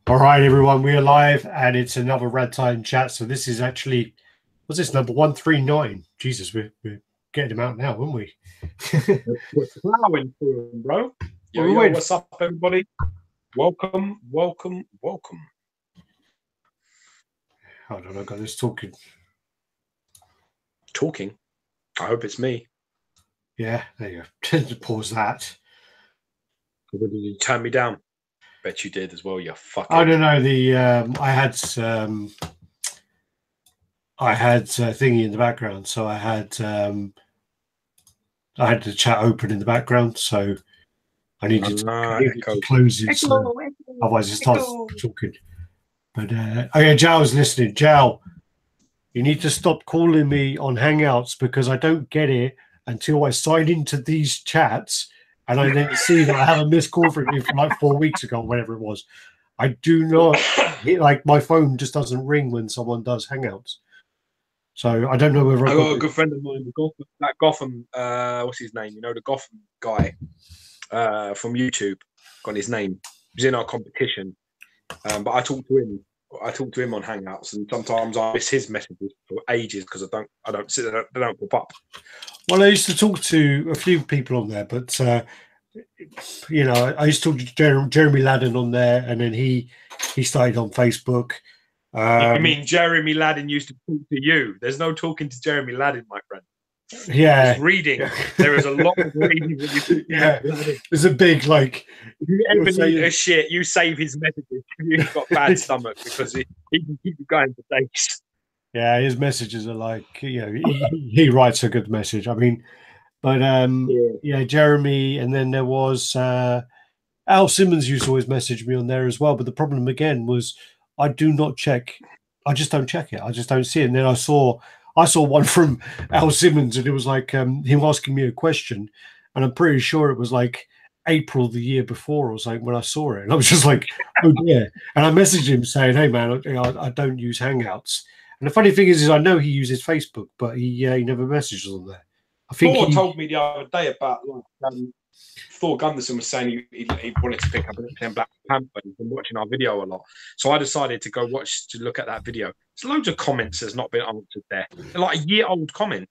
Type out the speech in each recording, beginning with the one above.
All right, everyone, we are live, and it's another RaddTitan chat. So this is actually, what's this, number 139? Jesus, we're getting them out now, aren't we? We're plowing through them, bro. Yo, what's up, everybody? Welcome. Hold on, I got this talking. Talking? I hope it's me. Yeah, there you go. Pause that. Did you turn me down? Bet you did as well, you fucking... I don't know, I had thingy in the background, so I had the chat open in the background, so I needed to close it, so otherwise it starts talking. But oh yeah, Jal's listening. Jal, you need to stop calling me on Hangouts because I don't get it until I sign into these chats and I then see that I have a missed call from you from like 4 weeks ago, whatever it was. I do not like, my phone just doesn't ring when someone does Hangouts. So I don't know whether I got a good friend of mine, that Gotham, what's his name? You know, the Gotham guy from YouTube. Got his name. He was in our competition, but I talked to him. On Hangouts, and sometimes I miss his messages for ages because I don't see that they don't pop up. Well, I used to talk to a few people on there, but you know, I used to talk to Jeremy Laddin on there, and then he started on Facebook. You mean Jeremy Laddin used to talk to you? There's no talking to Jeremy Laddin, my friend. Yeah, there's reading. There is a lot of reading. Yeah, there's a big like. If you ever need a shit, you save his messages. You've got bad stomach because he can keep you going for days. Yeah, his messages are like, you know, he writes a good message. I mean, but yeah, Jeremy, and then there was Al Simmons used to always message me on there as well. But the problem again was I do not check. I just don't check it. I just don't see it. And then I saw one from Al Simmons, and it was like him asking me a question, and I'm pretty sure it was like April the year before or something when I saw it, and I was just like, oh yeah. And I messaged him saying, hey man, I don't use Hangouts. And the funny thing is I know he uses Facebook, but he never messages on there. I think Thor told me the other day about Thor Gunderson was saying he wanted to pick up an Black Panther. He's been watching our video a lot, so I decided to go look at that video. There's loads of comments that's not been answered there. They're like a year-old comment,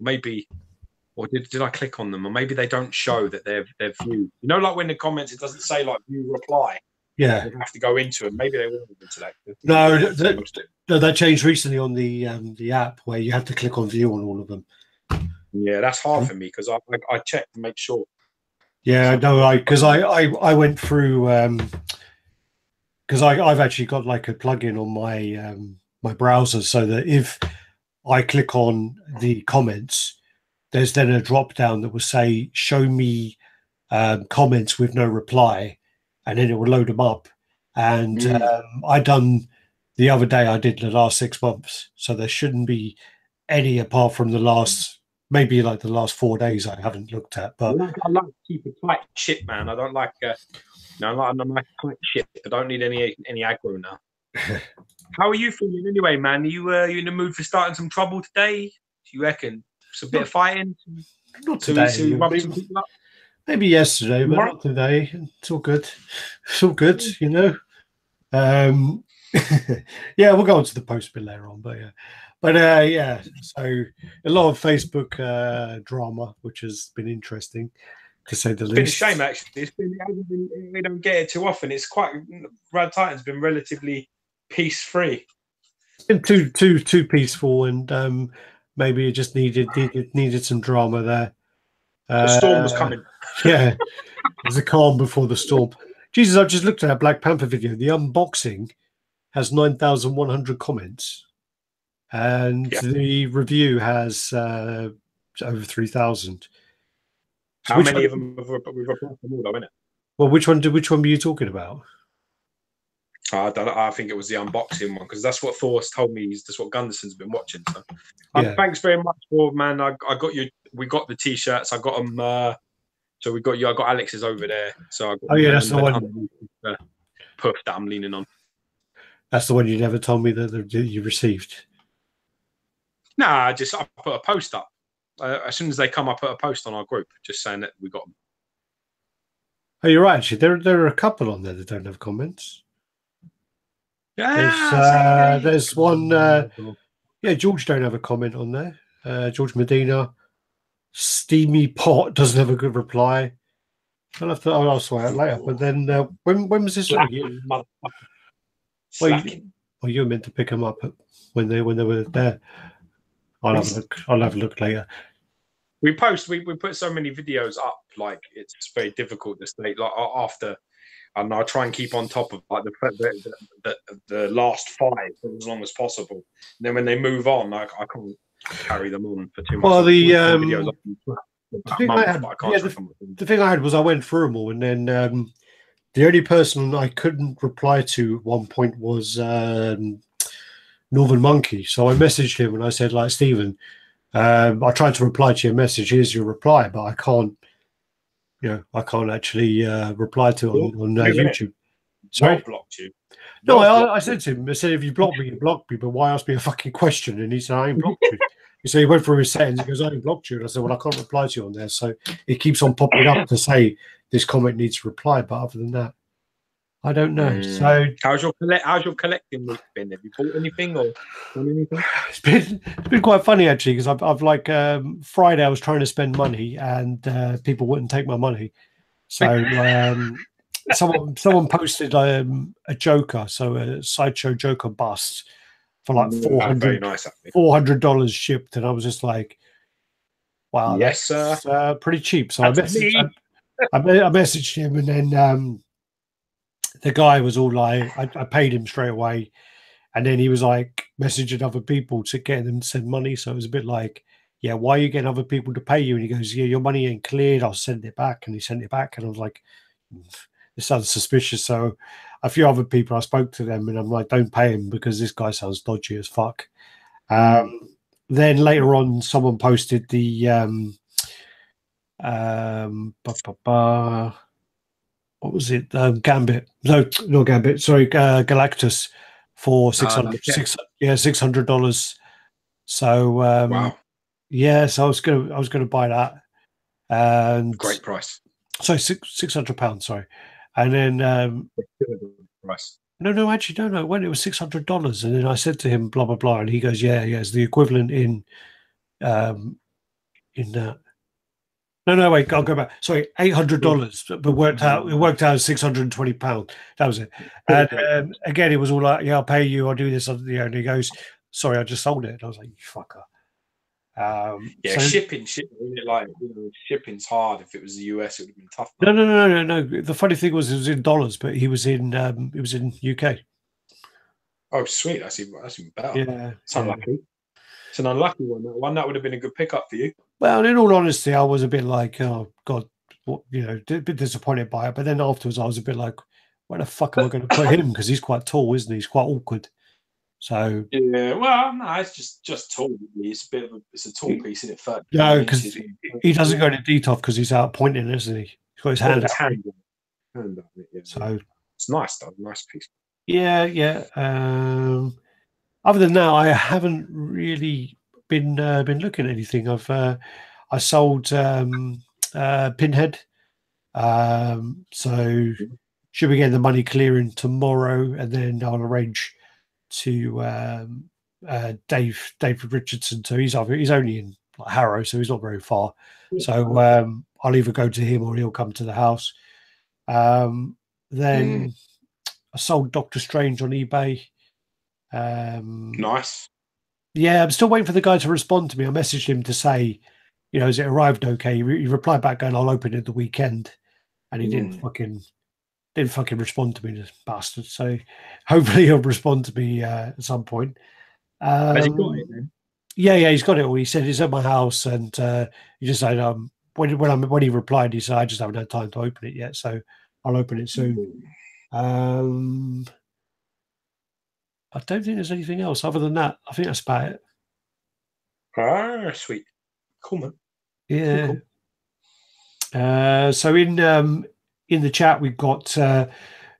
maybe, or did I click on them, or maybe they don't show that they're viewed. You know, like when the comments it doesn't say like view reply. Yeah, you have to go into it. Maybe they will into that. No, that changed recently on the app where you have to click on view on all of them. Yeah, that's hard for me because I check to make sure. Yeah, no, because I went through because I've actually got like a plugin on my my browser so that if I click on the comments, there's then a drop down that will say show me comments with no reply, and then it will load them up. And I done the other day. I did the last 6 months, so there shouldn't be any apart from the last. Maybe like the last 4 days I haven't looked at, but I like to keep it tight shit, man. I don't like I'm like tight shit. I don't need any aggro now. How are you feeling anyway, man? Are you in the mood for starting some trouble today? Do you reckon? Just a bit of fighting? Not today. Maybe yesterday, but not today. It's all good. It's all good, you know. Yeah, we'll go on to the post bit later on, but yeah. But yeah, so a lot of Facebook drama, which has been interesting, to say the least. It's been a shame, actually. We don't get it too often. It's quite RaddTitan's been relatively peace-free. It's been too peaceful, and maybe it just needed some drama there. The storm was coming. Yeah, there's a calm before the storm. Jesus, I've just looked at that Black Panther video. The unboxing has 9,100 comments. And the review has over 3,000. So how many of them we've applied for more, though, innit? Well, which one were you talking about? I think it was the unboxing one because that's what Thor's told me. That's what Gunderson's been watching. So, yeah. Thanks very much, for man. I got you. We got the t-shirts. I got them. So we got you. I got Alex's over there. So I got that's the one. Puff that I'm leaning on. That's the one you never told me that you received. Nah, I put a post up. As soon as they come, I put a post on our group just saying that we got them. Oh, you're right. Actually, there are a couple on there that don't have comments. There's one. Yeah, George don't have a comment on there. George Medina, Steamy Pot doesn't have a good reply. I'll swear it later. But then when was this? Slacking. Well, you were meant to pick them up when they were there. I'll have a look. I'll have a look later. We put so many videos up, like it's very difficult to stay like after, and I try and keep on top of like the last 5 for as long as possible. And then when they move on, I can't carry them on for too much. Well, the thing I had was I went through them all, and then the only person I couldn't reply to at one point was Northern Monkey. So I messaged him and I said, like, Stephen, I tried to reply to your message. Here's your reply, but I can't. I can't actually reply to it on YouTube. Sorry, blocked you. No, I said to him, I said, if you block me, you block me, but why ask me a fucking question? And he said, I ain't blocked you. So he went through his settings. He goes, I ain't blocked you. And I said, well, I can't reply to you on there. So it keeps on popping up to say this comment needs to reply. But other than that, I don't know. So how's your collecting week been? Have you bought anything or done anything? It's been quite funny actually, because I've like Friday I was trying to spend money and people wouldn't take my money. So someone posted a Joker, so a Sideshow Joker bust for like $400 shipped, and I was just like, wow, yes, that's pretty cheap. So I messaged him, and then the guy was all like, I paid him straight away, and then he was like messaging other people to get them to send money. So it was a bit like, yeah, why are you getting other people to pay you? And he goes, yeah, your money ain't cleared, I'll send it back. And he sent it back, and I was like, this sounds suspicious. So a few other people, I spoke to them, and I'm like, don't pay him because this guy sounds dodgy as fuck. Then later on, someone posted the what was it? Gambit? No, not Gambit. Sorry, Galactus for $600. So wow. Yeah, so I was gonna buy that. And great price. So £600. Sorry, and then price. No, actually, no. When it was $600, and then I said to him, blah blah blah, and he goes, yeah, it's the equivalent in that. No, wait, I'll go back. Sorry, $800, but it worked out as £620. That was it. And again, it was all like, yeah, I'll pay you, I'll do this, and he goes, sorry, I just sold it. And I was like, you fucker. Shipping's hard. If it was the US, it would have been tough. No. The funny thing was, it was in dollars, but he was in UK. Oh, sweet! That's even better. Yeah, it's unlucky. It's an unlucky one. That one that would have been a good pickup for you. Well, in all honesty, I was a bit like, oh God, a bit disappointed by it. But then afterwards, I was a bit like, where the fuck am I going to put him? Because he's quite tall, isn't he? He's quite awkward. So yeah, well, no, it's just tall. It's a tall piece, isn't it? No, because he doesn't go to detox because he's out pointing, isn't he? He's got his hand out. So it's nice, though. Nice piece. Yeah. Other than that, I haven't really been looking at anything. I sold Pinhead, so should be getting the money clearing tomorrow, and then I'll arrange to David Richardson. So he's only in Harrow, so he's not very far. So I'll either go to him or he'll come to the house. Then I sold Doctor Strange on eBay. Nice. Yeah, I'm still waiting for the guy to respond to me. I messaged him to say, has it arrived okay? He replied back going, I'll open it the weekend, and he didn't fucking respond to me, this bastard. So hopefully he'll respond to me at some point. Has he got it then? Yeah, he's got it all. He said it's at my house, and he just said when he replied, he said I just haven't had time to open it yet, so I'll open it soon. I don't think there's anything else other than that. I think that's about it. Ah, sweet, cool, man. Yeah. Cool. So in the chat we've got Dove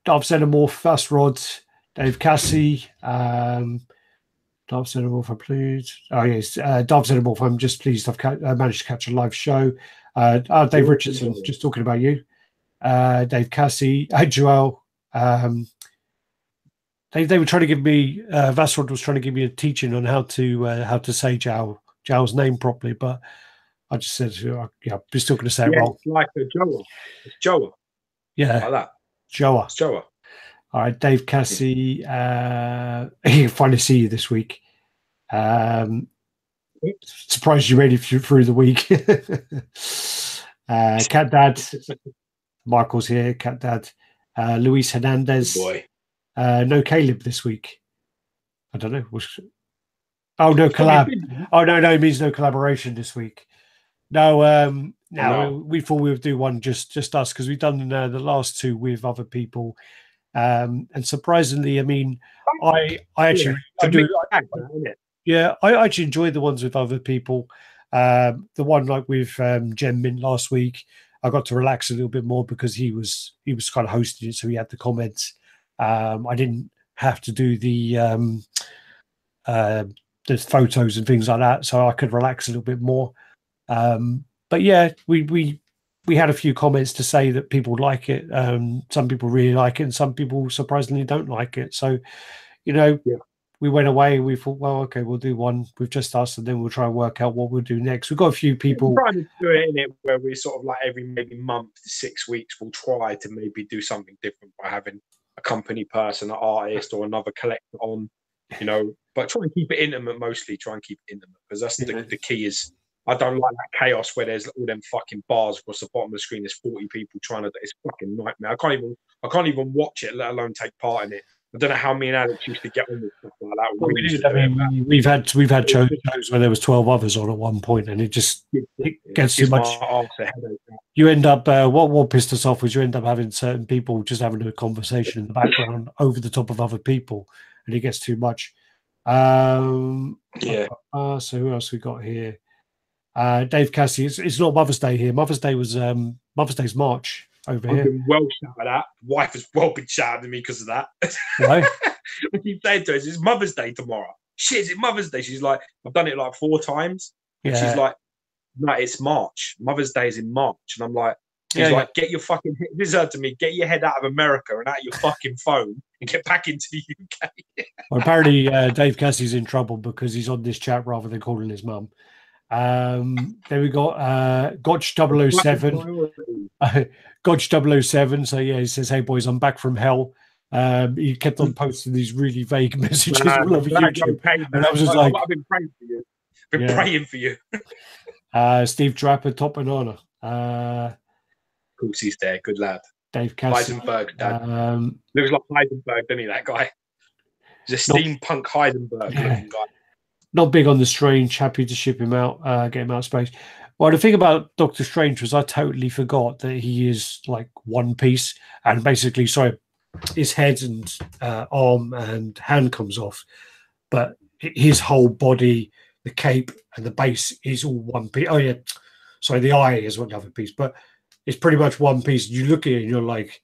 Xenomorph, Fast Rod, Dave Cassie, Dove Xenomorph, please. Oh yes, Dove Xenomorph. I'm just pleased I've managed to catch a live show. Dave Richardson, just talking about you. Dave Cassie, Joel. They were trying to give me Vassrod was trying to give me a teaching on how to say Zhao's name properly, but I just said, yeah, we're still going to say it wrong. It's like a Joa. It's Joa. Yeah, like that. Joa. It's Joa. All right, Dave Cassie. Finally see you this week. Surprised you made it through the week. Cat Dad. Michael's here. Cat Dad. Luis Hernandez. Boy. No Caleb this week. I don't know. Oh, no collab. Oh, no, it means no collaboration this week. No, we thought we would do one just us because we've done the last two with other people. And surprisingly, I mean, I actually I actually enjoy the ones with other people. The one like with Jem Mint last week, I got to relax a little bit more because he was kind of hosting it, so he had the comments. I didn't have to do the photos and things like that, so I could relax a little bit more. But yeah, we had a few comments to say that people like it. Some people really like it, and some people surprisingly don't like it. So, we went away. We thought, well, okay, we'll do one with just us, and then we'll try and work out what we'll do next. We've got a few people. We're trying to do it in it where we sort of like every maybe month to 6 weeks, we'll try to maybe do something different by having a company person, an artist, or another collector on, but try and keep it intimate mostly. Try and keep it intimate because that's the key is. I don't like that chaos where there's all them fucking bars across the bottom of the screen. There's 40 people trying to. It's fucking nightmare. I can't even watch it, let alone take part in it. I don't know how me and Alex used to get on with stuff like that. Well, we did. I mean, we've had shows where there was 12 others on at one point, and it gets too much. You end up what pissed us off was you end up having certain people just having a conversation in the background over the top of other people, and it gets too much. So who else we got here? Dave Cassie. It's not Mother's Day here. Mother's Day was Mother's Day's March over here. Been well shouted at. Wife has well been shouting at me because of that. Right? I keep saying to her, it's Mother's Day tomorrow. Shit, is it Mother's Day? She's like, I've done it like 4 times. And she's like, no, it's March. Mother's Day is in March. And I'm like, get your fucking, this is her to me, get your head out of America and out of your fucking phone and get back into the UK. Well, apparently Dave Cassie's in trouble because he's on this chat rather than calling his mum. Then we got Gotch 007. Gotch 007. So yeah, he says, "Hey boys, I'm back from hell." He kept on posting these really vague messages all over YouTube, and I was just like, "I've been praying for you. Praying for you." Steve Draper, top banana. Of course, he's there. Good lad. Dave Cassie. Heisenberg, Dad. Looks like Heisenberg, doesn't he? That guy. He's a steampunk Heisenberg looking guy. Not big on the Strange. Happy to ship him out, get him out of space. Well, the thing about Doctor Strange was I totally forgot that he is like one piece, and basically, his head and arm and hand comes off, but his whole body, the cape and the base is all one piece. Oh yeah, sorry, the eye is one other piece, but it's pretty much one piece. You look at it and you're like,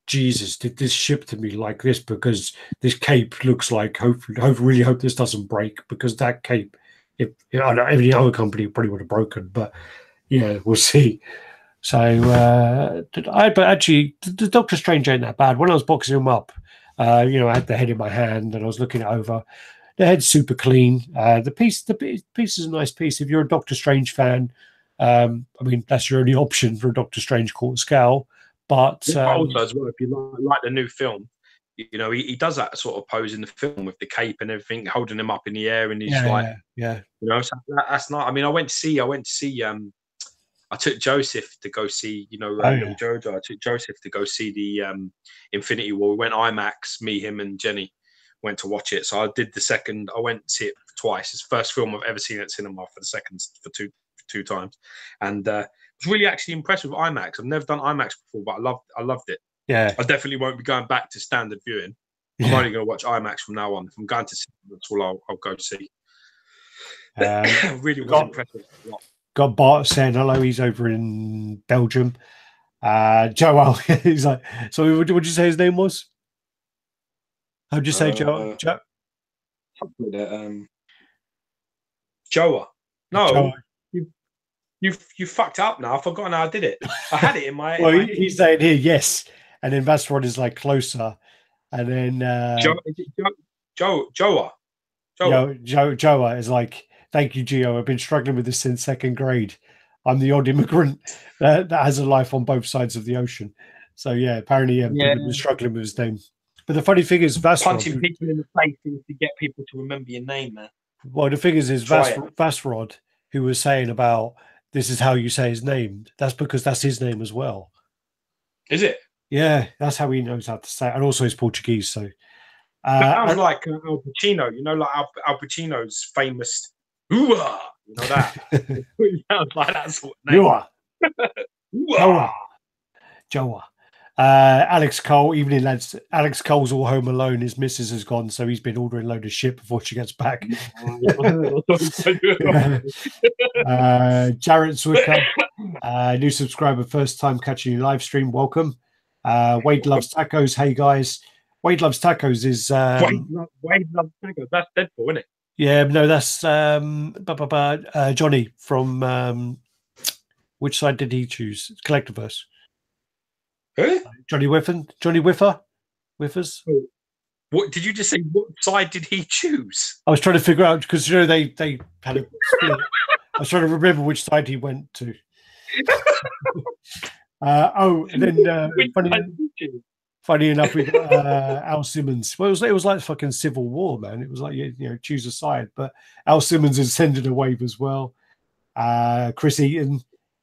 Jesus, did this ship to me like this? Because this cape looks like, really hope this doesn't break, because that cape, I don't know, any other company probably would have broken, but yeah, we'll see. So, but actually, the Doctor Strange ain't that bad. When I was boxing him up, I had the head in my hand and I was looking it over. The head's super clean. The piece is a nice piece. If you're a Doctor Strange fan, I mean, that's your only option for a Doctor Strange Court Scowl. But also as well, if you like the new film, he does that sort of pose in the film with the cape and everything, holding him up in the air, and he's so that's not. I mean, I went to see. I took Joseph to go see, little Jojo. I took Joseph to go see the Infinity War. We went IMAX. Me, him, and Jenny went to watch it. So I did the second. I went to see it twice. It's the first film I've ever seen at cinema for the second for two times, and. I was really actually impressed with IMAX. I've never done IMAX before, but I loved it. Yeah, I definitely won't be going back to standard viewing. I'm only going to watch IMAX from now on. If I'm going to see, that's all I'll go see. Really was impressed with it a lot. Got Bart saying hello. He's over in Belgium. Joel, he's like, so what did you say his name was? How'd you say Joel? Joa. No. Joel. You fucked up now. I've forgotten how I did it. I had it in my. Well, he's saying here, yes, and then Vassrod is like closer. And then Joa. Joa is like, thank you, Gio. I've been struggling with this since second grade. I'm the odd immigrant that has a life on both sides of the ocean. So yeah, apparently people have been struggling with his name. But the funny thing is, punching people in the face to get people to remember your name, man. Well, the thing is Vasrod, who was saying about this is how you say his name. That's because that's his name as well. Is it? Yeah, that's how he knows how to say it. And also he's Portuguese. So sounds like Al Pacino, you know, like Al Pacino's famous "Ooh-ah," you know that. It sounds like that sort of name. Joa. Joa. Alex Cole, evening lads. Alex Cole's all home alone. His missus has gone, so he's been ordering a load of shit before she gets back. Jarrett Zwicker, new subscriber, first time catching your live stream. Welcome. Wade Loves Tacos. Hey guys. Wade Loves Tacos is Wade Loves Tacos. That's Deadpool, isn't it? Yeah, no, that's Johnny from which side did he choose? Collectibles. Who? Johnny Whiffen? Johnny Whiffers? What did you just say? What side did he choose? I was trying to figure out because you know they had a split. I was trying to remember which side he went to. And then funny enough, we got Al Simmons. Well, it was like fucking Civil War, man. It was like you know choose a side. But Al Simmons has sending a wave as well. Chris Eaton.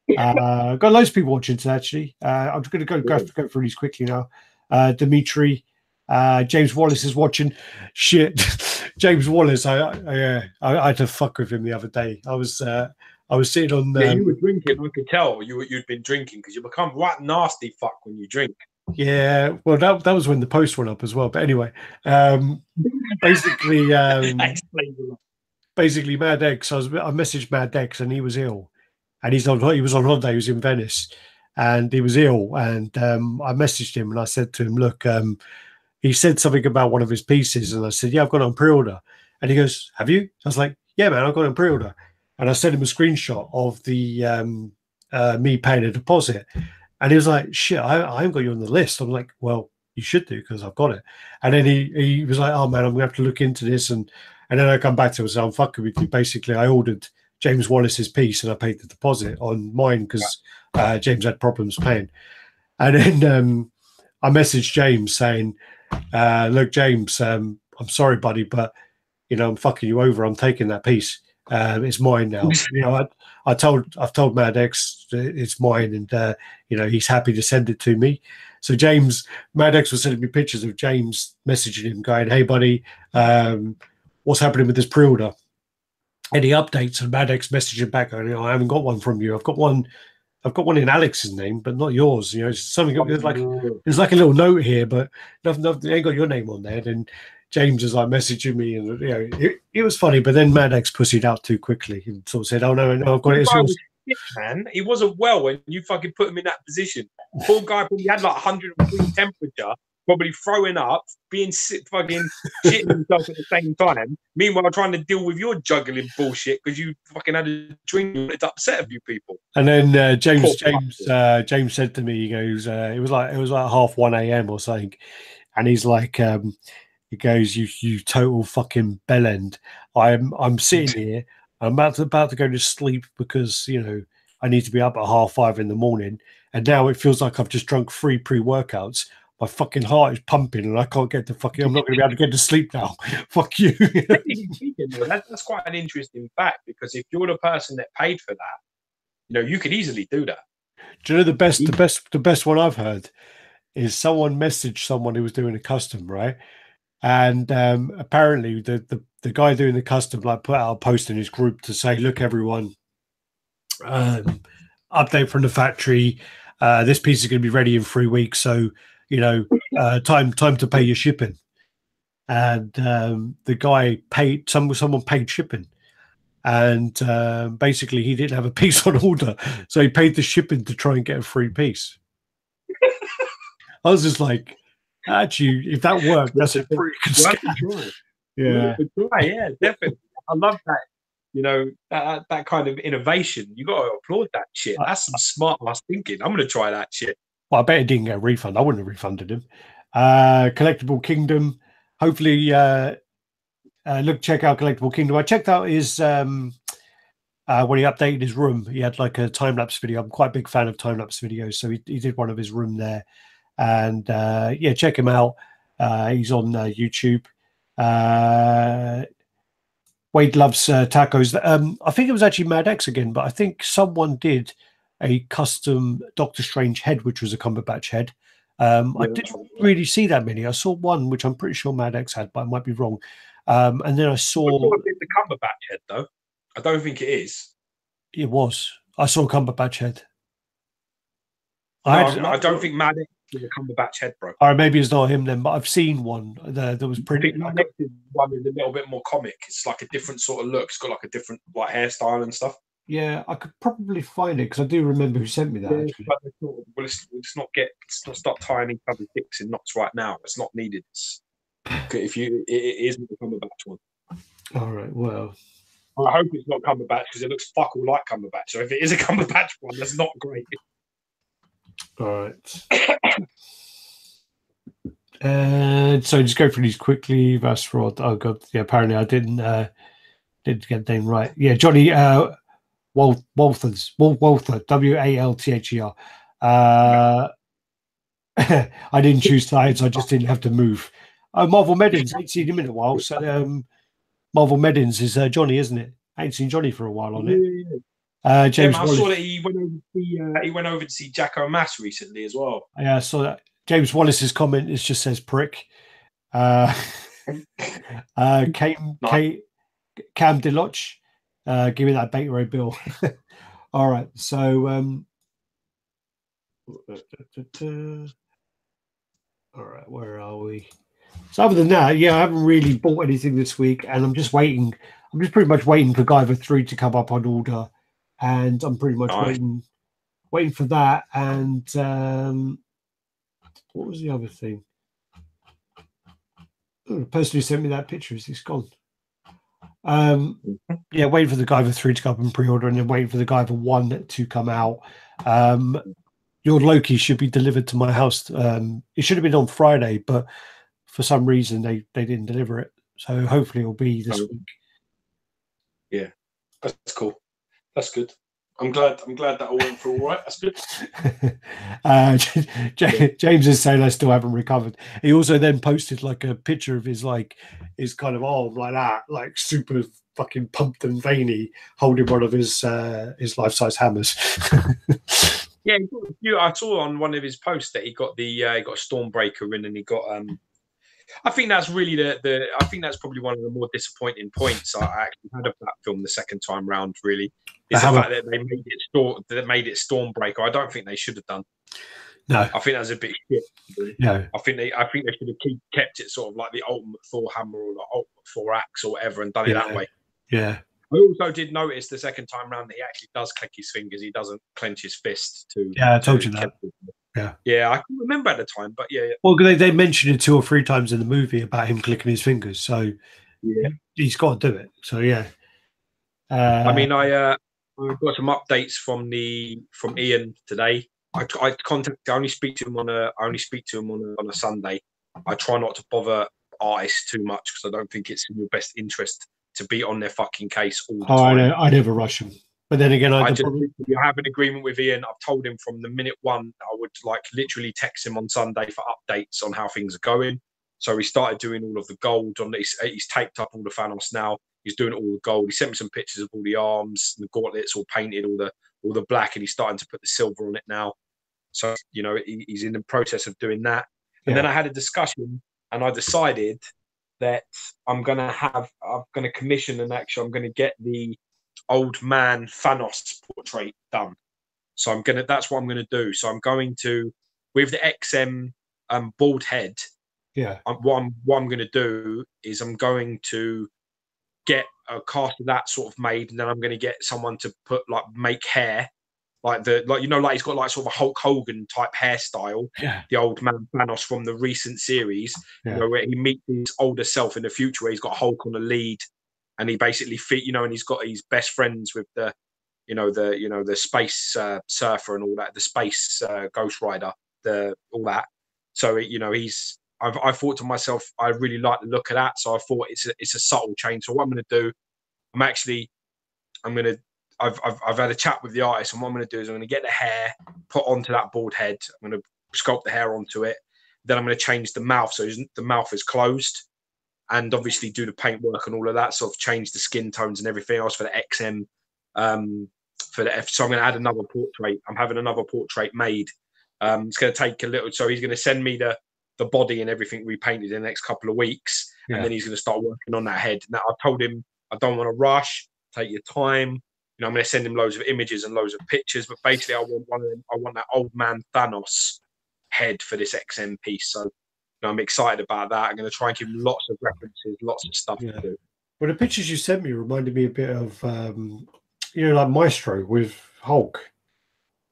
Got loads of people watching today, actually. I'm just going to go through these quickly now. Dimitri, James Wallace is watching. Shit, James Wallace. I had to fuck with him the other day. I was sitting on. You were drinking. I could tell you'd been drinking because you become right nasty fuck when you drink. Yeah, well, that was when the post went up as well. But anyway, basically, Mad X. I messaged Mad X, and he was ill. And he was on holiday. He was in Venice, and he was ill. And I messaged him and I said to him, "Look, he said something about one of his pieces." And I said, "Yeah, I've got it on pre-order." And he goes, "Have you?" I was like, "Yeah, man, I've got it on pre-order." And I sent him a screenshot of the me paying a deposit. And he was like, "Shit, I haven't got you on the list." I'm like, "Well, you should do because I've got it." And then he was like, "Oh man, I'm gonna have to look into this." And then I come back to him and say, "I'm fucking with you." Basically, I ordered James Wallace's piece and I paid the deposit on mine because James had problems paying. And then I messaged James saying, "Look, James, I'm sorry, buddy, but you know I'm fucking you over. I'm taking that piece. It's mine now." You know, I've told Mad X it's mine, and you know he's happy to send it to me. So Mad X was sending me pictures of James messaging him, going, "Hey, buddy, what's happening with this pre-order? Any updates?" And Mad X messaging back, going, "I haven't got one from you. I've got one in Alex's name, but not yours. You know, it's something there's like a little note here, but nothing ain't got your name on there." And James is like messaging me, and you know, it was funny. But then Mad X pussied out too quickly and sort of said, "Oh no, I've got it." It's yours. Man, he wasn't well when you fucking put him in that position. Poor guy probably had like 103 temperature, probably throwing up, being fucking shitting himself at the same time. Meanwhile, trying to deal with your juggling bullshit because you fucking had a drink and wanted to upset a few people. And then James said to me, he goes, it was like 1:30 a.m. or something, and he's like, he goes, "You total fucking bellend. I'm sitting here. I'm about to go to sleep because you know I need to be up at 5:30 in the morning, and now it feels like I've just drunk 3 pre-workouts. My fucking heart is pumping, and I can't get to fucking. I'm not going to be able to get to sleep now. Fuck you." That's quite an interesting fact because if you're the person that paid for that, you know you could easily do that. Do you know the best one I've heard is someone messaged someone who was doing a custom, right? And apparently the guy doing the custom like put out a post in his group to say, "Look, everyone, update from the factory. This piece is going to be ready in 3 weeks. So, you know, time to pay your shipping." And the guy paid someone paid shipping, and basically he didn't have a piece on order, so he paid the shipping to try and get a free piece. I was just like, actually, if that worked, that's a pretty good scam. Yeah, definitely. I love that. You know, that kind of innovation. You got to applaud that shit. That's some smart ass thinking. I'm going to try that shit. Well, I bet he didn't get a refund. I wouldn't have refunded him. Collectible Kingdom. Hopefully, check out Collectible Kingdom. I checked out his when he updated his room. He had like a time lapse video. I'm quite a big fan of time lapse videos, so he did one of his room there, and yeah, check him out. He's on YouTube. Wade loves tacos. I think it was actually Mad X again, but I think someone did a custom Doctor Strange head, which was a Cumberbatch head. I didn't really see that many. I saw one, which I'm pretty sure Mad X had, but I might be wrong. And then I saw the Cumberbatch head, though. I don't think it is. It was. I saw Cumberbatch head. No, I don't think Mad X is a Cumberbatch head, bro. All right, maybe it's not him then, but I've seen one. There was pretty. Mad X's one is a little bit more comic. It's like a different sort of look. It's got like a different like hairstyle and stuff. Yeah, I could probably find it because I do remember who sent me that. Actually. Well, let's not start tying each other's dicks in knots right now. It's not needed. It isn't the Cumberbatch one. All right. Well, I hope it's not Cumberbatch because it looks fuck all like Cumberbatch. So if it is a Cumberbatch one, that's not great. All right. And so just go through these quickly. That's fraud. Oh god, yeah. Apparently I didn't get the name right. Yeah, Johnny Walther, Walther. I didn't choose sides. I just didn't have to move. Marvel Medins. I ain't seen him in a while. So Marvel Medins is Johnny, isn't it? I ain't seen Johnny for a while on it. James I saw that he went over to see Jack O'Mass recently as well. Yeah, I saw that. James Wallace's comment is just says prick. Cam Deloch, give me that Beta Ray bill. All right, so all right, where are we? So other than that, yeah, I haven't really bought anything this week, and I'm just waiting. I'm just pretty much waiting for Guyver 3 to come up on order, and I'm pretty much waiting for that. And what was the other thing? Oh, the person who sent me that picture is gone. Yeah, waiting for the Guyver 3 to come up and pre-order, and then waiting for the Guyver 1 to come out. Your Loki should be delivered to my house. It should have been on Friday, but for some reason they didn't deliver it. So hopefully it'll be this week. Yeah, that's cool. That's good. I'm glad that all went through all right. That's good. James is saying I still haven't recovered. He also then posted like a picture of his kind of arm like that, like super fucking pumped and veiny, holding one of his life-size hammers. Yeah, I saw on one of his posts that he got a Stormbreaker in, and he got I think that's really I think that's probably one of the more disappointing points I actually had of that film the second time round. Really, is the fact that they made it Stormbreaker. I don't think they should have done. No, I think that's a bit shit. Really. No, I think they should have kept it sort of like the Ultimate Thor hammer or the Ultimate Thor axe or whatever, and done it that way. Yeah. I also did notice the second time round that he actually does click his fingers. He doesn't clench his fist to. Yeah, I told you that. Yeah, I can remember at the time, but yeah. Well, they mentioned it 2 or 3 times in the movie about him clicking his fingers, so yeah, he's got to do it. So yeah. I mean, I got some updates from Ian today. I only speak to him on a Sunday. I try not to bother artists too much because I don't think it's in your best interest to be on their fucking case all the time. I never rush them. But then again, I have an agreement with Ian. I've told him from the minute one I would literally text him on Sunday for updates on how things are going. So he started doing all of the gold on this. He's taped up all the Thanos now. He's doing all the gold. He sent me some pictures of all the arms, the gauntlets all painted, all the black, and he's starting to put the silver on it now. So he's in the process of doing that. And then I had a discussion, and I decided that I'm gonna commission an action. I'm gonna get the old man Thanos portrait done. So that's what I'm gonna do. So I'm going to, with the XM bald head. Yeah. What I'm gonna do is I'm going to get a cast of that sort of made, and then I'm gonna get someone to make hair. He's got sort of a Hulk Hogan type hairstyle. Yeah. The old man Thanos from the recent series, where he meets his older self in the future, where he's got Hulk on the lead, and he basically and he's got his best friends with the space surfer and all that, the space Ghost Rider, all that. So he's I thought to myself, I really like the look of that. So I thought it's a subtle change. So what I'm going to do, I've had a chat with the artist, and what I'm going to do is I'm going to get the hair put onto that bald head. I'm going to sculpt the hair onto it. Then I'm going to change the mouth, so the mouth is closed, and obviously do the paintwork and all of that, sort of change the skin tones and everything else for the XM. So I'm going to add another portrait. I'm having another portrait made. It's going to take a little. So he's going to send me the body and everything repainted in the next couple of weeks, and then he's going to start working on that head. Now I've told him I don't want to rush. Take your time. You know, I'm going to send him loads of images and loads of pictures, but basically I want one of them. I want that old man Thanos head for this XM piece. So I'm excited about that. I'm going to try and give him lots of references, lots of stuff to do. Well, the pictures you sent me reminded me a bit of, like Maestro with Hulk.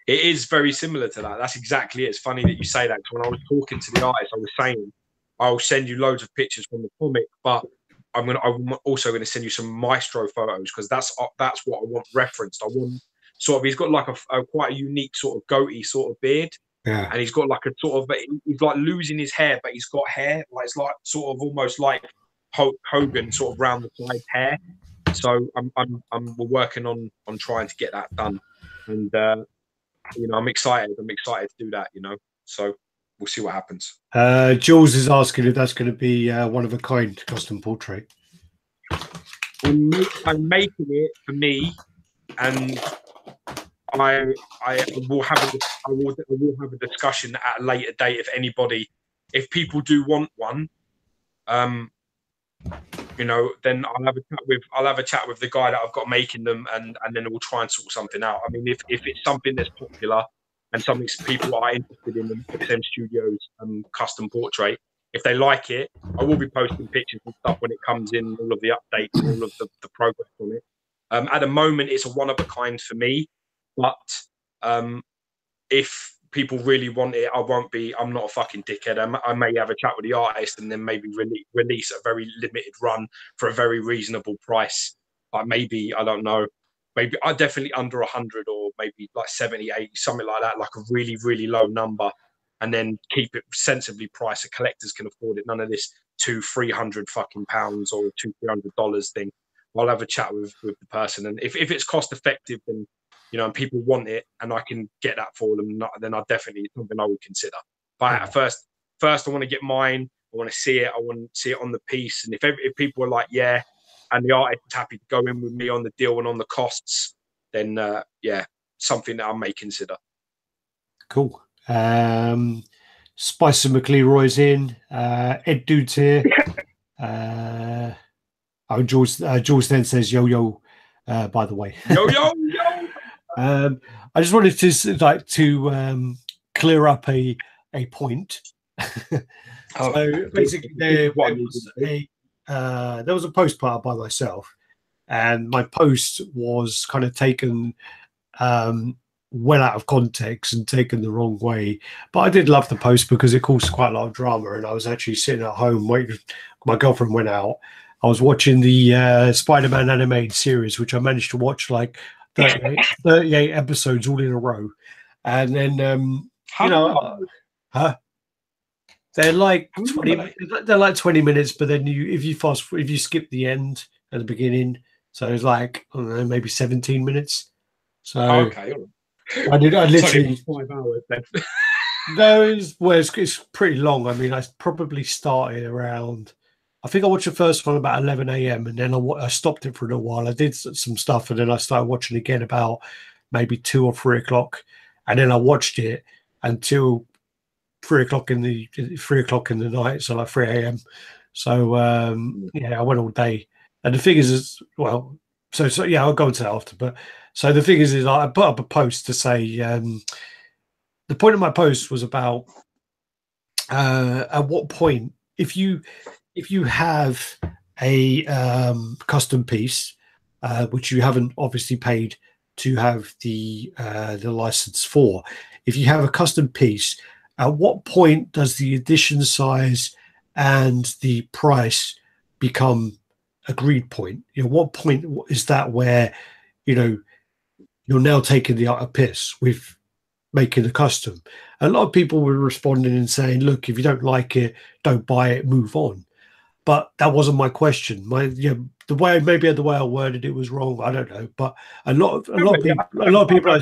It is very similar to that. That's exactly it. It's funny that you say that, because when I was talking to the artist, I was saying, I'll send you loads of pictures from the comic, but I'm also going to send you some Maestro photos, because that's what I want referenced. I want sort of, he's got like a quite a unique sort of goatee sort of beard. Yeah. And he's got like a sort of, he's like losing his hair, but he's got hair. Like it's like sort of almost like Hulk Hogan sort of round the side hair. So we're working on trying to get that done. And, I'm excited. I'm excited to do that, so we'll see what happens. Jules is asking if that's going to be one of a kind custom portrait. I'm making it for me, and I will have a discussion at a later date if people do want one, then I'll have a chat with the guy that I've got making them, and then we'll try and sort something out. I mean, if it's something that's popular and something people are interested in XM Studios custom portrait, if they like it, I will be posting pictures and stuff when it comes in, all of the updates, all of the progress on it. At the moment, it's a one of a kind for me. But if people really want it, I'm not a fucking dickhead. I may have a chat with the artist and then maybe release a very limited run for a very reasonable price. Like maybe, I don't know, maybe I definitely under 100, or maybe like 70, 80, something like that, like a really, really low number, and then keep it sensibly priced so collectors can afford it. None of this $200-300 fucking pounds or $200-300 thing. I'll have a chat with the person, and if it's cost effective, then and people want it, and I can get that for them, then it's something I would consider. But first, I want to get mine. I want to see it. I want to see it on the piece. And if people are like, yeah, and the artist is happy to go in with me on the deal and on the costs, then something that I may consider. Cool. Spicer McLeroy's in. Ed Dude's here. Jules then says yo, by the way. Yo. I just wanted to clear up a point. So basically, there was a post put up by myself, and my post was kind of taken well out of context and taken the wrong way. But I did love the post because it caused quite a lot of drama, and I was actually sitting at home waiting. My girlfriend went out. I was watching the Spider-Man animated series, which I managed to watch like 38 episodes all in a row, and then they're like 20. They're like 20 minutes, but then if you skip the end at the beginning, so it's like, I don't know, maybe 17 minutes. So okay, I literally 5 hours then. No, it's pretty long. I mean, I probably started around, I think I watched the first one about 11 a.m. and then I stopped it for a little while. I did some stuff, and then I started watching again about maybe 2 or 3 o'clock, and then I watched it until 3 o'clock in the night, so like 3 a.m. So I went all day. And the thing is, well, so I'll go into that after. But so the thing is I put up a post to say the point of my post was about at what point, if you have a custom piece which you haven't obviously paid to have the license for, if you have a custom piece, at what point does the edition size and the price become agreed point? What point is that where you're now taking the utter piss with making a custom. A lot of people were responding and saying, look, if you don't like it, don't buy it, move on. But that wasn't my question. The way I worded it was wrong. I don't know, but a lot of people.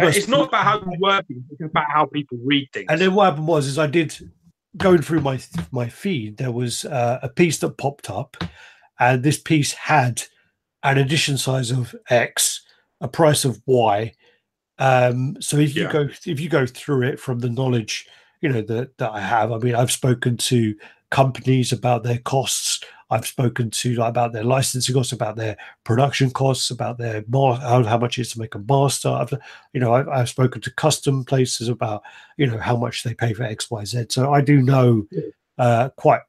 It's not about how you word it; it's about how people read things. And then what happened was, I did going through my feed. There was a piece that popped up, and this piece had an edition size of X, a price of Y. So if you go through it from the knowledge, that I have, I mean, I've spoken to companies about their costs. I've spoken to about their licensing costs, about their production costs, about their how much it is to make a master. I've spoken to custom places about how much they pay for X, Y, Z. So I do know quite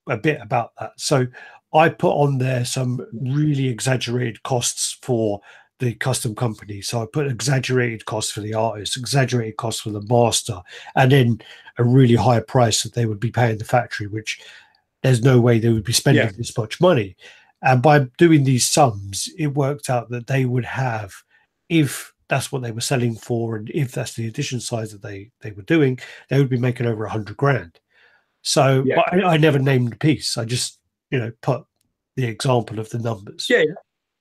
a bit about that. So I put on there some really exaggerated costs for the custom company. So I put exaggerated costs for the artist, exaggerated costs for the master, and then a really high price that they would be paying the factory, which there's no way they would be spending this much money. And by doing these sums, it worked out that they would have, if that's what they were selling for, and if that's the edition size that they were doing, they would be making over 100 grand. So but I never named the piece. I just, put the example of the numbers.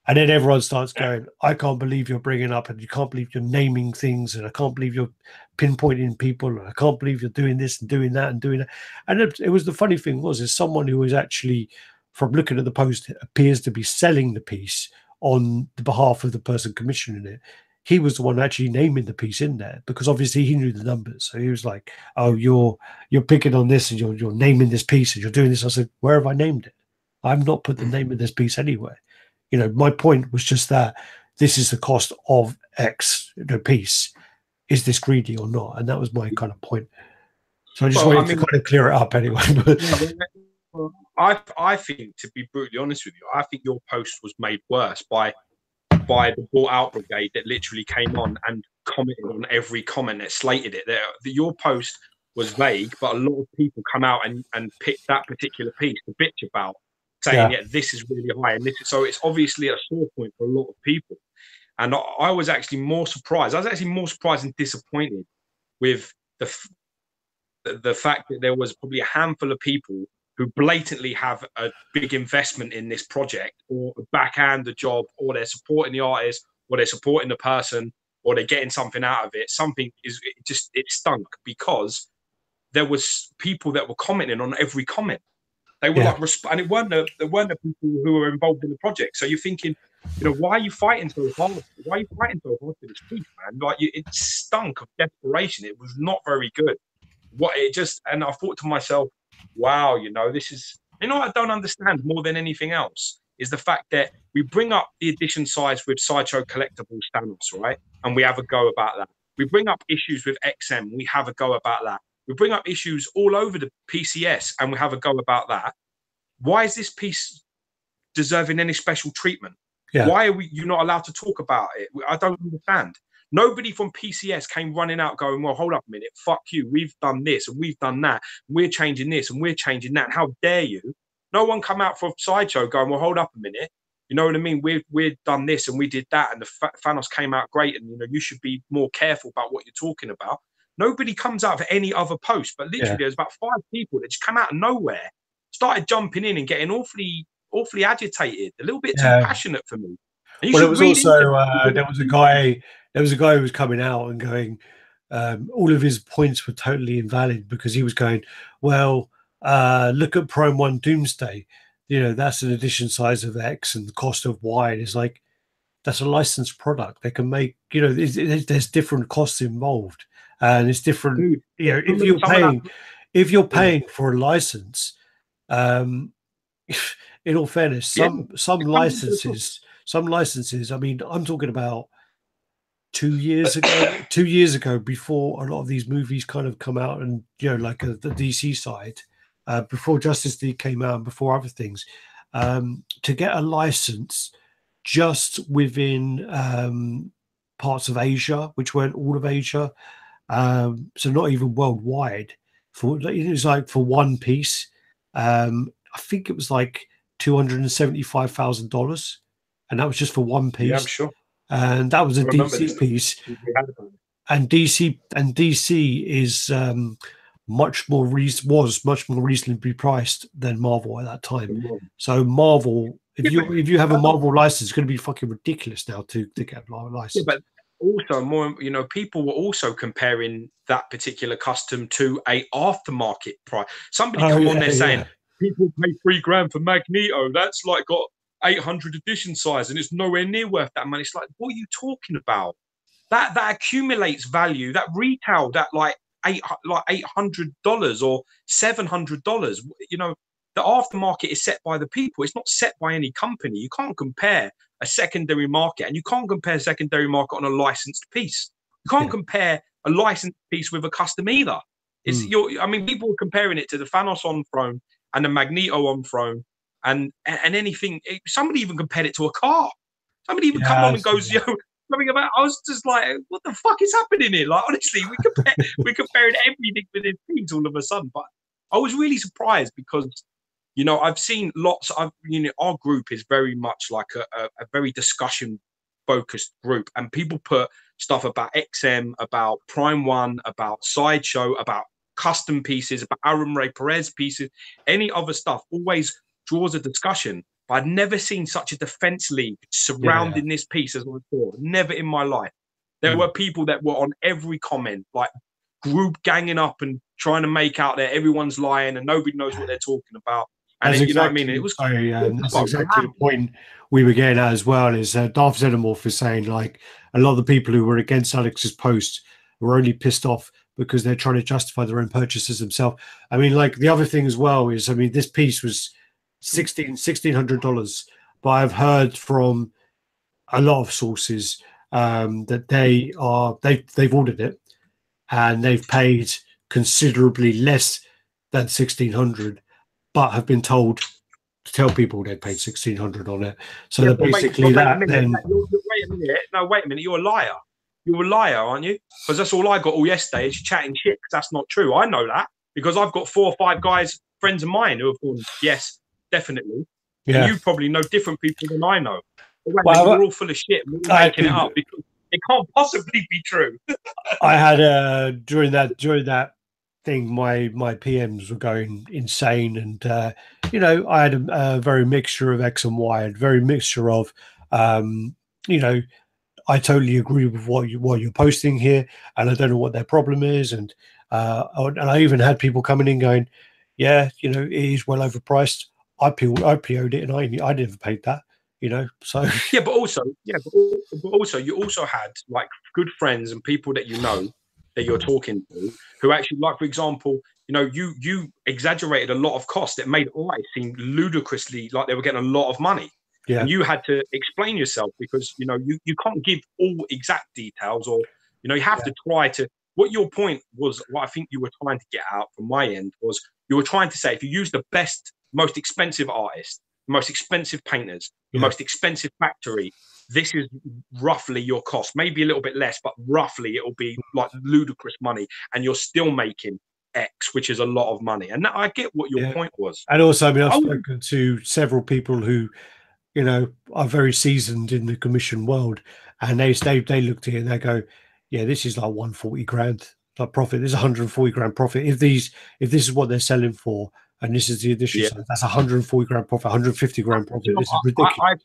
And then everyone starts going, I can't believe you're bringing up, and you can't believe you're naming things, and I can't believe you're pinpointing people, and I can't believe you're doing this and doing that and doing that. And it was, the funny thing was, is someone who was actually, from looking at the post, appears to be selling the piece on the behalf of the person commissioning it. He was the one actually naming the piece in there, because obviously he knew the numbers. So he was like, oh, you're picking on this, and you're naming this piece, and you're doing this. I said, where have I named it? I've not put the name of this piece anywhere. My point was just that this is the cost of X piece. Is this greedy or not? And that was my kind of point. So I just wanted to kind of clear it up anyway. I think, to be brutally honest with you, I think your post was made worse by the bought out brigade that literally came on and commented on every comment that slated it. Your post was vague, but a lot of people come out and pick that particular piece to bitch about, saying, this is really high, and so it's obviously a sore point for a lot of people. And I was actually more surprised. I was actually more surprised and disappointed with the fact that there was probably a handful of people who blatantly have a big investment in this project, or backhand the job, or they're supporting the artist, or they're supporting the person, or they're getting something out of it. It stunk, because there was people that were commenting on every comment. They were and it weren't the people who were involved in the project. So you're thinking, why are you fighting so hard? Why are you fighting so hard for this piece, man? Like, it stunk of desperation. It was not very good. And I thought to myself, wow, this is, I don't understand more than anything else, is the fact that we bring up the edition size with Sideshow Collectibles Thanos, right? And we have a go about that. We bring up issues with XM, we have a go about that. We bring up issues all over the PCS, and we have a go about that. Why is this piece deserving any special treatment? Why are you not allowed to talk about it? I don't understand. Nobody from PCS came running out going, well, hold up a minute, fuck you. We've done this and we've done that. We're changing this and we're changing that. How dare you? No one come out for Sideshow going, well, hold up a minute. You know what I mean? We've done this and we did that, and the Thanos came out great, and you should be more careful about what you're talking about. Nobody comes out of any other post, but literally there's about 5 people that just come out of nowhere, started jumping in and getting awfully agitated, a little bit too passionate for me. Well, it was also there was a guy who was coming out and going, all of his points were totally invalid, because he was going, well, look at Prime 1 Doomsday, that's an edition size of X and the cost of Y. And it's like, that's a licensed product. They can make, there's different costs involved, and it's different. Dude, if you're paying for a license, in all fairness, some licenses, I mean, I'm talking about 2 years ago, before a lot of these movies kind of come out, and like the DC side, before Justice League came out and before other things, to get a license just within parts of Asia, which weren't all of Asia, so not even worldwide, it was like for one piece, I think it was like $275,000, and that was just for one piece. Yeah, I'm sure. And that was a DC piece. and DC is much more was much more reasonably priced than Marvel at that time. So Marvel, if you have a Marvel license, it's going to be fucking ridiculous now to get a license. Yeah, but also more, you know, people were also comparing that particular custom to a aftermarket price. Somebody come on there saying people pay $3,000 for Magneto. That's like got 800 edition size, and it's nowhere near worth that money. It's like, what are you talking about? That accumulates value. That retailed at like $800 or $700. You know, the aftermarket is set by the people. It's not set by any company. You can't compare a secondary market, and you can't compare a secondary market on a licensed piece. You can't compare a licensed piece with a custom either. It's I mean, people were comparing it to the Thanos on throne and the Magneto on throne, and anything. Somebody even compared it to a car. Somebody even come on and goes, yo, something about. I was just like, what the fuck is happening here? Like, honestly, we're comparing everything with his things all of a sudden. But I was really surprised because, you know, I've seen lots. You know, our group is very much like a very discussion focused group, and people put stuff about XM, about Prime One, about Sideshow, about custom pieces, about Aaron Ray Perez pieces, any other stuff always draws a discussion. But I'd never seen such a defense league surrounding this piece as I saw. Never in my life. There were people that were on every comment, like group ganging up and trying to make out that everyone's lying and nobody knows what they're talking about. And that's you know what I mean? It was that's exactly the point we were getting at as well. Is Darth Xenomorph is saying like a lot of the people who were against Alex's post were only pissed off because they're trying to justify their own purchases themselves. I mean, like the other thing as well is, I mean, this piece was $1,600, but I've heard from a lot of sources that they've ordered it and they've paid considerably less than $1,600, but have been told to tell people they paid $1,600 on it. So they're basically wait a minute. No, wait a minute. You're a liar. You're a liar, aren't you? Because that's all I got all yesterday is chatting shit. That's not true. I know that because I've got 4 or 5 guys, friends of mine, who have gone, yes, definitely. Yeah. And you probably know different people than I know. Well, we're all full of shit. We're making it up because it can't possibly be true. I had during that thing, my PMs were going insane, and you know, I had a very mixture of X and Y, and very mixture of you know, I totally agree with what you're posting here, and I don't know what their problem is, and I even had people coming in going, yeah, you know, it is well overpriced. I PO'd it, and I never paid that, you know. So yeah, but also you also had like good friends and people that you know that you're talking to who actually, like for example, you know, you exaggerated a lot of costs that made artists seem ludicrously like they were getting a lot of money. Yeah. And you had to explain yourself because, you know, you can't give all exact details, or, you know, you have to try to. What your point was, what I think you were trying to get out from my end was you were trying to say if you use the best, most expensive artists, the most expensive painters, the most expensive factory, this is roughly your cost. Maybe a little bit less, but roughly it will be like ludicrous money, and you're still making X, which is a lot of money. And I get what your point was. And also, I mean, I've spoken to several people who, you know, are very seasoned in the commission world, and they looked at it and they go, yeah, this is like 140 grand like profit. This is 140 grand profit. If this is what they're selling for, and this is the edition, so that's 140 grand profit, 150 grand profit. This is ridiculous.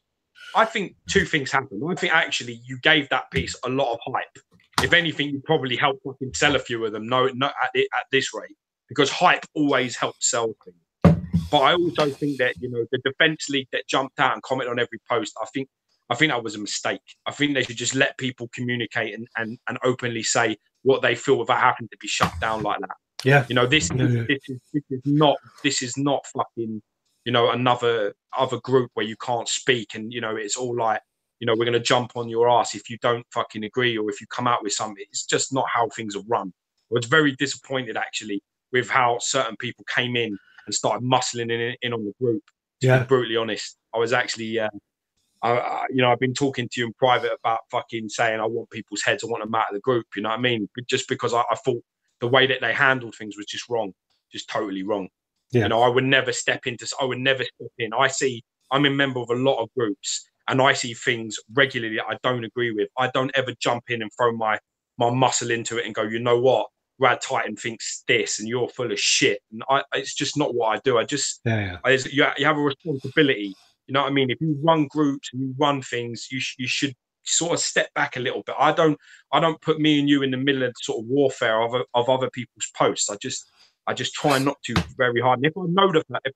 I think 2 things happened. I think actually you gave that piece a lot of hype. If anything, you probably helped fucking sell a few of them. No, not at this rate, because hype always helps sell things. But I also think that, you know, the defense league that jumped out and commented on every post, I think that was a mistake. I think they should just let people communicate and openly say what they feel without having to be shut down like that. Yeah. You know, this is not fucking, you know, other group where you can't speak, and, you know, it's all like, you know, we're going to jump on your ass if you don't fucking agree, or if you come out with something. It's just not how things are run. I was very disappointed actually with how certain people came in and started muscling in on the group. To be brutally honest, I was actually, you know, I've been talking to you in private about fucking saying I want people's heads, I want them out of the group. You know what I mean? Just because I thought the way that they handled things was just wrong, just totally wrong. Yeah. You know, I would never step in. I'm a member of a lot of groups, and I see things regularly that I don't agree with. I don't ever jump in and throw my my muscle into it and go, you know what, RaddTitan thinks this, and you're full of shit. And it's just not what I do. You have a responsibility. You know what I mean? If you run groups and you run things, you should sort of step back a little bit. I don't put me and you in the middle of sort of warfare of other people's posts. I just try not to very hard. And if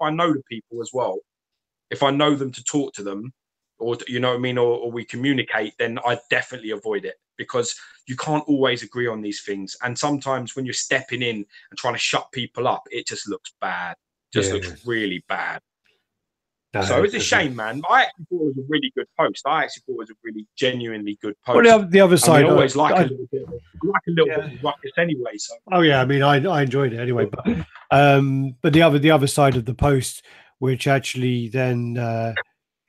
I know the people as well, if I know them to talk to them, or you know what I mean, or we communicate, then I definitely avoid it, because you can't always agree on these things. And sometimes when you're stepping in and trying to shut people up, it just looks bad. Looks really bad. So it's a shame, man. I actually thought it was a really good post. I actually thought it was a really genuinely good post. Well, the other side, I always like a little bit of ruckus anyway. So. Oh yeah, I mean, I enjoyed it anyway. But the other side of the post, which actually then,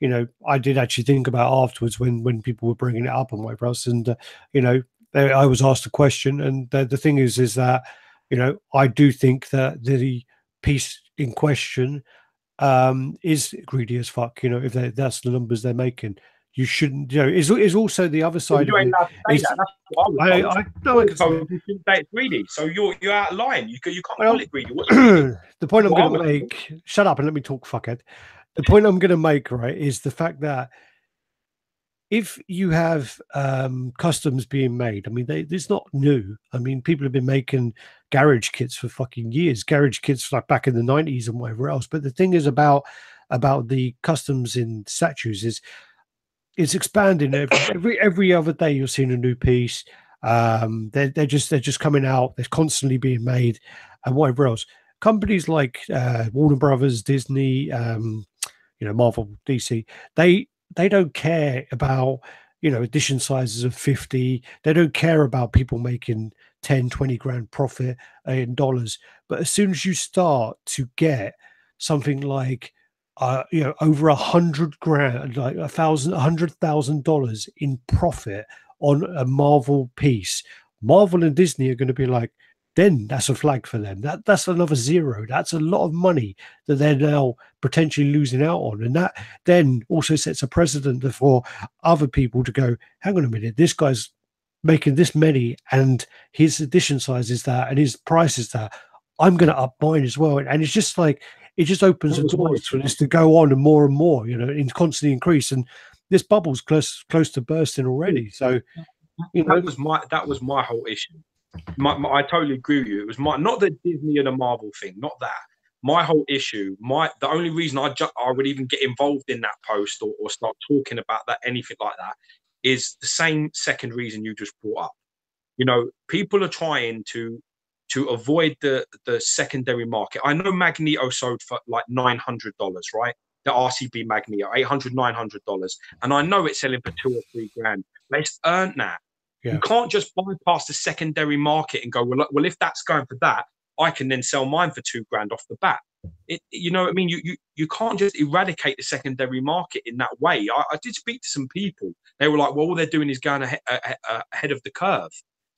you know, I did actually think about afterwards when people were bringing it up on my else, and you know, I was asked a question, and the thing is that, you know, I do think that the piece in question is greedy as fuck. You know, if that's the numbers they're making, you shouldn't. You know, is also the other side. You ain't allowed to say that. That's what I know you shouldn't say it's greedy. So you're out of line. You can't call it greedy. The point I'm going to make. Shut up and let me talk, fuckhead. The point I'm going to make, right, is the fact that if you have customs being made, I mean, it's not new. I mean, people have been making garage kits for fucking years, garage kits like back in the 90s and whatever else. But the thing is about the customs in statues is it's expanding every other day. You're seeing a new piece. They're just coming out. They're constantly being made, and whatever else. Companies like Warner Brothers, Disney, you know, Marvel, DC, they don't care about, you know, edition sizes of 50. They don't care about people making 10, 20 grand profit in dollars. But as soon as you start to get something like, you know, over 100 grand, like $100,000 in profit on a Marvel piece, Marvel and Disney are going to be like, then that's a flag for them. That's another zero. That's a lot of money that they're now potentially losing out on. And that then also sets a precedent for other people to go, hang on a minute, this guy's making this many and his edition size is that and his price is that. I'm going to up mine as well. And it's just like, it just opens the doors for this to go on and more, you know, in constantly increase. And this bubble's close to bursting already. So, you know, that was my whole issue. I totally agree with you. It was not the Disney and the Marvel thing, not that. My whole issue, the only reason I would even get involved in that post or start talking about that, anything like that, is the same second reason you just brought up. You know, people are trying to avoid the secondary market. I know Magneto sold for like $900, right? The RCB Magneto, $800, $900, and I know it's selling for $2 or $3 grand. But it's earned that. Yeah. You can't just bypass the secondary market and go, well, if that's going for that, I can then sell mine for $2 grand off the bat. You know what I mean? You can't just eradicate the secondary market in that way. I did speak to some people. They were like, well, all they're doing is going ahead of the curve.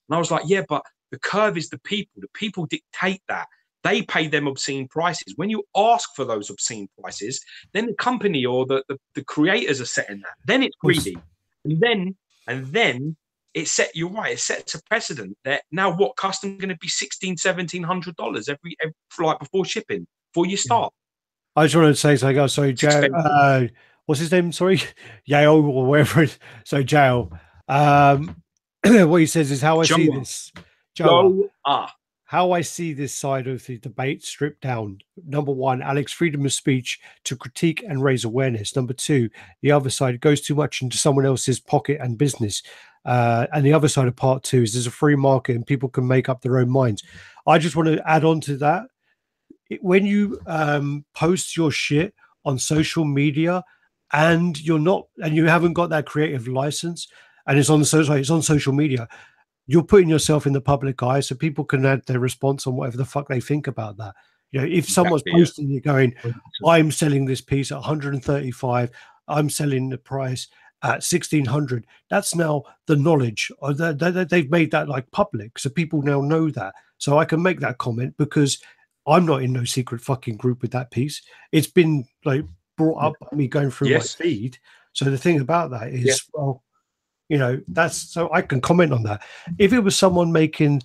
And I was like, yeah, but the curve is the people. The people dictate that. They pay them obscene prices. When you ask for those obscene prices, then the company or the creators are setting that. Then it's greedy. And then it sets a precedent that now what custom going to be $1,600-$1,700 every flight before shipping before you start. I just wanted to say something. Oh, sorry, Joe. What's his name? Sorry, Yale or whatever. So Jail. What he says is how I see this. How I see this side of the debate stripped down. Number one, Alex, freedom of speech to critique and raise awareness. Number two, the other side goes too much into someone else's pocket and business. And the other side of part two is there's a free market and people can make up their own minds. I just want to add on to that. When you post your shit on social media and you haven't got that creative license and it's on social media, you're putting yourself in the public eye so people can add their response on whatever the fuck they think about that. You know, if someone's posting you going, I'm selling this piece at 135, I'm selling the price at 1,600, that's now the knowledge. They've made that like public, so people now know that. So I can make that comment because I'm not in no secret fucking group with that piece. It's been like brought up by me going through my feed. So the thing about that is, well, You know, that's so I can comment on that. If it was someone making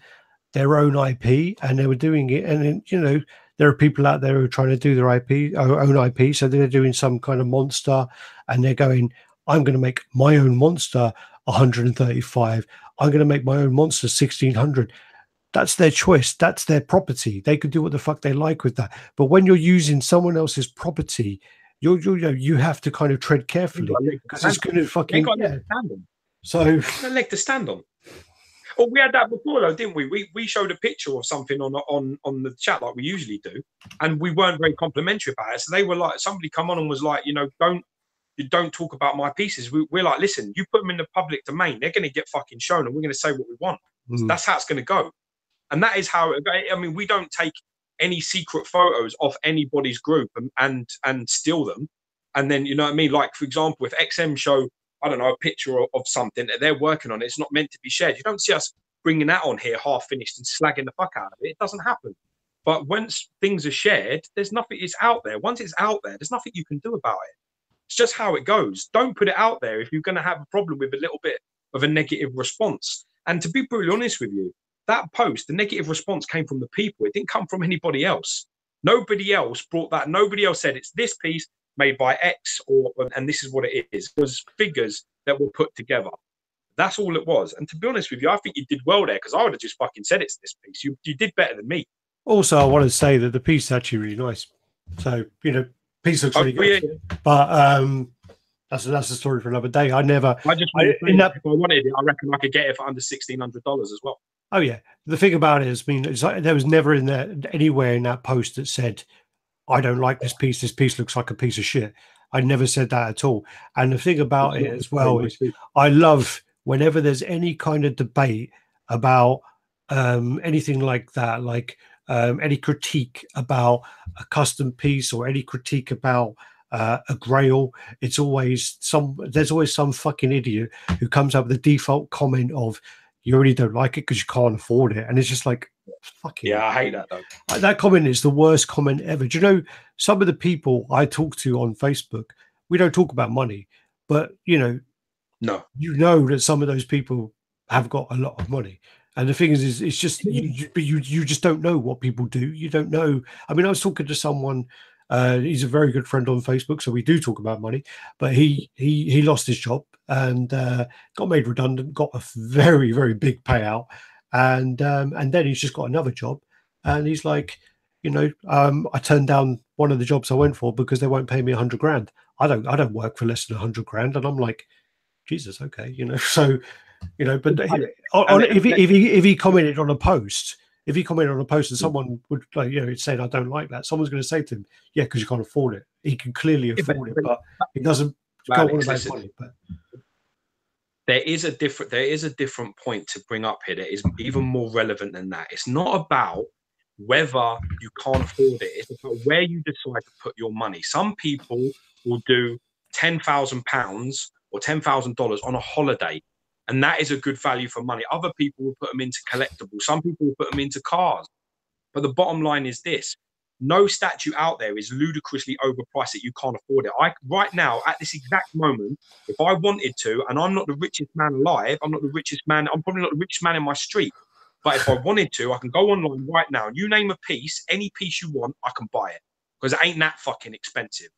their own IP and they were doing it, and then, you know, there are people out there who are trying to do their own IP, so they're doing some kind of monster, and they're going, I'm going to make my own monster 135. I'm going to make my own monster 1600. That's their choice. That's their property. They can do what the fuck they like with that. But when you're using someone else's property, you have to kind of tread carefully because it's going to fucking So no leg to stand on. Well, we had that before though, didn't we? We showed a picture of something on the chat like we usually do, and we weren't very complimentary about it. So they were like, somebody come on and was like, you know, don't talk about my pieces. We're like, listen, you put them in the public domain, they're going to get fucking shown, and we're going to say what we want. So that's how it's going to go, and that is how. I mean, we don't take any secret photos off anybody's group and steal them, and then, you know what I mean. Like, for example, if XM show, I don't know, a picture of something that they're working on, it's not meant to be shared. You don't see us bringing that on here half finished and slagging the fuck out of it. It doesn't happen. But once things are shared, there's nothing, it's out there. Once it's out there, there's nothing you can do about it. It's just how it goes. Don't put it out there if you're going to have a problem with a little bit of a negative response. And to be brutally honest with you, that post, the negative response came from the people. It didn't come from anybody else. Nobody else brought that. Nobody else said it's this piece made by X, and this is what it is. It was figures that were put together. That's all it was. And to be honest with you, I think you did well there, because I would have just fucking said it's this piece. You did better than me. Also, I want to say that the piece is actually really nice. So, you know, piece looks really good. Yeah. But that's a story for another day. If I wanted it, I reckon I could get it for under $1,600 as well. Oh yeah. The thing about it is, I mean, it's like, there was never in there anywhere in that post that said, I don't like this piece. This piece looks like a piece of shit. I never said that at all. And the thing about it as well is, I love whenever there's any kind of debate about anything like that, like any critique about a custom piece or any critique about a grail, it's always there's always some fucking idiot who comes up with the default comment of, you really don't like it because you can't afford it. And it's just like, fucking yeah, I hate that though. That comment is the worst comment ever. Do you know, some of the people I talk to on Facebook, we don't talk about money, but you know, you know that some of those people have got a lot of money. And the thing is it's just you just don't know what people do. You don't know. I mean, I was talking to someone. He's a very good friend on Facebook, so we do talk about money. But he lost his job and got made redundant, got a very, very big payout, and then he's just got another job, and he's like, you know, I turned down one of the jobs I went for because they won't pay me 100 grand. I don't work for less than 100 grand, and I'm like, Jesus, okay, you know. So, you know, but if he commented on a post. If he commented on a post and someone would, like, you know, saying, I don't like that, someone's going to say to him, yeah, because you can't afford it. He can clearly afford it, but he doesn't go on about money. But there is a different point to bring up here that is even more relevant than that. It's not about whether you can't afford it. It's about where you decide to put your money. Some people will do £10,000 or $10,000 on a holiday, and that is a good value for money. Other people will put them into collectibles. Some people will put them into cars. But the bottom line is this. No statue out there is ludicrously overpriced that you can't afford it. Right now, at this exact moment, if I wanted to, and I'm not the richest man alive, I'm probably not the richest man in my street. But if I wanted to, I can go online right now. You name a piece, any piece you want, I can buy it. Because it ain't that fucking expensive.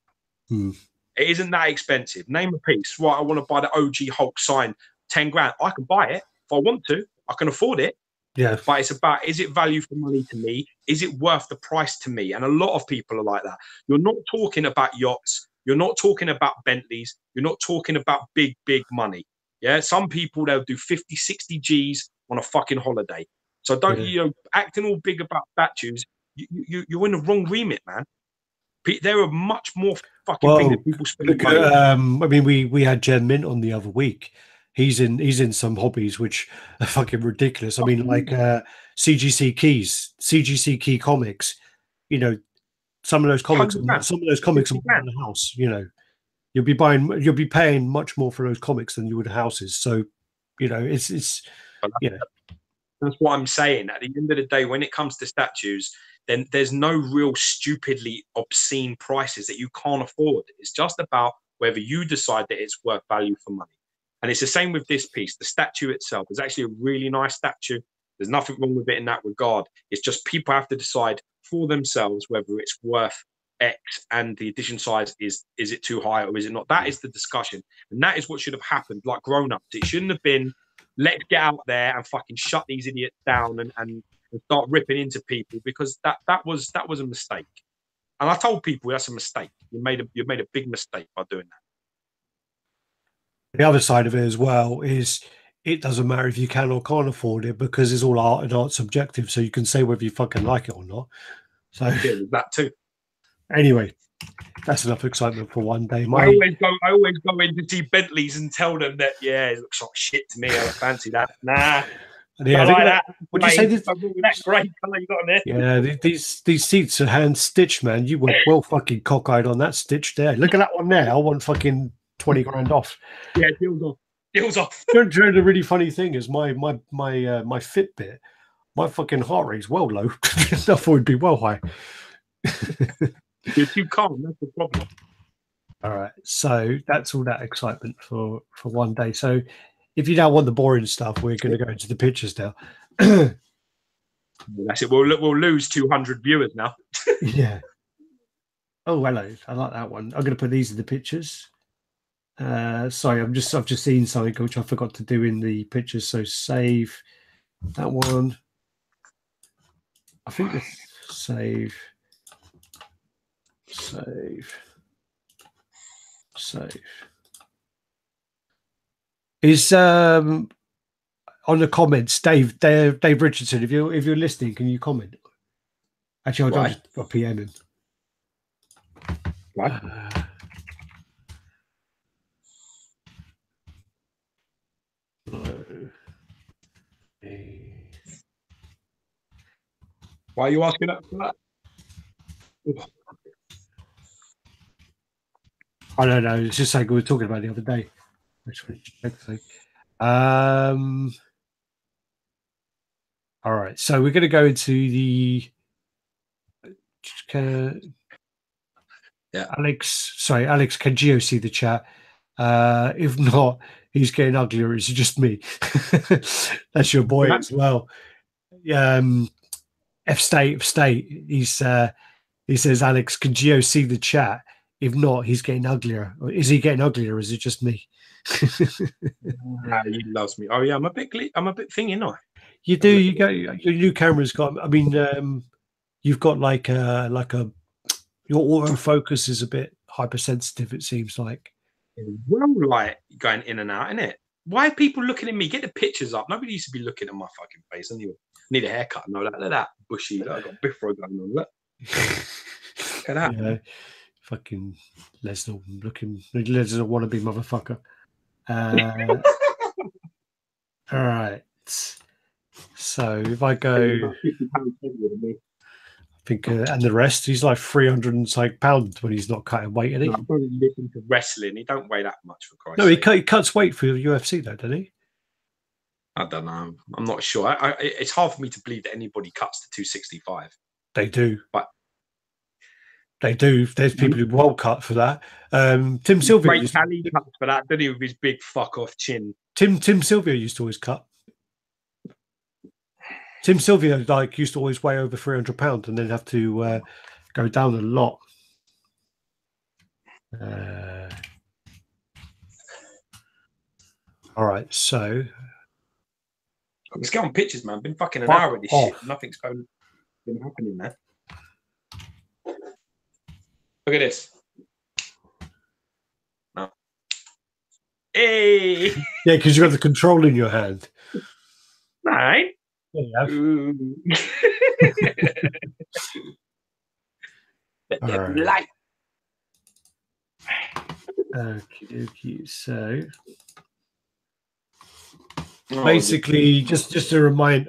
It isn't that expensive. Name a piece. Right, I want to buy the OG Hulk sign. 10 grand, I can buy it if I want to. I can afford it. Yeah. But it's about, is it value for money to me? Is it worth the price to me? And a lot of people are like that. You're not talking about yachts. You're not talking about Bentleys. You're not talking about big, big money. Yeah. Some people, they'll do 50, 60 G's on a fucking holiday. So don't, you know, acting all big about statues. You're in the wrong remit, man. There are much more fucking things that people spend money on. I mean, we had Jen Mint on the other week. He's in some hobbies which are fucking ridiculous. I mean, like CGC Key comics. You know, some of those comics are around the house. You know, you'll be paying much more for those comics than you would houses. So, you know, it's that's what I'm saying. At the end of the day, when it comes to statues, then there's no real stupidly obscene prices that you can't afford. It's just about whether you decide that it's worth value for money. And it's the same with this piece. The statue itself is actually a really nice statue. There's nothing wrong with it in that regard. It's just people have to decide for themselves whether it's worth X, and the edition size is it too high or is it not? That is the discussion. And that is what should have happened, like grown-ups. It shouldn't have been, let's get out there and fucking shut these idiots down and start ripping into people, because that was a mistake. And I told people that's a mistake. You made a big mistake by doing that. The other side of it as well is it doesn't matter if you can or can't afford it, because it's all art, and art's subjective. So you can say whether you fucking like it or not. So yeah, that too. Anyway, that's enough excitement for one day. I always go in to see Bentleys and tell them that, yeah, it looks like shit to me. I don't fancy that. Nah. Yeah, like that. Would you say this? That great colour you got on there? Yeah, these seats are hand stitched, man. You were well fucking cockeyed on that stitch there. Look at that one there. I want fucking 20 grand off. Yeah, deals off. Deals off. You know, the really funny thing is my Fitbit, my fucking heart rate's well low. I thought it'd be well high. You're too calm. That's the problem. All right, so that's all that excitement for one day. So if you don't want the boring stuff, we're going to go into the pictures now. That's it. We'll lose 200 viewers now. Yeah. Oh, hello. I like that one. I'm going to put these in the pictures. Sorry, I've just seen something which I forgot to do in the pictures. So save that one. I think it's save. Is on the comments, Dave Richardson. If you're listening, can you comment? Actually, I'll just put PM in. What? Why are you asking that for that? I don't know. It's just like we were talking about the other day. All right. So we're going to go into the. Yeah. Alex, can Gio see the chat? If not, he's getting uglier. It's just me. That's your boy as well. F State. He says, Alex, can Gio see the chat? If not, he's getting uglier. Is he getting uglier, or is it just me? He loves me. Oh yeah, I'm a bit thingy, not I? You do. You go. Your new camera's got. I mean, you've got like a your autofocus is a bit hypersensitive. It seems like. Well, like going in and out, isn't it? Why are people looking at me? Get the pictures up. Nobody used to be looking at my fucking face. Anyway, need a haircut. No, look at that bushy. Look, I got Bifro going on. Look. Look at that. Yeah. Fucking Lesnar looking. Lesnar wannabe motherfucker. All right. So if I go, I think, and the rest, he's like 300 and something pounds when he's not cutting weight, isn't he? No, I'm probably listening to wrestling. He don't weigh that much, for Christ's sake. No, he cuts weight for UFC though, doesn't he? I don't know. I'm not sure. It's hard for me to believe that anybody cuts to 265. They do. But they do. There's people who will cut for that. Tim Sylvia cuts for that, didn't he, with his big fuck off chin? Tim Sylvia used to always cut. Tim Sylvia used to always weigh over 300 pounds and then have to go down a lot. All right, so let's get on pictures, man. Been fucking an hour with this shit. Nothing's been happening, man. Look at this. No. Hey. Yeah, because you got the control in your hand. Right. Yeah. Light. Okay. So basically, just to remind,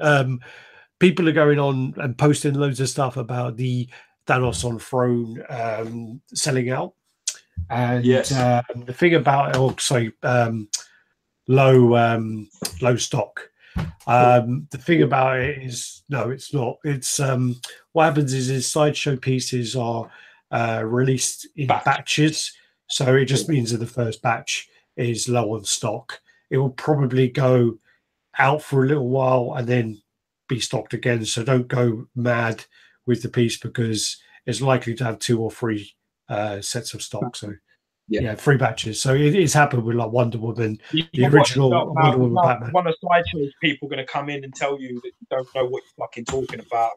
people are going on and posting loads of stuff about the Thanos on Throne selling out, and yes. The thing about low stock. The thing about it is, no, it's not. It's what happens is Sideshow pieces are released in batches, so it just means that the first batch is low on stock, it will probably go out for a little while and then be stocked again. So don't go mad with the piece because it's likely to have 2 or 3 sets of stock. So yeah, 3 batches. So it's happened with like Wonder Woman, the original Wonder Woman Batman. One of Sideshow's people going to come in and tell you that you don't know what you're fucking talking about.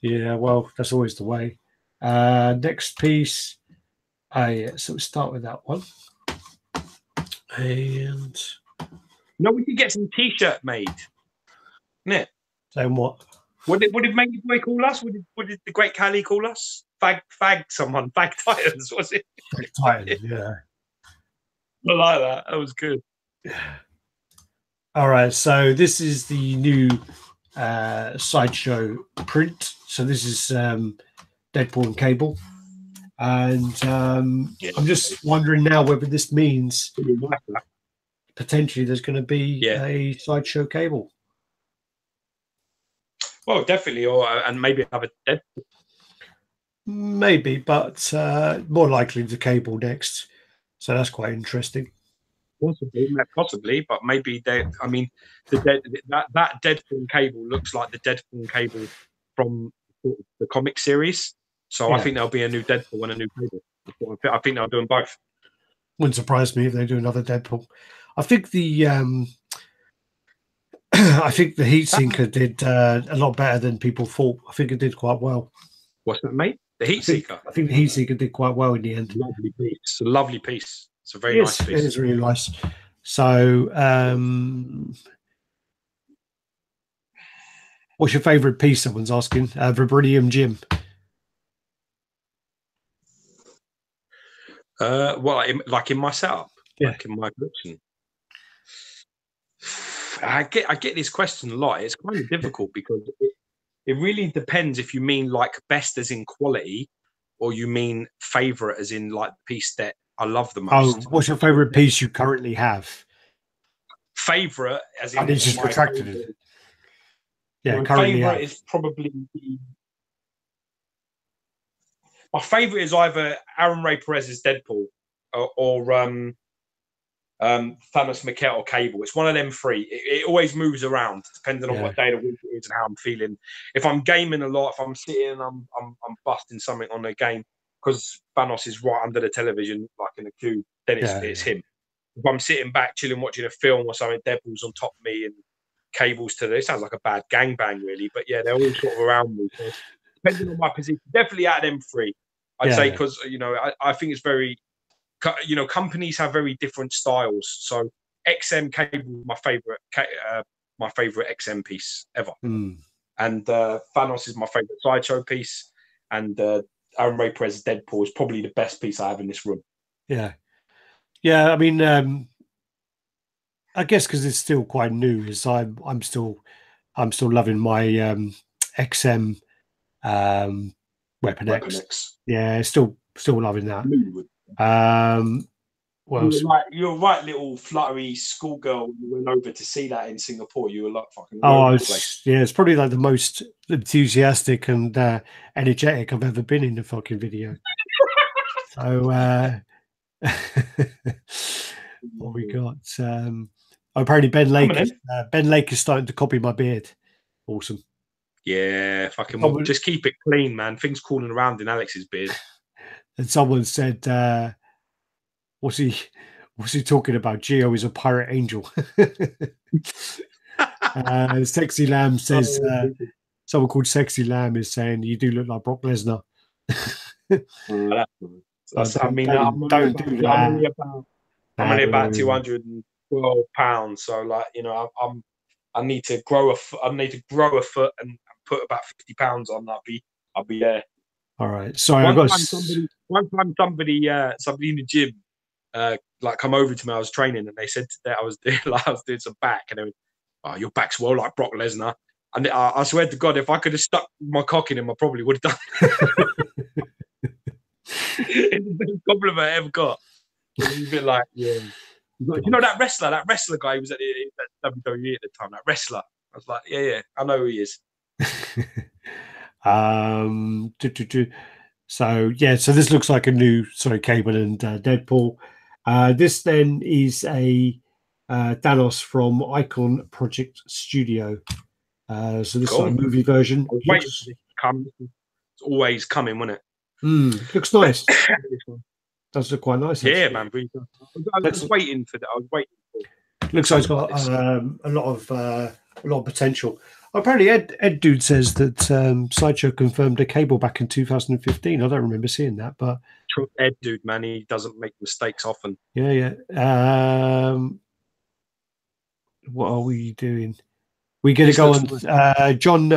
Yeah, well, that's always the way. Next piece. Yeah, so we'll start with that one. And no, we could get some t-shirt made. Isn't it? Saying what? What did Mangy Boy call us? What did the Great Cali call us? Fag someone. Fag Titans, was it? Fag Titans, yeah. I like that. That was good. All right, so this is the new Sideshow print. So this is Deadpool and Cable. And I'm just wondering now whether this means potentially there's going to be a Sideshow Cable. Well, definitely, and maybe another Deadpool. Maybe, but more likely the Cable next. So that's quite interesting. Possibly, but maybe they. I mean, that Deadpool Cable looks like the Deadpool Cable from the comic series. So I think there'll be a new Deadpool and a new Cable. I think they'll do them both. Wouldn't surprise me if they do another Deadpool. I think the I think the Heat Seeker did a lot better than people thought. I think it did quite well. What's that, mate? The Heat Seeker. I think the Heat Seeker did quite well in the end. Lovely piece. It's a lovely piece. It's a very nice piece. It is really nice. So, what's your favourite piece? Someone's asking. Vibranium Jim. Well, like in my setup, like in my collection. I get this question a lot. It's kind of difficult because it really depends if you mean like best as in quality, or you mean favorite as in like the piece that I love the most. Oh, what's your favorite piece you currently have? Favorite as in it's just retracted it. Yeah, my favorite is probably my favorite is either Aaron Ray Perez's Deadpool or Thanos Maquette or Cable. It's one of them 3. It always moves around depending on what day of the week it is and how I'm feeling. If I'm gaming a lot, if I'm sitting and I'm busting something on the game because Thanos is right under the television, like in a queue, then it's him. If I'm sitting back chilling watching a film or something, Deadpool's on top of me and Cable's to it sounds like a bad gangbang really, but yeah, they're all sort of around me. So depending on my position, definitely out of them 3, I'd say, because I think it's very. Companies have very different styles. So XM Cable, my favorite XM piece ever, and Thanos is my favorite Sideshow piece, and Aaron Ray Perez Deadpool is probably the best piece I have in this room. Yeah. I mean, I guess because it's still quite new, is I'm still loving my XM Weapon X. Yeah, still loving that. Well, you're right, little fluttery schoolgirl. You went over to see that in Singapore. You were like fucking. It's probably like the most enthusiastic and energetic I've ever been in a fucking video. So, what we got? Apparently Ben Lake is starting to copy my beard. Awesome. Yeah, fucking. Just keep it clean, man. Things crawling around in Alex's beard. And someone said, what's he talking about? Geo is a pirate angel. Sexy Lamb says, someone called Sexy Lamb is saying, you do look like Brock Lesnar. Don't do that. I'm only about 212 pounds. So like, I need to grow a foot and put about 50 pounds on. I'll be there. All right. Sorry, one time somebody in the gym like come over to me. I was training and they said that I was doing some back and they went, "Oh, your back's well like Brock Lesnar." And I swear to God, if I could have stuck my cock in him, I probably would have done. It's the best compliment I ever got. It's a bit like, yeah. You know that wrestler guy who was at WWE at the time, that wrestler. I was like, yeah, I know who he is. So this looks like a new Cable and Deadpool. This then is a Danos from Icon Project Studio. So this is a movie version. I was waiting for this to come. It's always coming, wasn't it? Looks nice. Does look quite nice. Yeah, man. I was waiting for that. I was waiting for. Looks like it's got a lot of potential. Apparently, Ed Dude says that Sideshow confirmed a cable back in 2015. I don't remember seeing that, but Ed Dude, man, he doesn't make mistakes often. Yeah. What are we doing? We're going to go on John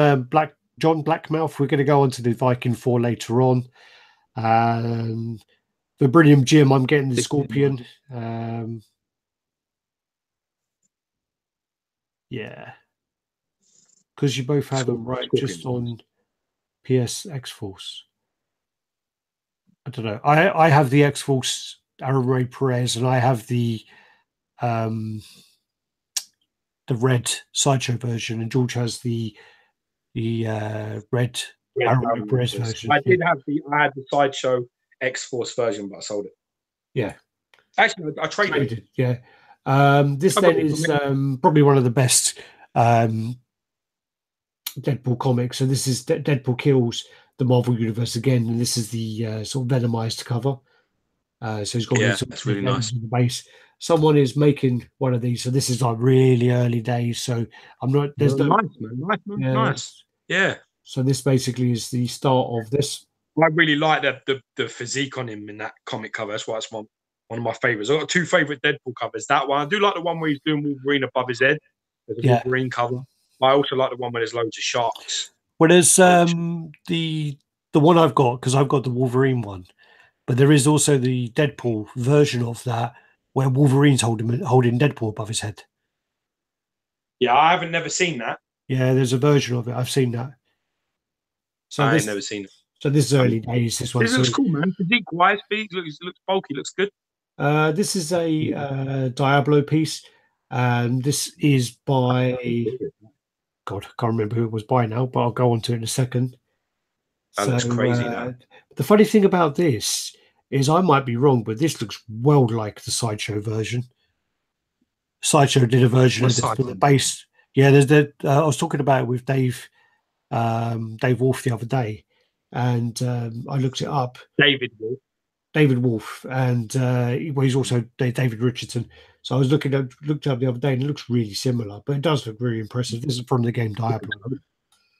Blackmouth. We're going to go on to the Viking 4 later on. The Brilliant Jim, I'm getting the Scorpion. Yeah. Because you both have them, right? Scorpion. Just on PS X-Force. I don't know. I have the X-Force Aaron Ray Perez, and I have the red Sideshow version, and George has the red Aaron Ray Perez version. I had the Sideshow X-Force version, but I sold it. Yeah. Actually, I traded it. Yeah. This then is probably one of the best Deadpool comics. So this is Deadpool kills the Marvel Universe again, and this is the sort of venomized cover. So he's got that's really nice. The base. Someone is making one of these, so this is like really early days. So I'm not. There's no nice. Yeah. So this basically is the start of this. I really like the physique on him in that comic cover. That's why it's one of my favorites. I've got two favorite Deadpool covers. That one, I do like the one where he's doing Wolverine above his head. There's a Wolverine cover. I also like the one where there's loads of sharks. Well, there's the one I've got, because I've got the Wolverine one, but there is also the Deadpool version of that where Wolverine's holding Deadpool above his head. Yeah, I haven't never seen that. Yeah, there's a version of it. I've seen that. So I've never seen it. So this is early days. This one. This looks cool, man. Physique wise, looks bulky, looks good. This is a Diablo piece. This is by God, I can't remember who it was by now, but I'll go on to it in a second. That looks crazy now. The funny thing about this is I might be wrong, but this looks well like the Sideshow version. Sideshow did a version of this for the base. Yeah, there's I was talking about it with Dave Wolf the other day, and I looked it up. David Wolf, and he's also David Richardson. So I was looked up the other day, and it looks really similar, but it does look really impressive. This is from the game Diablo.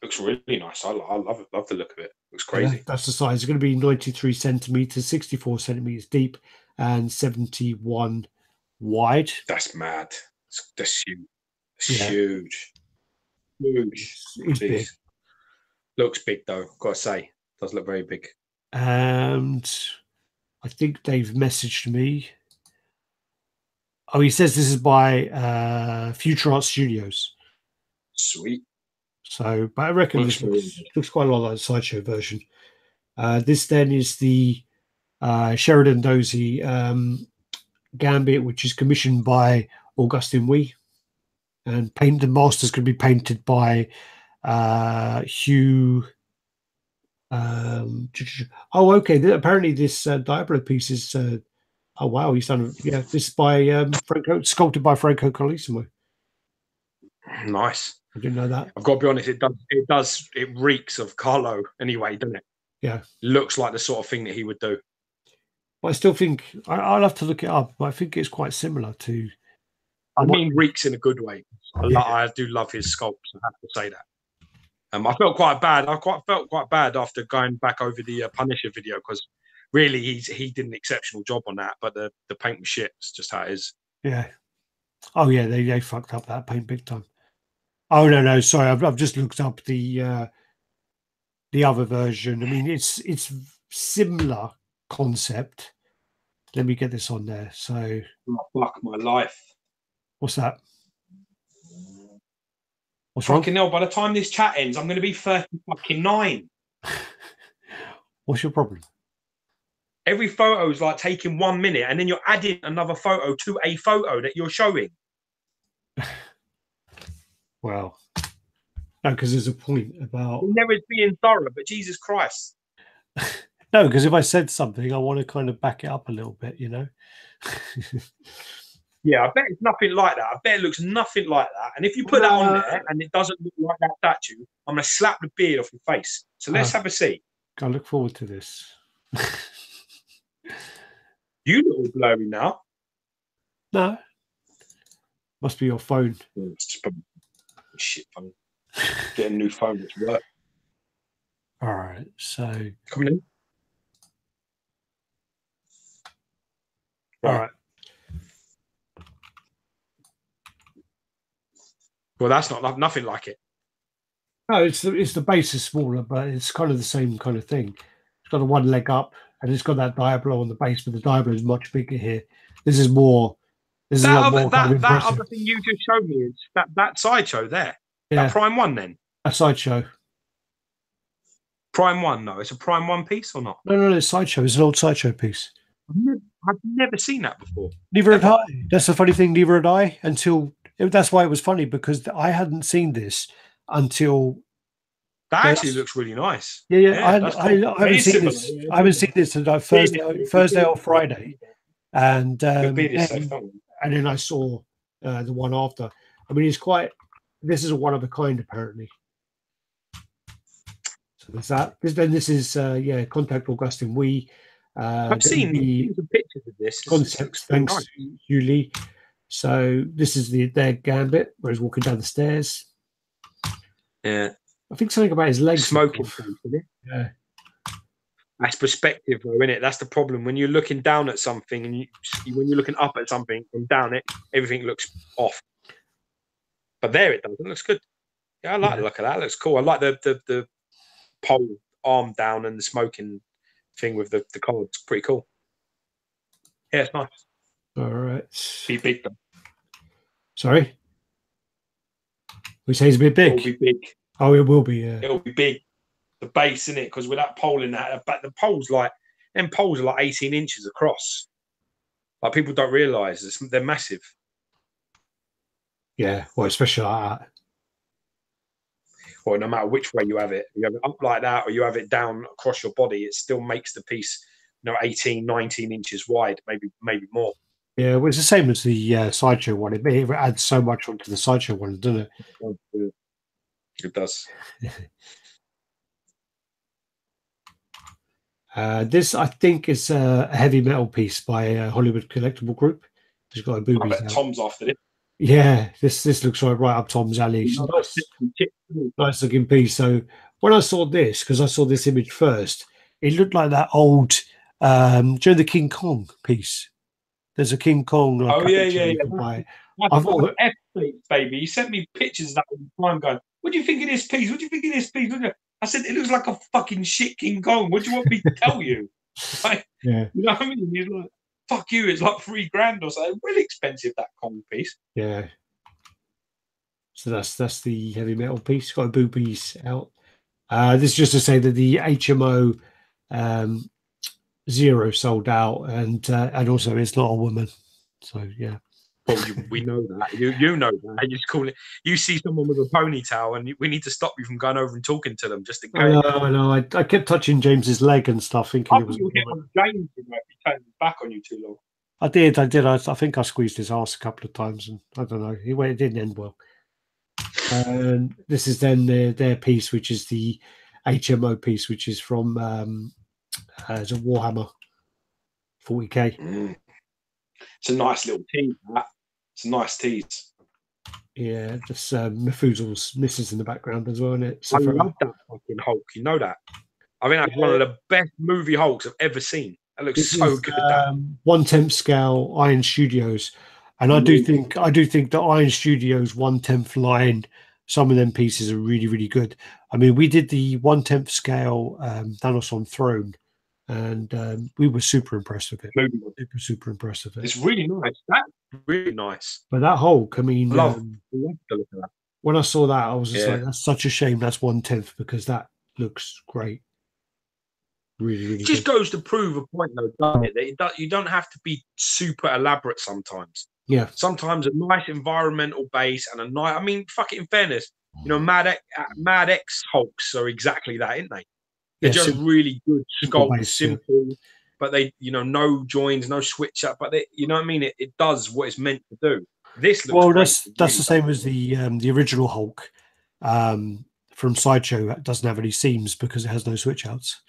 Looks really nice. I love the look of it. Looks crazy. That's the size. It's going to be 93 centimeters, 64 centimeters deep, and 71 wide. That's mad. That's huge. It's huge. It's big. Looks big though. Gotta say, it does look very big. And I think they've messaged me. Oh, he says this is by Future Art Studios. Sweet. So, but I reckon this looks quite a lot like the Sideshow version. This then is the Sheridan Dozy Gambit, which is commissioned by Augustin Wee, and the master's going to be painted by Hugh. Oh, okay. Apparently, this Diablo piece is. Oh wow, he's done. Yeah, this is by sculpted by Franco Colissimo. Nice. I didn't know that. I've got to be honest. It reeks of Carlo anyway, doesn't it? Yeah. Looks like the sort of thing that he would do. But I still think I'll have to look it up. But I think it's quite similar to. I mean, reeks in a good way. I do love his sculpts. I have to say that. I felt quite bad. Felt quite bad after going back over the Punisher video, because really he did an exceptional job on that. But the paint was shit. It's just how it is. Yeah. Oh yeah, they fucked up that paint big time. Oh no, sorry. I've just looked up the other version. I mean, it's similar concept. Let me get this on there. So, fuck my life. What's that? What's fucking hell? By the time this chat ends, I'm going to be 39. What's your problem? Every photo is like taking 1 minute, and then you're adding another photo to a photo that you're showing. Well, no, because there's a point about. Never being thorough, but Jesus Christ. No, because if I said something, I want to kind of back it up a little bit, you know. Yeah, I bet it's nothing like that. I bet it looks nothing like that. And if you put that on there and it doesn't look like that statue, I'm going to slap the beard off your face. So let's have a see. I look forward to this. You look all blurry now. No. Must be your phone. It's just a shit phone. Get a new phone that's work. All right, so coming in. Right. Well, that's nothing like it. No, it's the base is smaller, but it's kind of the same kind of thing. It's got a one leg up, and it's got that Diablo on the base, but the Diablo is much bigger here. This is more. This is a lot more kind of that other thing you just showed me is that Sideshow there. Yeah. That Prime 1 then. A Sideshow. Prime 1, no, it's a Prime 1 piece or not? No, it's Sideshow. It's an old Sideshow piece. I've never seen that before. Neither had I. That's the funny thing. Neither had I until. That's why it was funny, because I hadn't seen this until. That actually looks really nice. Yeah. I haven't seen this. I haven't seen this until Thursday or Friday, and then I saw the one after. I mean, it's quite. This is a one of a kind, apparently. So there's that. This is Contact Augustin Wee. I've seen some pictures of this. Concept, thanks, nice. Julie. So this is their Gambit, where he's walking down the stairs. Yeah. I think something about his legs. Smoking, isn't it? Yeah. That's perspective, though, isn't it? That's the problem. When you're looking down at something, and when you're looking up at something from down it, everything looks off. But there it does. It looks good. Yeah, I like the look of that. It looks cool. I like the pole arm down and the smoking thing with the cards. Pretty cool. Yeah, it's nice. All right. Be big though. Sorry? We say it's a bit big. It'll be big. Oh, it will be, yeah. It'll be big. The base, in it, because with that pole in that, but the poles are like 18 inches across. Like, people don't realise they're massive. Yeah, well, especially like that. Well, no matter which way you have it up like that or you have it down across your body, it still makes the piece, 18, 19 inches wide, maybe more. Yeah, well, it's the same as the Sideshow one. It adds so much onto the Sideshow one, doesn't it? It does. This, I think, is a heavy metal piece by Hollywood Collectible Group. It's got a boobies. I bet Tom's after it. Yeah, this looks right up Tom's alley. Nice looking piece. So when I saw this, because I saw this image first, it looked like that old, the King Kong piece. There's a King Kong. Like, I thought F-plate, baby. You sent me pictures of that all the time going, what do you think of this piece? What do you think of this piece? I said, it looks like a fucking shit King Kong. What do you want me to tell you? Like, yeah. You know what I mean? He's like, fuck you, it's like $3,000 or something. Really expensive, that Kong piece. Yeah. So that's the heavy metal piece. Got a boobies out. This is just to say that the HMO 0 sold out, and also it's not a woman. So yeah. Well, we know that. You know that. I just call it. You see someone with a ponytail, and we need to stop you from going over and talking to them. Just in case. I know. I kept touching James's leg and stuff, thinking it was. You hit on James if he turned his back on you too long. I did. I think I squeezed his ass a couple of times, and I don't know. It didn't end well. And this is then their piece, which is the HMO piece, which is from it's a Warhammer 40k. It's a nice little tease. It's a nice tease. Yeah, just Methuselah's misses in the background as well, isn't it? I love that fucking Hulk. You know that. I think that's one of the best movie Hulks I've ever seen. That looks so good. 1/10 scale Iron Studios, and I do think the Iron Studios 1/10 line. Some of them pieces are really, really good. I mean, we did the 1/10 scale Thanos on Throne, and we were super impressed with it. Super impressed with it. It's really nice. That's really nice. But that Hulk, I mean, love to look at that. When I saw that, I was just like, that's such a shame that's 1/10, because that looks great. Really, really. It just goes to prove a point, though, doesn't it? That you don't have to be super elaborate sometimes. Yeah. Sometimes a nice environmental base and a nice. I mean, fuck it. In fairness, Mad X Hulks are exactly that, aren't they? They're just really good sculpt, base, simple, but they, no joins, no switch up, but they, you know what I mean? It does what it's meant to do. This looks great. That's the same as the original Hulk from Sideshow. That doesn't have any seams because it has no switch outs.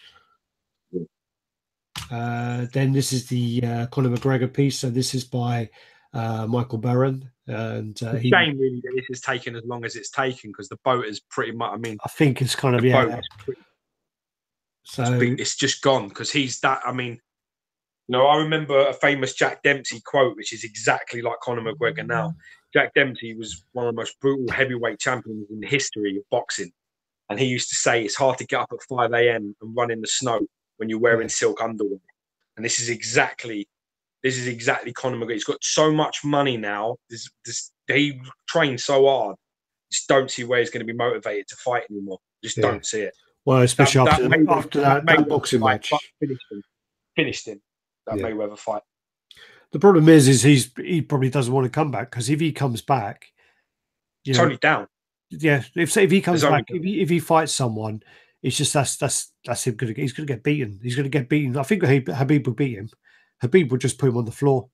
Then this is the Conor McGregor piece. So this is by Michael Barron, and shame really that this has taken as long as it's taken because the boat is pretty much. I mean, I think it's kind of so it's just gone because he's that. I mean, I remember a famous Jack Dempsey quote, which is exactly like Conor McGregor now. Jack Dempsey was one of the most brutal heavyweight champions in the history of boxing, and he used to say it's hard to get up at 5 a.m. and run in the snow when you're wearing silk underwear. And this is exactly Conor McGregor. He's got so much money now. He trained so hard. Just don't see where he's going to be motivated to fight anymore. Just don't see it. Well, especially after that boxing match. Finished him. That Mayweather fight. The problem is he probably doesn't want to come back because if he comes back, it's only down. Yeah, if he comes back, if he fights someone, it's just that's him. He's going to get beaten. He's going to get beaten. I think Habib will beat him. Habib will just put him on the floor.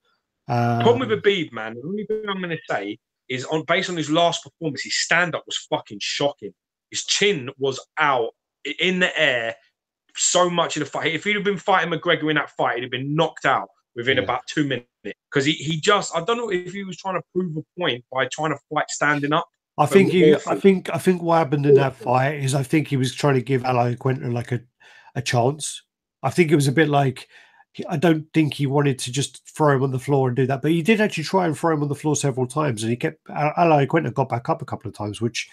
Problem with Habib, man. The only thing I'm going to say is based on his last performance, his stand up was fucking shocking. His chin was out in the air so much in the fight. If he'd have been fighting McGregor in that fight, he'd have been knocked out within about 2 minutes because he just, I don't know if he was trying to prove a point by trying to fight standing up. I think what happened in that fight is I think he was trying to give Aloy Quinton like a chance. I think it was a bit like, I don't think he wanted to just throw him on the floor and do that, but he did actually try and throw him on the floor several times, and he kept Aloy Quinton got back up a couple of times, which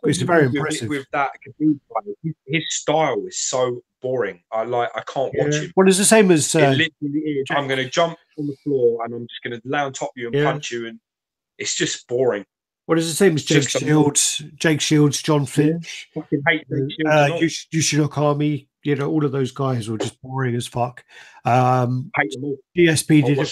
is very impressive. With that, his style is so boring. I can't watch him. Well, it's the same as it literally is. I'm going to jump on the floor and I'm just going to lay on top of you and punch you, and it's just boring. Well, it's the same as Jake Shields, John Finch, Yushin Okami. All of those guys were just boring as fuck. Hate them all. GSP did it.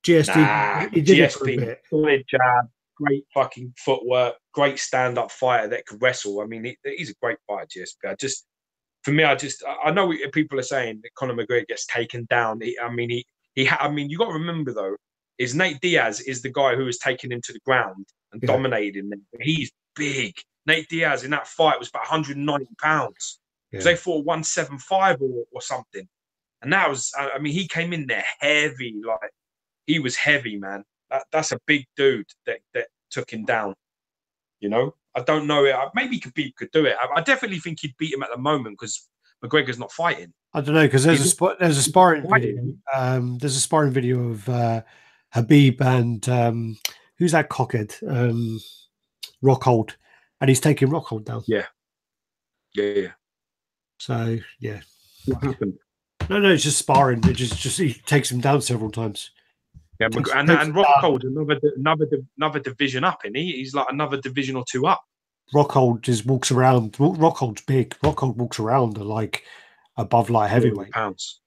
GSP, he did it for a bit. Solid jab, great fucking footwork, great stand-up fighter that could wrestle. I mean, he's a great fighter, GSP. I know people are saying that Conor McGregor gets taken down. You got to remember though, is Nate Diaz is the guy who was taking him to the ground and dominating him. He's big. Nate Diaz in that fight was about 190 pounds. Because they fought 175 or something. And that was, he came in there heavy. Like, he was heavy, man. That's a big dude that took him down. I don't know. Maybe Khabib could do it. I definitely think he'd beat him at the moment because McGregor's not fighting. I don't know, because there's a sparring video. There's a sparring video of Habib and who's that cockhead? Rockhold. And he's taking Rockhold down. Yeah. So, yeah. What happened? No, it's just sparring. It just he takes him down several times. Yeah, and Rockhold's another division up, isn't he? He's like another division or two up. Rockhold just walks around. Rockhold's big. Rockhold walks around like above light heavyweight. Pounds.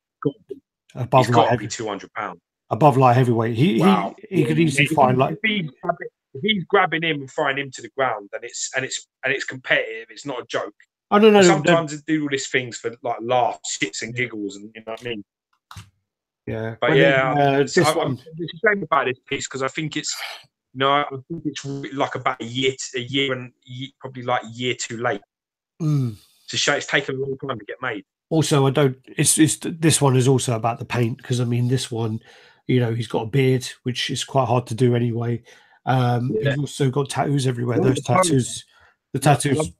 Above light heavy. 200 pounds. Above light heavyweight. He could easily find like. If he's grabbing him and throwing him to the ground, and it's competitive, it's not a joke. I don't know. Sometimes they do all these things for like laughs, shits, and giggles, and you know what I mean. Yeah, but it's a shame about this piece because I think it's, I think it's like about a year and probably like a year too late. It's a shame. It's taken a long time to get made. Also, this one is also about the paint because this one, he's got a beard, which is quite hard to do anyway. He's also got tattoos everywhere. Those tattoos, the tattoos.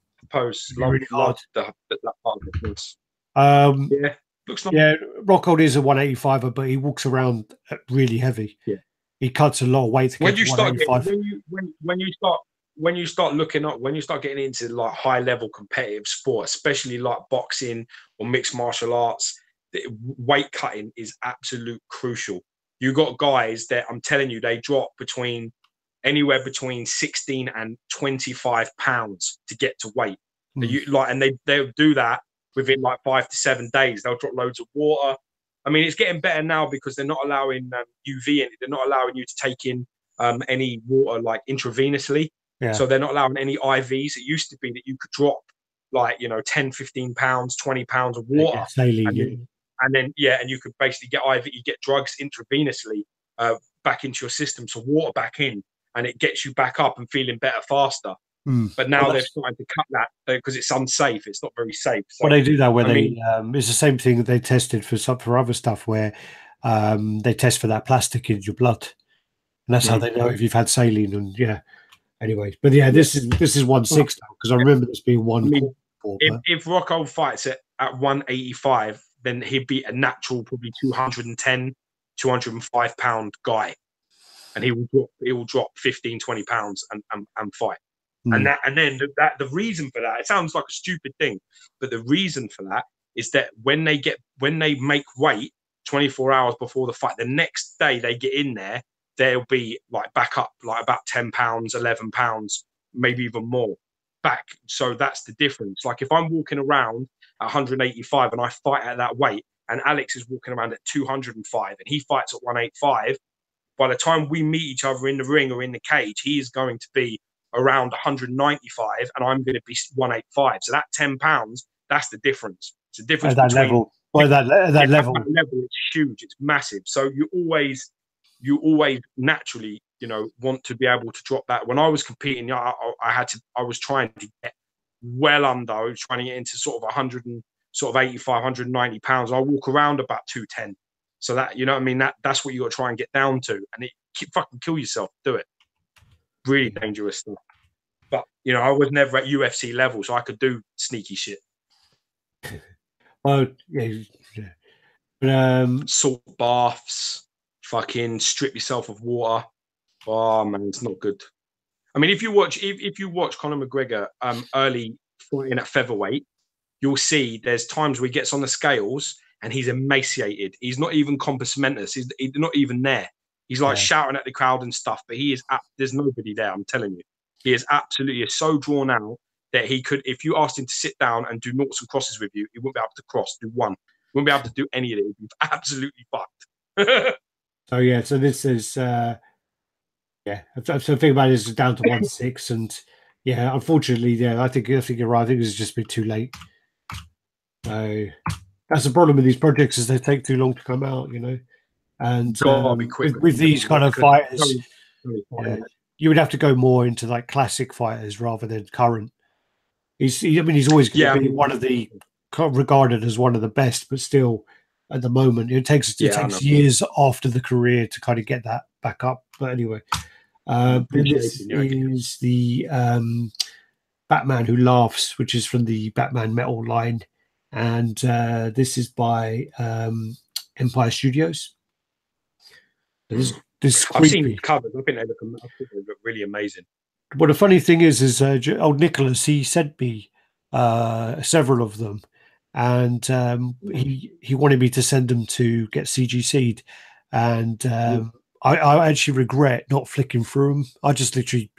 Really hard. That part of it. Looks like Rockhold is a 185er, but he walks around really heavy. Yeah, he cuts a lot of weight to get to 185. When you start getting into like high level competitive sport, especially like boxing or mixed martial arts, weight cutting is absolute crucial. You got guys that I'm telling you, they drop anywhere between 16 and 25 pounds to get to weight. And they'll do that within like 5 to 7 days. They'll drop loads of water. It's getting better now because they're not allowing UV in. They're not allowing you to take in any water like intravenously. Yeah. So they're not allowing any IVs. It used to be that you could drop like, you know, 10, 15 pounds, 20 pounds of water. Saline, and then you could basically get either you get drugs intravenously back into your system, so water back in, and it gets you back up and feeling better faster. But now they're starting to cut that because it's unsafe. It's not very safe. So, well, they do that where it's the same thing that they tested for other stuff where they test for that plastic in your blood, and that's how they know if you've had saline. And anyway, but this is 1/6 now, because I remember this being one. If Rocco fights at 185, then he'd be a natural probably 210, 205 pound guy, and he will drop 15, 20 pounds and fight. And then the reason for that, it sounds like a stupid thing, but the reason for that is that when they make weight 24 hours before the fight, the next day they get in there, they'll be like back up like about 10 pounds, 11 pounds, maybe even more back. So that's the difference. Like if I'm walking around at 185 and I fight at that weight, and Alex is walking around at 205 and he fights at 185, by the time we meet each other in the ring or in the cage, he is going to be around 195 and I'm going to be 185. So that 10 pounds, that's the difference. It's the difference at that between level. Well, that level, it's huge. It's massive. So you always naturally, you know, want to be able to drop that. When I was competing, I was trying to get well under. I was trying to get into sort of 100 and sort of 85, 190 pounds. I walk around about 210. So that, you know what I mean? That's what you got to try and get down to, and fucking kill yourself. Do it. Really dangerous stuff. But you know, I was never at UFC level, so I could do sneaky shit. Well, salt baths, fucking strip yourself of water. Oh man, it's not good. I mean, if you watch Conor McGregor early fighting at featherweight, you'll see there's times where he gets on the scales and he's emaciated. He's not even compos mentis. He's not even there. He's like shouting at the crowd and stuff, but there's nobody there. I'm telling you, he is absolutely so drawn out that he could, if you asked him to sit down and do noughts and crosses with you, he wouldn't be able to do one. He wouldn't be able to do any of it. He'd be absolutely fucked. So this is so the thing about it is down to 1/6, and unfortunately, I think you're right. I think it's just been too late. So that's the problem with these projects, is they take too long to come out, you know. And with these kind of fighters, you would have to go more into like classic fighters rather than current. He's always going to be one of the regarded as one of the best, but still, at the moment, it takes years after the career to kind of get that back up. But anyway, this is the Batman Who Laughs, which is from the Batman Metal line, and this is by Empire Studios. This I've seen these covers. I think they look really amazing. Well, the funny thing is old Nicholas, he sent me several of them, and he wanted me to send them to get CGC'd, and I actually regret not flicking through them. I just literally,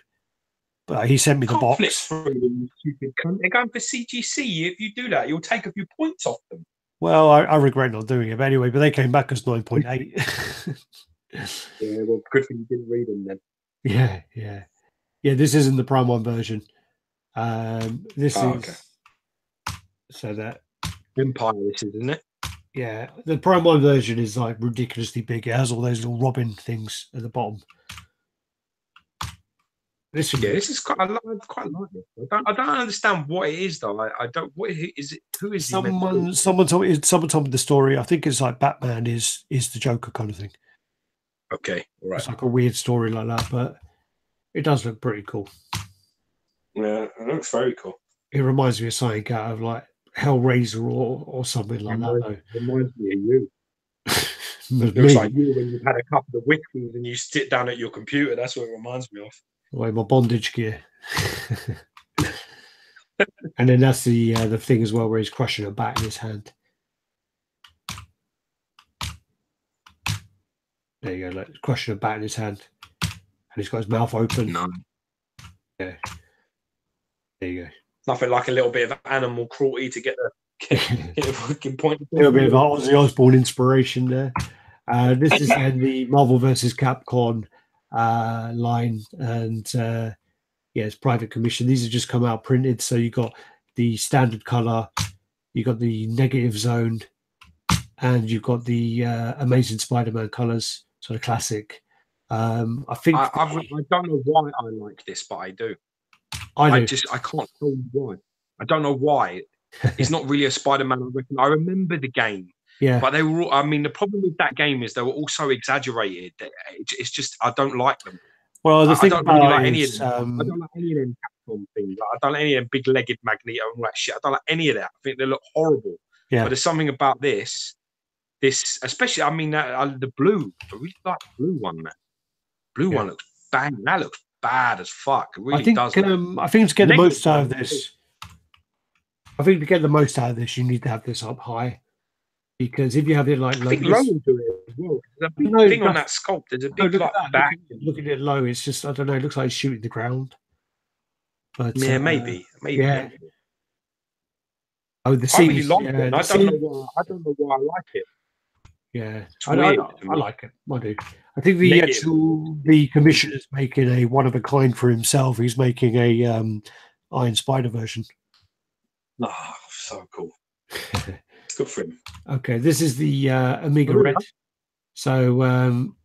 he sent me the box. Flick through them, stupid cunt. They're going for CGC. If you do that, you'll take a few points off them. Well, I regret not doing it, but anyway. But they came back as 9.8. Yeah, well, good thing you didn't read them then. Yeah. This isn't the Prime 1 version. This is okay. So that Empire. This is, isn't it? Yeah, the Prime 1 version is like ridiculously big. It has all those little Robin things at the bottom. This is quite. I like it. I don't understand what it is though. I don't. What is it? Who is someone told me the story. I think it's like Batman is the Joker kind of thing. Okay, all right. It's like a weird story like that, but it does look pretty cool. Yeah, it looks very cool. It reminds me of something out of like Hellraiser or something like that. It reminds me of you. It looks like you when you've had a couple of whiskeys and you sit down at your computer. That's what it reminds me of. Like my bondage gear. And then that's the thing as well where he's crushing a bat in his hand. There you go, like crushing a bat in his hand. And he's got his mouth open. No. Yeah. There you go. Nothing like a little bit of animal cruelty to get a fucking point. A little bit of Ozzy Osbourne inspiration there. This is the Marvel vs. Capcom line, and it's private commission. These have just come out printed, so you got the standard color, you got the negative zone, and you've got the Amazing Spider-Man colors, so the classic. I think I don't know why I like this, but I do. I can't tell you why. I don't know why. It's not really a Spider-Man. I remember the game. Yeah, but they were all, I mean, the problem with that game is they were all so exaggerated. It's just I don't like them. well, the thing don't really about like it any of is, them. I don't like any of them Capcom things. Like, I don't like any of them big-legged Magneto and all that shit. I don't like any of that. I think they look horrible. yeah, But there's something about this, especially. I mean, the blue. I really like the blue one. Man. Blue one looks bang. That looks bad as fuck. It really does. I think to get the most out of this, you need to have this up high. Because if you have it like low, I think low will do it as well. There's a big thing on that sculpt. There's a big back. Look at it low. It's just, I don't know. It looks like it's shooting the ground. But yeah, maybe. Yeah. Oh, the I really scenes. like it. I don't know why I like it. Yeah, I like it. I do. I think the commissioner's making a one of a kind for himself. He's making a Iron Spider version. Oh, so cool. Good for him. Okay, this is the Amiga Red. So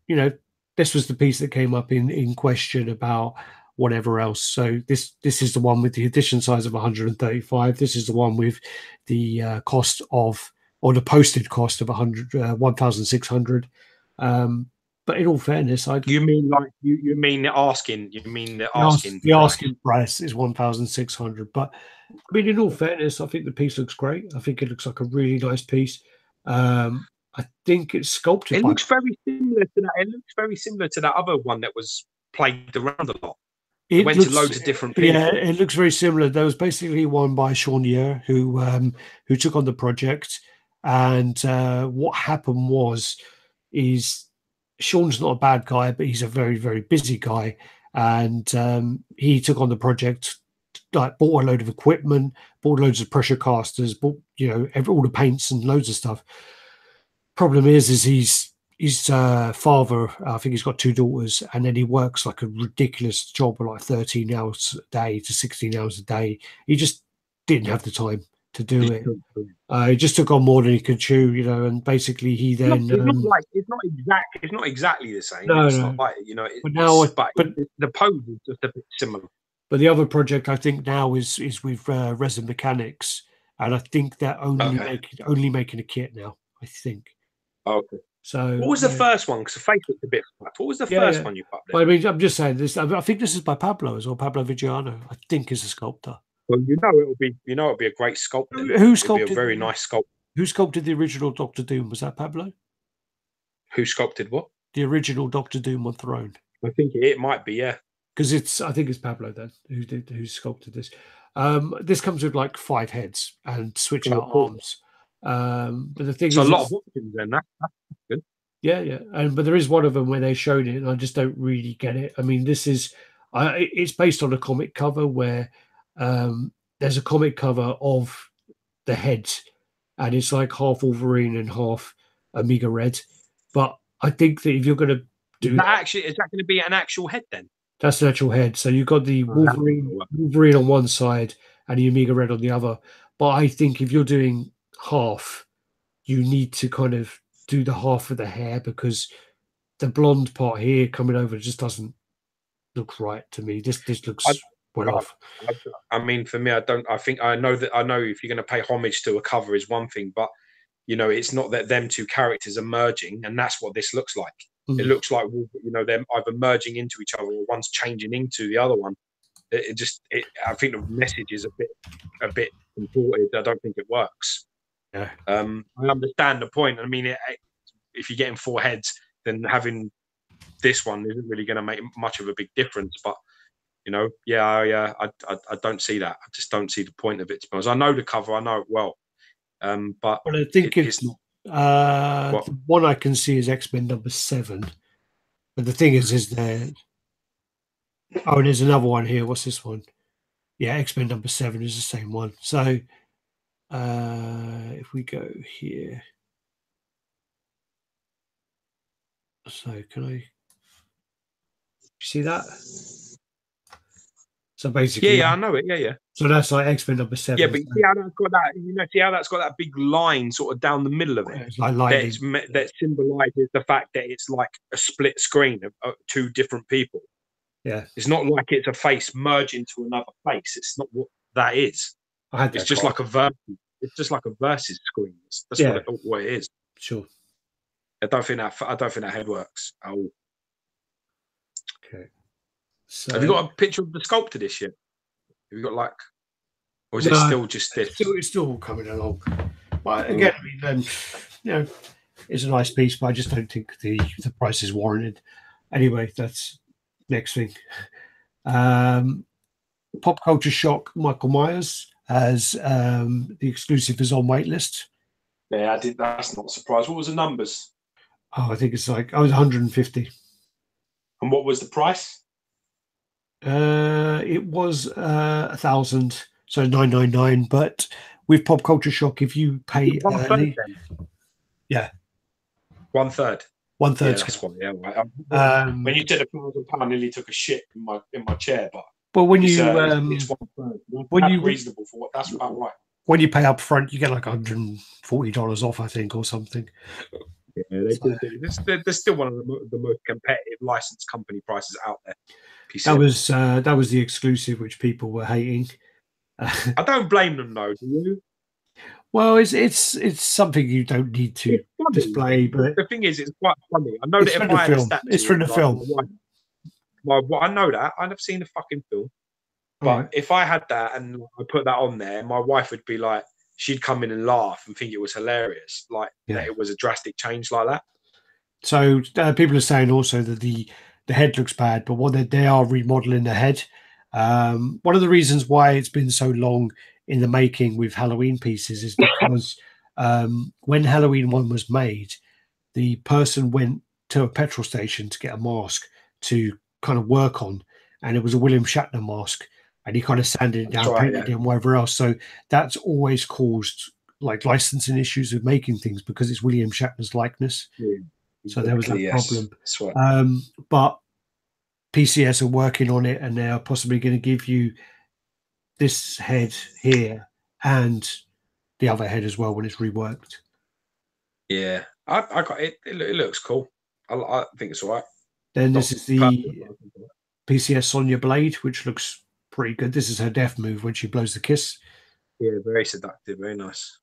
you know, this was the piece that came up in question about whatever else. So this is the one with the edition size of 135. This is the one with the cost of, or the posted cost of 1,600. But in all fairness, you mean the asking price is 1,600. But I mean, in all fairness, I think the piece looks great. I think it looks like a really nice piece. I think it's sculpted. It looks very similar to that. It looks very similar to that other one that was played around a lot. It went to loads of different people. Yeah, it looks very similar. There was basically one by Sean Yer who took on the project, and what happened is Sean's not a bad guy, but he's a very, very busy guy, and he took on the project, like bought a load of equipment, bought loads of pressure casters, bought all the paints and loads of stuff. Problem is his father, I think he's got 2 daughters, and then he works like a ridiculous job of like 13 hours a day to 16 hours a day. He just didn't have the time to do it. He just took on more than he could chew, and basically he then it's not exactly the same. No, it's no. not like but the pose is just a bit similar. But the other project I think now is with Resin Mechanics, and I think they're only making a kit now. I think. Okay. So what was the first one? Because the face looked a bit flat. What was the first one you put there? Well, I mean, I'm just saying this. I think this is by Pablo as well. Pablo Vigiano, I think, is a sculptor. Well, it'll be a great sculptor. Who sculpted? It'll be a very nice sculpt. Who sculpted the original Doctor Doom? Was that Pablo? Who sculpted what? The original Doctor Doom on Throne. I think it might be, yeah. Because I think it's Pablo then who sculpted this. This comes with like 5 heads and switch out arms. But the thing is, a lot of options then. That's good. Yeah. But there is one of them where they showed it, and I just don't really get it. I mean, it's based on a comic cover where there's a comic cover of the heads, and it's like half Wolverine and half Amiga Red. But I think that if you're going to do that, is that going to be an actual head then? That's an actual head. So you've got the Wolverine on one side and the Amiga Red on the other. But I think if you're doing half, you need to kind of do the half of the hair, because the blonde part here coming over just doesn't look right to me. This looks well off. I mean, for me, I know if you're going to pay homage to a cover is one thing, but it's not that them 2 characters are merging, and that's what this looks like. It looks like them either merging into each other or one's changing into the other one. I think the message is a bit contorted. I don't think it works. Yeah. I understand the point. I mean, if you're getting 4 heads, then having this one isn't really going to make much of a big difference. But I don't see that. I just don't see the point of it. Because I know the cover, I know it well. But I think it's not. The one I can see is X-Men #7, but the thing is there. Oh, and there's another one here. What's this one? Yeah, X-Men #7 is the same one. So, if we go here, so can I see that? So basically, yeah, I know it. Yeah. So that's like X-Men number 7. Yeah, but you see how that's got that? See how that's got that big line sort of down the middle of it. It's like lightning. That symbolises the fact that it's like a split screen of two different people. Yeah, it's not like it's a face merged into another face. It's not what that is. It's just like a versus. It's just like a versus screen. That's what it is. Sure. I don't think that head works at all. Okay. So, have you got a picture of the sculptor this yet? Have you got like, or is it still just this? It's still coming along. But again, I mean, it's a nice piece, but I just don't think the price is warranted. Anyway, that's next thing. Pop Culture Shock Michael Myers as the exclusive is on waitlist. Yeah, that's not a surprise. What was the numbers? Oh, I think it's like, I was 150. And what was the price? It was 1,000, so 999. But with Pop Culture Shock, if you pay early, yeah, 1/3. 1/3. Yeah, that's one. Yeah, right. When you said £1,000, I nearly took a shit in my chair. But when it's, you it's 1/3. That's reasonable for what. That's about right. When you pay up front, you get like $140 off, I think, or something. Yeah, they're still one of the most competitive licensed company prices out there. PCS. That was the exclusive, which people were hating. I don't blame them though. Do you? Well, it's something you don't need to display. But the thing is, it's quite funny. I know that if I had a statue, it's from the film. I know that. I've never seen the fucking film. But if I had that and I put that on there, my wife would be like, she'd come in and laugh and think it was hilarious, like that it was a drastic change like that. So people are saying also that the head looks bad, but what they are remodeling the head. One of the reasons why it's been so long in the making with Halloween pieces is because when Halloween 1 was made, the person went to a petrol station to get a mask to kind of work on, and it was a William Shatner mask. And he kind of sanded it down, painted it, and whatever else. So that's always caused like licensing issues with making things because it's William Shatner's likeness. Yeah, exactly, so there was that problem. That's right. But PCS are working on it, and they're possibly going to give you this head here and the other head as well when it's reworked. Yeah, I got it. It looks cool. I think it's all right. Then this is the PCS Sonya Blade, which looks pretty good. This is her death move when she blows the kiss. Yeah, very seductive, very nice.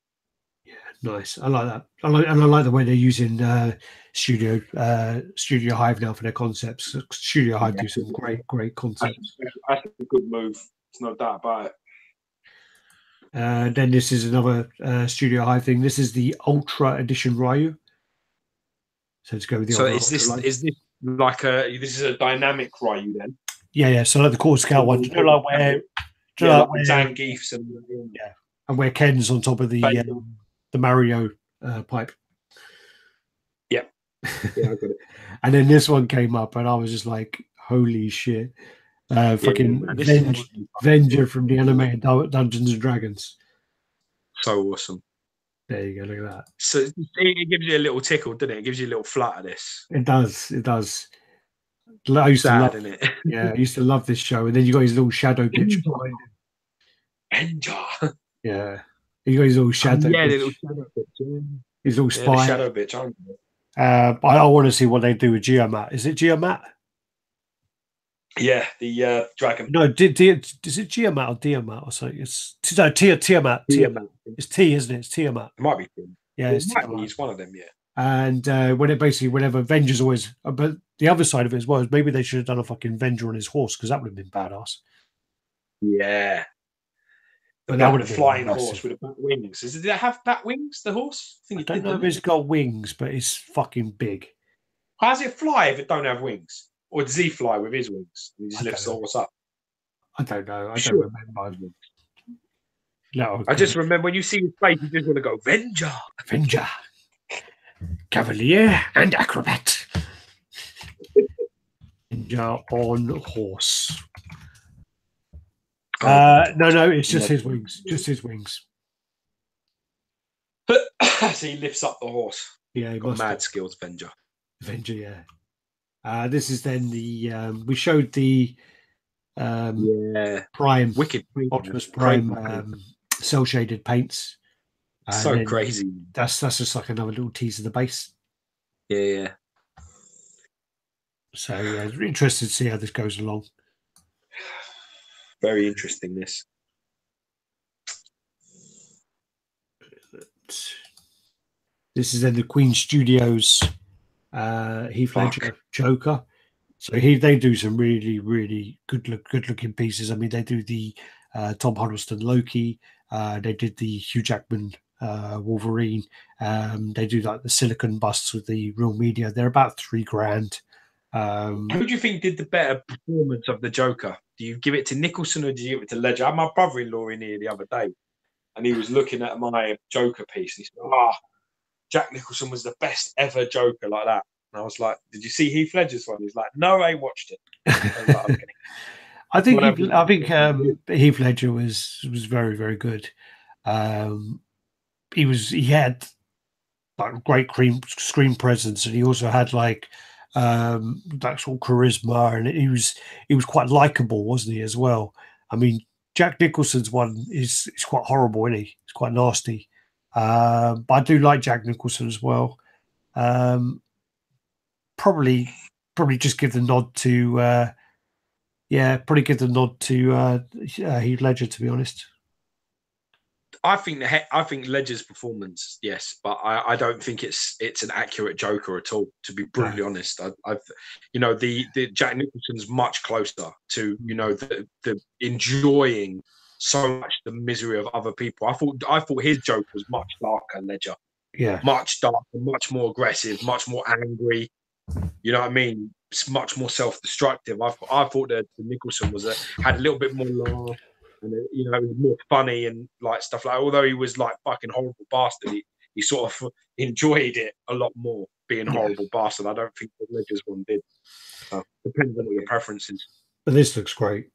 Yeah, nice. I like that. I like the way they're using Studio Hive now for their concepts. Studio Hive do some great concepts. That's a good move. There's no doubt about it. Then this is another Studio Hive thing. This is the Ultra Edition Ryu. So let's go with the. So is this like this is a dynamic Ryu then? Yeah. So like the Core Scout one, like where Zangief's and where Ken's on top of the Mario pipe. Yeah, I got it. And then this one came up, and I was just like, "Holy shit!" Fucking Venger from the animated Dungeons and Dragons. So awesome. There you go. Look at that. So it gives you a little tickle, doesn't it? It gives you a little flutter. This. It does. I used to love it. Yeah, I used to love this show, and then you got his little shadow bitch behind him. Enjoy. Yeah, you got his little shadow. Yeah, little shadow bitch. His little spy. Shadow bitch. I want to see what they do with Geomat. Is it Geomat? Yeah, the dragon. No, is it Geomat or Diamat or something? It's Tiamat. It's T, isn't it? It's Tiamat. It might be T. Yeah, it's Tiamat. It's one of them. Yeah. And whenever Venger's always, but the other side of it as well is maybe they should have done a fucking Venger on his horse because that would have been badass. Yeah. But that would have been flying horse with bat wings. Does it have bat wings? The horse? I don't know if it's got wings, but it's fucking big. How does it fly if it don't have wings? Or does he fly with his wings? And he just lifts the horse up. I don't know. I don't remember. No, I just remember when you see his face, you just want to go Venger, Cavalier and Acrobat. Venger on horse. No, it's just his wings. Just his wings. So he lifts up the horse. Yeah, he got mad skills, Venger. Venger, yeah. This is then the we showed the Prime, wicked, Optimus Prime, cell shaded paints. So crazy. That's just like another little tease of the base. Yeah. So yeah, it's interested to see how this goes along. Very interesting. This is then the Queen Studios Heath Ledger Joker. So they do some really good looking pieces. I mean, they do the Tom Hiddleston Loki. They did the Hugh Jackman Wolverine. They do like the silicon busts with the real media. They're about $3,000. Who do you think did the better performance of the Joker? Do you give it to Nicholson or do you give it to Ledger? I had my brother-in-law in here the other day, and he was looking at my Joker piece, and he said, Jack Nicholson was the best ever Joker like that. And I was like, did you see Heath Ledger's one? He's like, no, I watched it. I was like, okay. I think Heath Ledger was very, very good. He had like great screen presence, and he also had like that sort of charisma, and he was quite likable, wasn't he, as well? I mean, Jack Nicholson's one is quite horrible, isn't he? It's quite nasty. But I do like Jack Nicholson as well. Probably just give the nod to Heath Ledger, to be honest. I think Ledger's performance, yes, but I don't think it's an accurate Joker at all. To be brutally honest, the Jack Nicholson's much closer to the enjoying so much the misery of other people. I thought his Joker was much darker, Ledger. Yeah, much darker, much more aggressive, much more angry. You know what I mean? It's much more self-destructive. I thought that Nicholson had a little bit more laugh, and it was more funny and like stuff like. Although he was like fucking horrible bastard, he sort of enjoyed it a lot more being a horrible bastard. I don't think the Ledger's one did. Depends on what your preference is. But this looks great.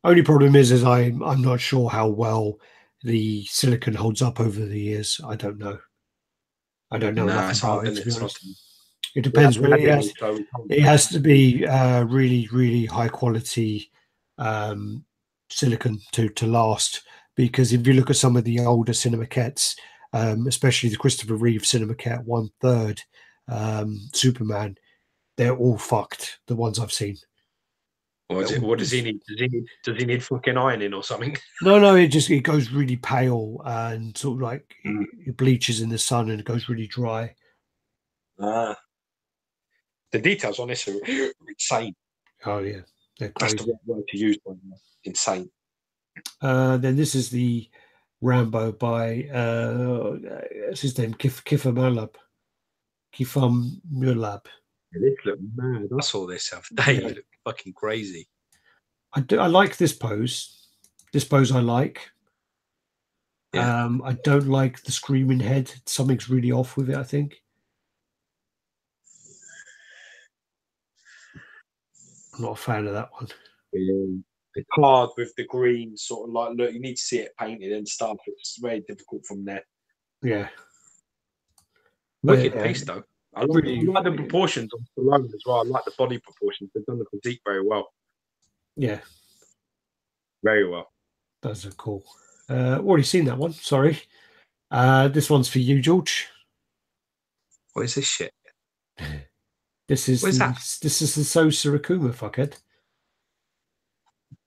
Only problem is I'm not sure how well the silicon holds up over the years. I don't know. I don't know enough about it, to be honest. It depends. It has to be really, really high quality silicon to last. Because if you look at some of the older Cinemaquettes, especially the Christopher Reeve Cinemaquette 1/3 Superman, they're all fucked. The ones I've seen. What does he need? Does he need fucking ironing or something? No. It goes really pale and sort of like it bleaches in the sun and it goes really dry. The details on this are insane. Oh yeah, they're crazy. That's the word to use. Insane. Then this is the Rambo by what's his name? Kiffer Mulab. This look mad. I saw this the other day. It looked fucking crazy. I like this pose. This pose I like. Yeah. I don't like the screaming head. Something's really off with it, I think. I'm not a fan of that one. It's hard with the green, sort of like, look, you need to see it painted and stuff. It's very difficult from there. Yeah. Wicked piece, though. I like the proportions on Stallone as well. I like the body proportions. They've done the physique very well. Yeah. Very well. Those are cool. Already seen that one. Sorry. This one's for you, George. What is this shit? This is the Sosa Akuma, fuckhead.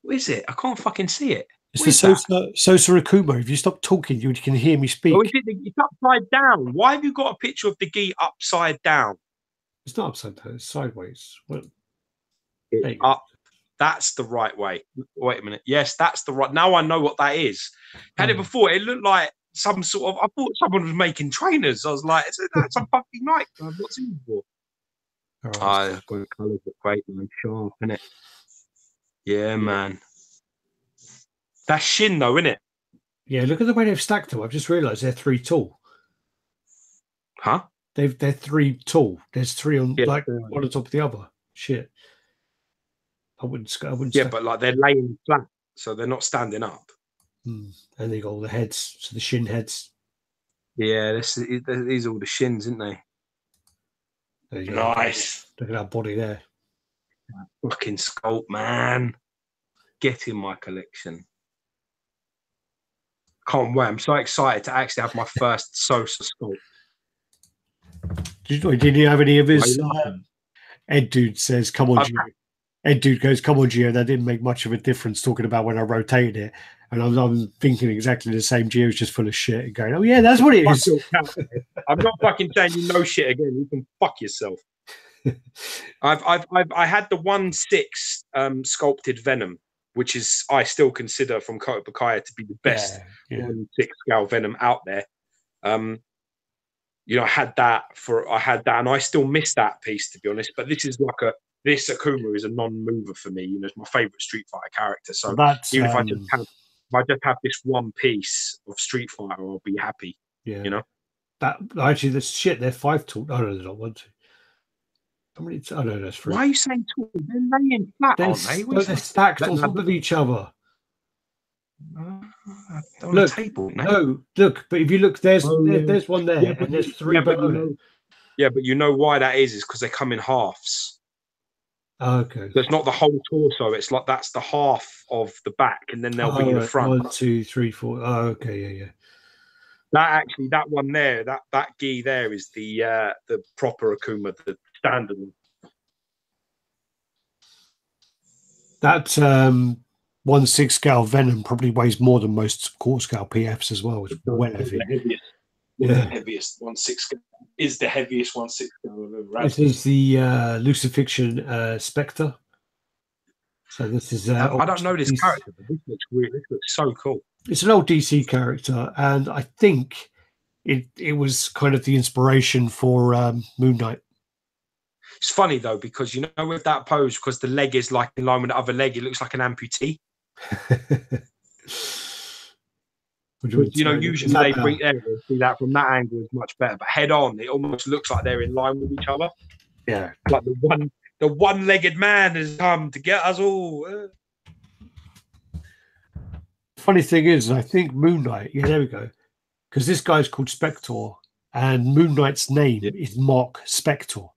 What is it? I can't fucking see it. It's the Sosa Akuma. If you stop talking, you can hear me speak. Oh, it's upside down. Why have you got a picture of the gi upside down? It's not upside down. It's sideways. Well, it's up. That's the right way. Wait a minute. Yes, that's the right. Now I know what that is. Had it before, it looked like some sort of. I thought someone was making trainers. I was like, that's a fucking nightclub. I've not seen it before. Right. The colours are great and sharp, isn't it? Yeah, man. That's Shin, though, isn't it? Yeah, look at the way they've stacked them. I've just realised they're 3 tall. Huh? They're 3 tall. There's 3 on one on top of the other. Shit. I wouldn't. Yeah, but like they're laying flat, so they're not standing up. And they got all the heads, so the Shin heads. Yeah, these are all the Shins, isn't they? Nice. Look at that body there. Fucking sculpt, man. get in my collection. Can't wait. I'm so excited to actually have my first Sosa sculpt. Did you have any of his? Ed Dude says, "Come on, Gio." Ed Dude goes, "Come on, Gio. That didn't make much of a difference." Talking about when I rotated it, and I'm thinking exactly the same. Gio's just full of shit and going, "Oh yeah, that's what it is." I'm not fucking saying you know shit again. You can fuck yourself. I had the 1/6 sculpted Venom, which is I still consider from Kota Bakaya to be the best 1/6 scale Venom out there. You know, I had that, and I still miss that piece, to be honest. But this is like this Akuma is a non-mover for me. You know, it's my favorite Street Fighter character. So even if I just have this one piece of Street Fighter, I'll be happy. Yeah, you know. That actually, the shit, they're 5 tall. Oh no, they're not 1, 2. How many? Oh no, that's 3. Why are you saying tall? They're laying flat, aren't they? They're stacked on top of each other. Look, table, no, look. But if you look, there's one there, and there's 3 below. Yeah, but you know why that is because they come in halves. Okay. So it's not the whole torso. It's like that's the half of the back, and then they'll be in the front. 1, 2, 3, 4. Oh, okay, yeah. That one there, that gi there is the proper Akuma, the standard one. That 1/6 scale Venom probably weighs more than most quarter scale PFs as well. It's well heavy. The heaviest 1/6 scale is the heaviest 1/6 scale I've ever had. This is the Lucifixion Spectre. So this is. I don't know this character, but this looks weird. This looks so cool. It's an old DC character, and I think it was kind of the inspiration for Moon Knight. It's funny though because you know with that pose, because the leg is like in line with the other leg, it looks like an amputee. You know, usually they bring see that from that angle is much better, but head on, it almost looks like they're in line with each other. Yeah, like the one-legged man has come to get us all. Funny thing is, I think Moon Knight. Yeah, there we go. Because this guy's called Spectre, and Moon Knight's name is Mark Spector.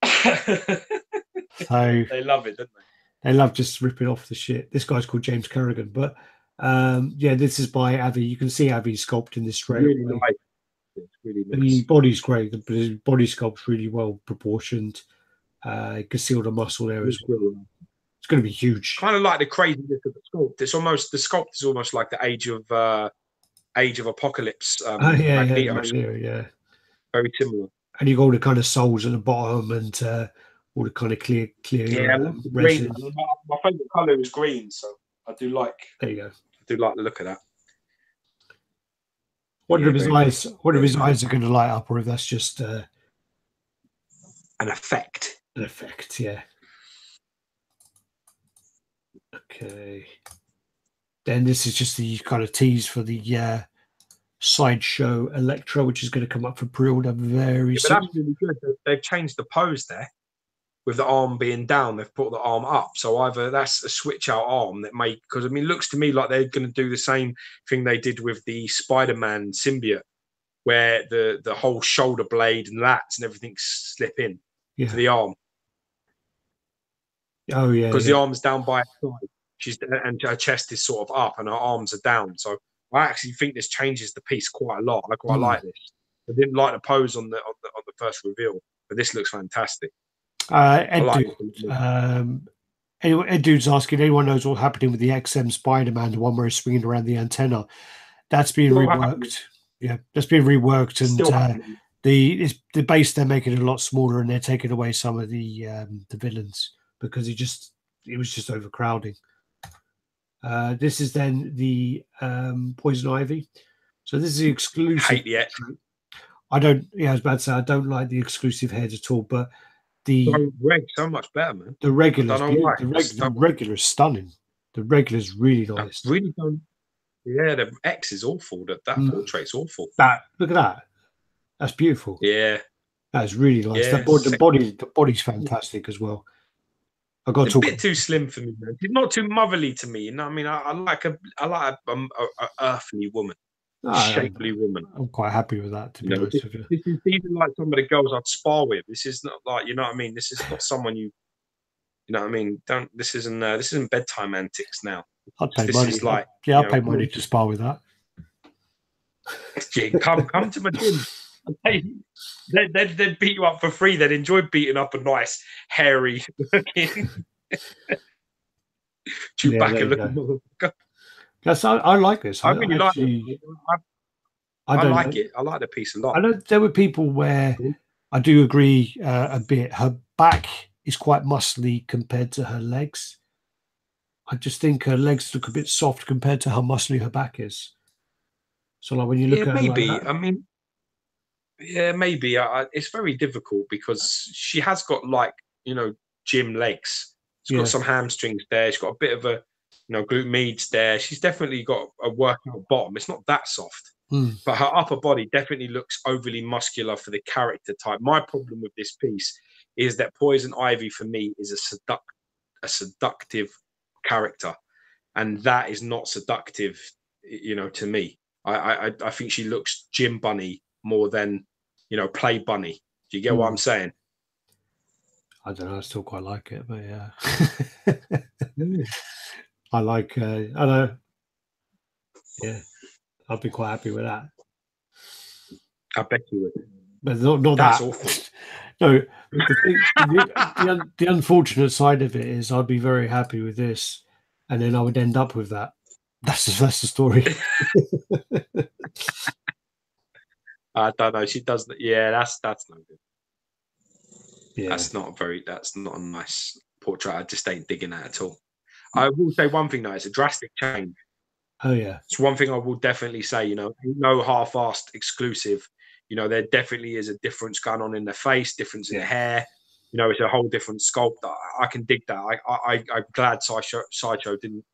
So they love it, don't they? They love just ripping off the shit. This guy's called James Kerrigan, but yeah, this is by Avi. You can see Avi sculpting this straight really away. nice. It's really nice. The body's great, but his body sculpt's really well proportioned. You can see all the muscle there as well. It's going to be huge. Kind of like the craziness of the sculpt. The sculpt is almost like the Age of Apocalypse. Magneto, yeah, very similar. And you got all the kind of souls at the bottom and all the kind of clear. Yeah, green. My favorite color is green, so I do like. There you go. I do like the look of that. Wonder if his eyes are going to light up, or if that's just an effect. An effect, yeah. Okay. Then this is just the kind of tease for the Sideshow Electra, which is going to come up for pre-order very soon. But that's really good. They've changed the pose there. With the arm being down, they've put the arm up. So either that's a switch-out arm that may... Because, I mean, it looks to me like they're going to do the same thing they did with the Spider-Man symbiote, where the whole shoulder blade and lats and everything slip in to the arm. Oh, yeah. Because the arm's down by her side. And her chest is sort of up and her arms are down. So I actually think this changes the piece quite a lot. I quite like this. I didn't like the pose on the first reveal, but this looks fantastic. Ed Dude's asking, anyone knows what's happening with the XM Spider-Man, the one where he's swinging around the antenna? That's being reworked. Yeah, that's being reworked, and the base they're making it a lot smaller, and they're taking away some of the villains because it was just overcrowding. This is then the Poison Ivy. So this is the exclusive. I hate the X. I was about to say I don't like the exclusive heads at all, but the so much better, man. The regular is stunning. The regular is really nice. Really don't. Yeah, the X is awful. That portrait's awful. Look at that. That's beautiful. Yeah, that's really nice. Yeah, the body's fantastic as well. I got it's a bit too slim for me, man. It's not too motherly to me. You know what I mean? I like a earthly woman. Shapely woman. I'm quite happy with that, to be honest with you. This is even like some of the girls I'd spar with. This is not like, you know what I mean? This is not someone You know what I mean? Don't. This isn't bedtime antics now. I'd pay This money. is like, I'll pay money to spar with that. Come to my gym. They'd beat you up for free. They'd enjoy beating up a nice, hairy looking Chewbacca looking. Yes, I like this. I really like it. I like it. I like the piece a lot. I know there were people where I do agree a bit. Her back is quite muscly compared to her legs. I just think her legs look a bit soft compared to how muscly her back is. So, like when you look at her maybe. like that, I mean, yeah, maybe. It's very difficult because she has got like, gym legs. She's got some hamstrings there. She's got a bit of a, glute medius there. She's definitely got a workout bottom. It's not that soft, but her upper body definitely looks overly muscular for the character type. My problem with this piece is that Poison Ivy for me is a seductive character, and that is not seductive, to me. I think she looks gym bunny more than, play bunny. Do you get what I'm saying? I don't know. I still quite like it, but yeah. I like. I know. Yeah, I'd be quite happy with that. I bet you would. But not That's that. Awful. No, the unfortunate side of it is I'd be very happy with this, and then I would end up with that. That's the story. I don't know. She does. Yeah, that's no good. Yeah. That's not a nice portrait. I just ain't digging that at all. I will say one thing though, it's a drastic change. Oh yeah. It's one thing I will definitely say, no half-assed exclusive. There definitely is a difference going on in the face, difference in the hair. It's a whole different sculpt. I can dig that. I'm glad Sideshow didn't,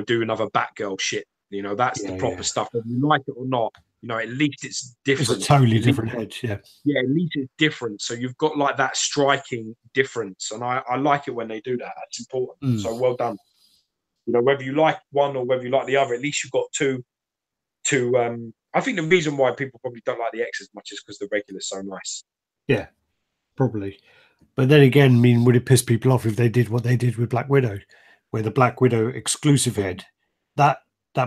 do another Batgirl shit. That's the proper stuff. Whether you like it or not, at least it's different. It's a totally different head, yeah. Yeah, at least it's different. So you've got like that striking difference. And I like it when they do that. That's important. So well done. Whether you like one or whether you like the other, at least you've got two. I think the reason why people probably don't like the X as much is because the regular's so nice. Yeah, probably. But then again, I mean, would it piss people off if they did what they did with Black Widow, where the Black Widow exclusive head, that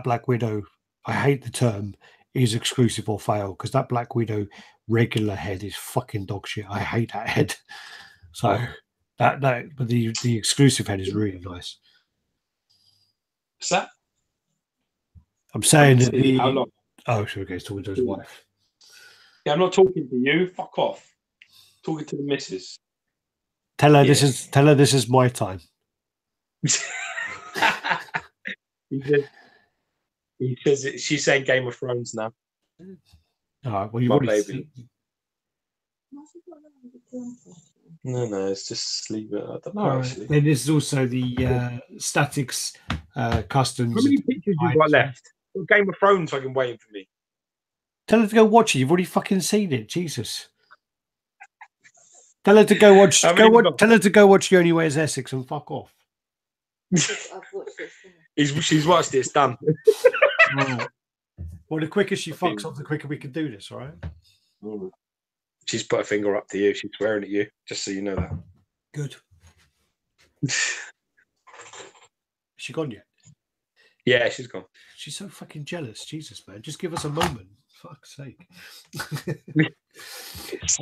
Black Widow, I hate the term, is exclusive or fail, because that Black Widow regular head is fucking dog shit. I hate that head. So but the exclusive head is really nice. What's that? I'm saying that how long? Oh, sure, okay, he's talking to his wife. Yeah, I'm not talking to you. Fuck off. I'm talking to the missus. Tell her this is my time. He says she's saying Game of Thrones now. All right, well, you've already seen. No, it's just leave it. I don't know. Actually, then this is also the Statics customs. How many pictures you got left? Game of Thrones fucking waiting for me. Tell her to go watch it. You've already fucking seen it. Jesus. Tell her to go watch. Tell her to go watch The Only Way Is Essex and fuck off. She's watched it. It's done. Right. Well, the quicker she fucks off, the quicker we can do this. All right. She's put a finger up to you. She's swearing at you. Just so you know that. Good. Is she gone yet? Yeah, she's gone. She's so fucking jealous. Jesus, man. Just give us a moment. Fuck's sake.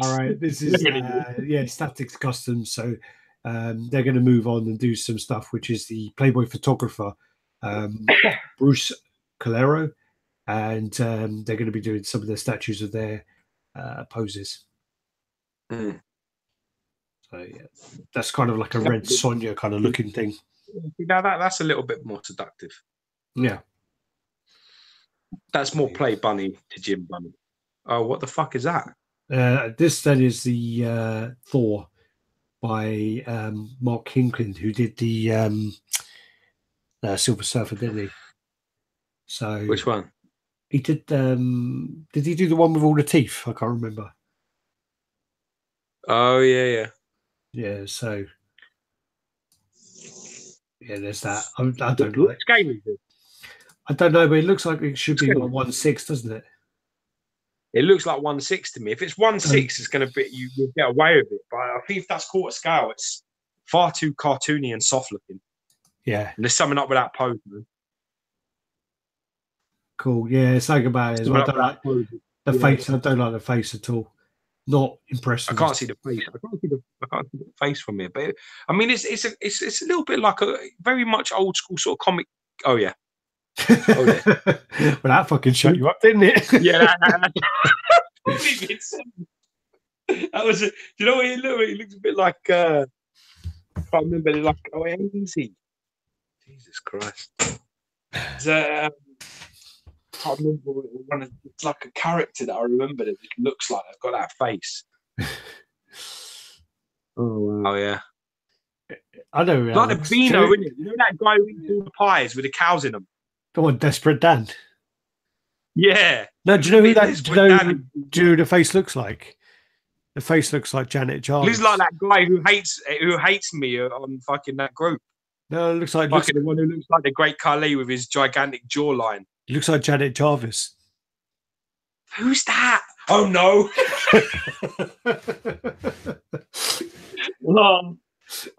All right. This is, Statics Customs. So they're going to move on and do some stuff, which is the Playboy photographer, Bruce Calero. And they're going to be doing some of the statues of their poses. So, yeah. That's kind of like a Red Sonja kind of looking thing. Now that's a little bit more seductive. Yeah. That's more play bunny to Jim Bunny. Oh, what the fuck is that? This then is the Thor by Mark Hinkland, who did the Silver Surfer, didn't he? So which one? He did. Did he do the one with all the teeth? I can't remember. Oh yeah. So yeah, there's that. I don't know. Which game is it? I don't know, but it looks like it should be like 1/6, doesn't it? It looks like 1/6 to me. If it's 1/6, it's going to be you'll get away with it. But I think if that's quarter scale, it's far too cartoony and soft looking. Yeah. And there's something up with that pose, man. Cool. Yeah, something about it as well. I don't like the face. I don't like the face at all. Not impressed. I can't see the face. I can't see the face from here. But I mean, it's a little bit like a very much old school sort of comic. Oh yeah. Oh yeah. Well, that fucking shut you up, didn't it? Yeah. That was. Do you know what he looked? He looks a bit like. I can't remember. Like easy. Jesus Christ. I can't remember it's like a character that I remember that looks like they've got that face. Oh yeah. I know. Like the Beano, isn't it? You know that guy who eats all the pies with the cows in them? The one, Desperate Dan. Yeah. No, do you know who that? Do you know who the face looks like? The face looks like Janet Jarvis. Looks like that guy who hates me on fucking that group. No, it looks like the one who looks like the Great Khali with his gigantic jawline. He looks like Janet Jarvis. Who's that? Oh no!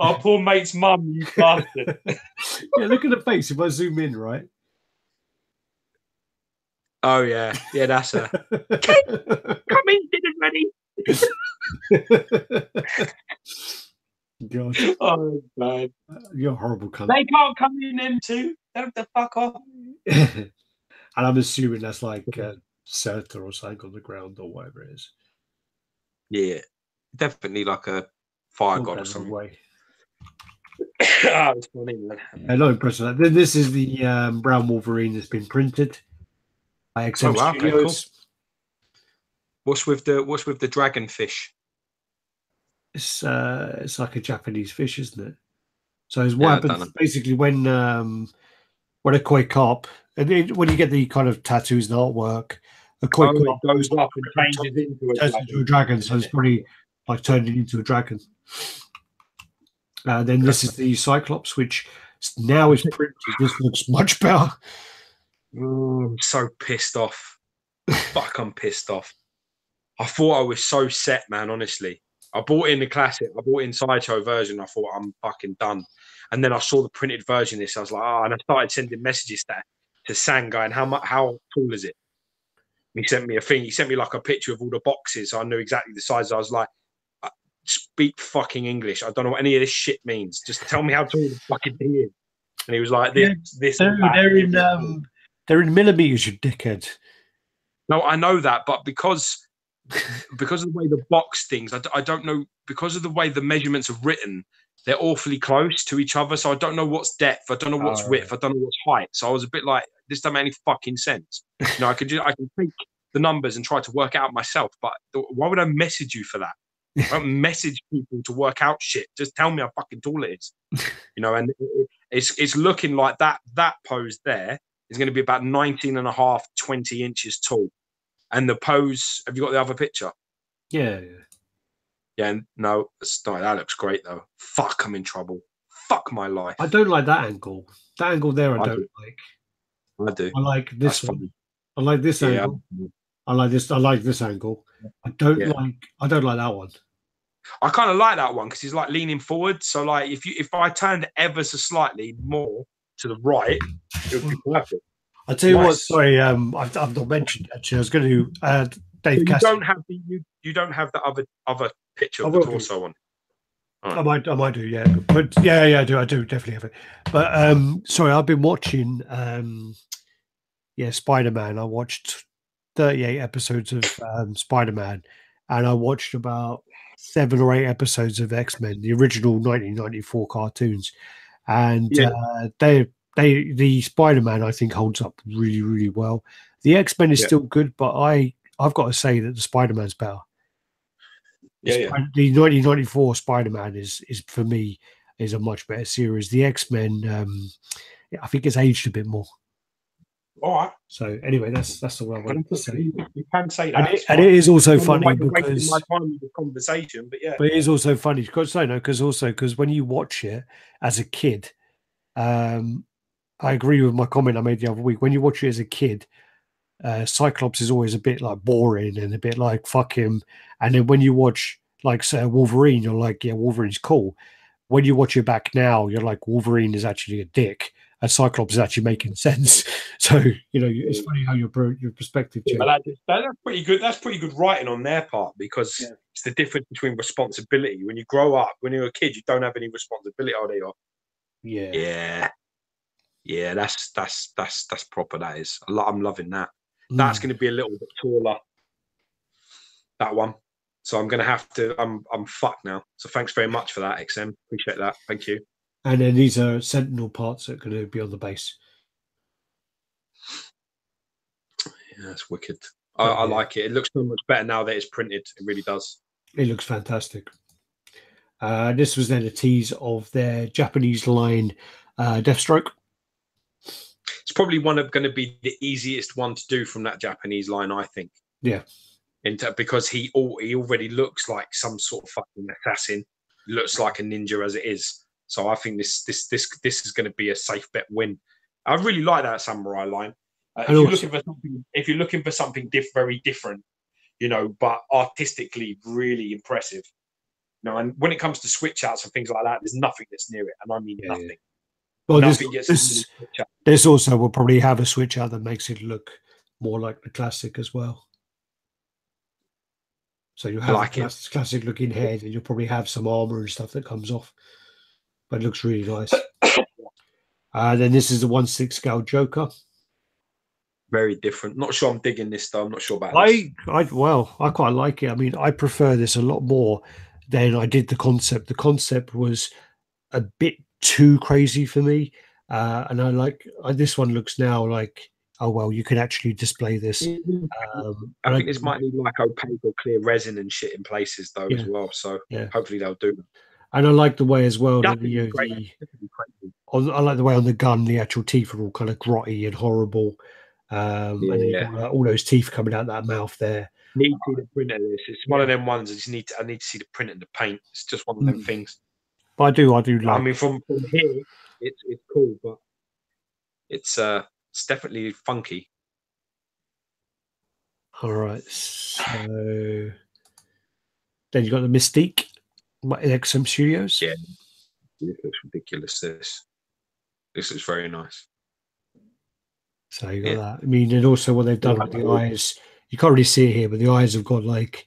Our poor mate's mum, you bastard. Yeah, look at the face. If I zoom in, right? Oh yeah, that's her. Come in, dinner's ready. God. Oh man, you're a horrible cunt. They can't come in them two. Don't the fuck off. And I'm assuming that's like Serta or something on the ground or whatever it is. Yeah, definitely like a fire god or something. Way. That's funny, man. Not impressed with that. This is the brown Wolverine that's been printed by XM Studios. Okay, cool. What's with the dragonfish? It's like a Japanese fish, isn't it? So it's what happens basically when a koi carp, and when you get the kind of tattoos and artwork, a koi carp goes up and changes into a dragon. So it's probably like turning into a dragon. Then this is the Cyclops, which now is printed. This looks much better. I'm so pissed off. Fuck, I'm pissed off. I thought I was so set, man, honestly. I bought in the classic. I bought in Sideshow version. I thought I'm fucking done. And then I saw the printed version of this. I was like, and I started sending messages to Sang going, how tall is it? And he sent me a thing. He sent me like a picture of all the boxes. So I knew exactly the size. I was like, speak fucking English. I don't know what any of this shit means. Just tell me how tall the fucking thing is. And he was like, they're in millimeters, you dickhead. No, I know that, but because of the way the box things, I don't know, because of the way the measurements are written, they're awfully close to each other. So I don't know what's depth, I don't know what's width, I don't know what's height. So I was a bit like, this doesn't make any fucking sense. You know, I can take the numbers and try to work it out myself, but why would I message you for that? I don't message people to work out shit. Just tell me how fucking tall it is. You know, and it's looking like that pose there is going to be about 19 and a half, 20 inches tall. And the pose, have you got the other picture? Yeah. Yeah, no, that looks great though. Fuck, I'm in trouble. Fuck my life. I don't like that angle. That angle there, I don't like. I do. I like this one. Funny. I like this angle. I like this angle. I don't like that one. I kind of like that one because he's like leaning forward. So like if I turned ever so slightly more to the right, it would be perfect. I'll tell you what. Sorry, I've not mentioned actually. I was going to Dave. So you don't have the other picture of the torso one. Right. I might do, yeah. But yeah, I do definitely have it. But sorry, I've been watching Spider-Man. I watched 38 episodes of Spider-Man, and I watched about 7 or 8 episodes of X-Men, the original 1994 cartoons, and the Spider-Man I think holds up really, really well. The X-Men is still good, but I've got to say that the Spider-Man's better. The 1994 Spider-Man is for me is a much better series. The X-Men, I think it's aged a bit more. All right. So anyway, that's the way I wanted to say. You can say that, and it is also funny because my time with the conversation, but yeah. But it is also funny because when you watch it as a kid, I agree with my comment I made the other week. When you watch it as a kid, Cyclops is always a bit like boring and a bit like fuck him. And then when you watch like say Wolverine, you're like, yeah, Wolverine's cool. when you watch it back now, you're like, Wolverine is actually a dick, and Cyclops is actually making sense. So it's funny how your perspective changes. That's pretty good. That's pretty good writing on their part, because it's the difference between responsibility. When you grow up, when you're a kid, you don't have any responsibility. Yeah. That's proper. That is. I'm loving that. That's going to be a little bit taller. That one. So I'm going to have to. I'm fucked now. So thanks very much for that, XM. Appreciate that. Thank you. And then these are Sentinel parts that are going to be on the base. Yeah, that's wicked. I like it. It looks so much better now that it's printed. It really does. It looks fantastic. This was then a tease of their Japanese line, Deathstroke. It's probably going to be the easiest one to do from that Japanese line, I think. Yeah. Because he already looks like some sort of fucking assassin. Looks like a ninja as it is. So I think this is going to be a safe bet win. I really like that samurai line. If you're looking for something very different, but artistically really impressive, and when it comes to switch outs and things like that, there's nothing that's near it, and I mean nothing. Yeah. Well, this also will probably have a switch out that makes it look more like the classic as well. So you have a classic looking head, and you'll probably have some armor and stuff that comes off, but it looks really nice. Then this is the 1/6 scale Joker. Very different. Not sure I'm digging this though. I'm not sure about this. I quite like it. I mean, I prefer this a lot more than I did the concept. The concept was a bit too crazy for me, and I like this one. Looks now like, oh well, you can actually display this. I think this might need like opaque or clear resin and shit in places though as well. So hopefully they'll do that. And I like the way as well that I like the way on the gun the actual teeth are all kind of grotty and horrible. And then you've got all those teeth coming out that mouth there. Need to see the print of this. It's one of them ones. I need to see the print and the paint. It's just one of them things. But I do like. I mean, from here, it's cool, but it's definitely funky. All right. So then you got the Mystique in XM Studios. Yeah, it looks ridiculous. This looks very nice. So you got that. I mean, and also what they've done with the eyes, you can't really see it here, but the eyes have got like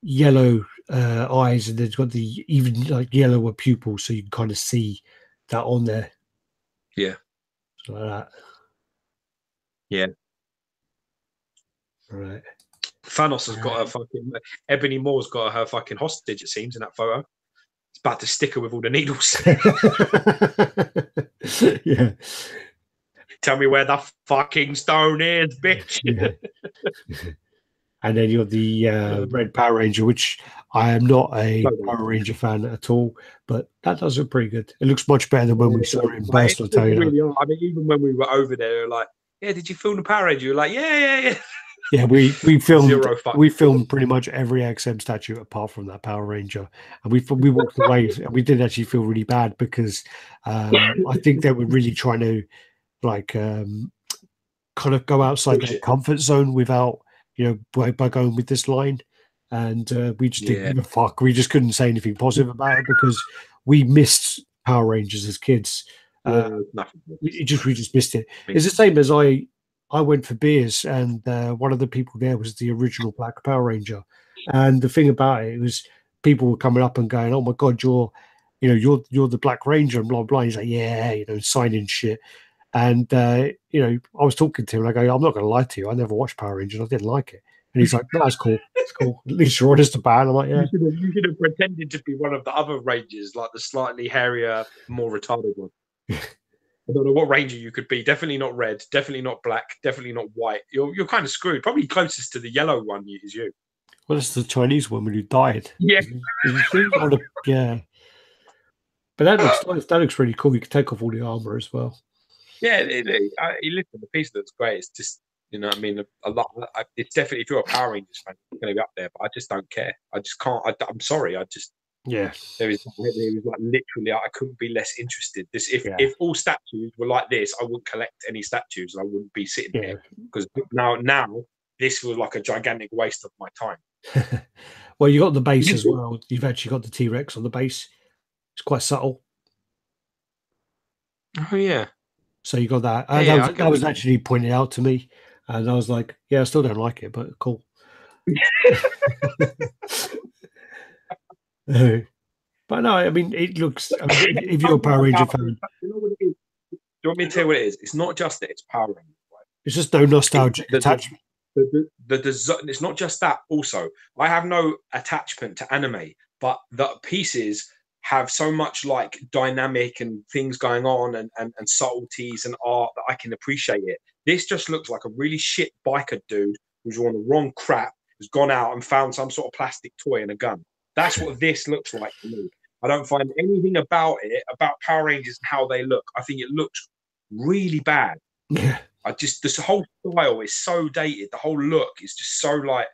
yellow eyes, and they've got the even like yellower pupils, so you can kind of see that on there. Yeah. So like that. Yeah. All right. Thanos has got her fucking Ebony Moore's got her fucking hostage, it seems, in that photo. It's about to stick her with all the needles. Yeah. Tell me where the fucking stone is, bitch. Yeah. And then you have the Red Power Ranger, which I am not a Power Ranger fan at all, but that does look pretty good. It looks much better than when we saw it in burst. I'll tell you. Really, I mean, even when we were over there, they were like, "Yeah, did you film the Power Ranger?" You're like, "Yeah." Yeah, we filmed pretty much every XM statue apart from that Power Ranger, and we walked away, and we did actually feel really bad because I think they were really trying to kind of go outside their comfort zone without by going with this line, and we just didn't give a fuck. We just couldn't say anything positive about it because we missed Power Rangers as kids. We just missed it. It's the same as I went for beers, and one of the people there was the original Black Power Ranger. And the thing about it was people were coming up and going, "Oh my God, you're the Black Ranger," and blah blah. He's like, "Yeah," signing shit. And I was talking to him, and I go, "I'm not going to lie to you. I never watched Power Rangers. I didn't like it." And he's like, "No, it's cool. It's cool. At least you're honest about it." I'm like, "Yeah." You should have pretended to be one of the other Rangers, like the slightly hairier, more retarded one. I don't know what Ranger you could be. Definitely not red. Definitely not black. Definitely not white. You're kind of screwed. Probably closest to the yellow one is you. Well, it's the Chinese woman who died. Yeah. Yeah. But that looks nice. That looks really cool. You can take off all the armor as well. Yeah, listen, the piece looks great. It's just, you know what I mean? A lot. It's definitely, if you're a Power Rangers fan, it's going to be up there, but I just don't care. I just can't. I'm sorry. There was like literally, I couldn't be less interested. If all statues were like this, I wouldn't collect any statues. I wouldn't be sitting here because now this was like a gigantic waste of my time. Well, you got the base as well. You've actually got the T-Rex on the base. It's quite subtle. Oh yeah. So you got that. Yeah, That was actually pointed out to me, and I was like, "Yeah, I still don't like it, but cool." But no, I mean, it looks. I mean, if you're a Power Ranger fan, you know what it is? Do you want me to tell you what it is? It's not just that it's Power Rangers. Right? it's just no nostalgic attachment. The design. It's not just that. Also, I have no attachment to anime, but the pieces have so much like dynamic and things going on and subtleties and art that I can appreciate it. This just looks like a really shit biker dude who's worn the wrong crap, who's gone out and found some sort of plastic toy and a gun. That's what this looks like to me. I don't find anything about it, about Power Rangers and how they look. I think it looks really bad. Yeah. This whole style is so dated. The whole look is just so like,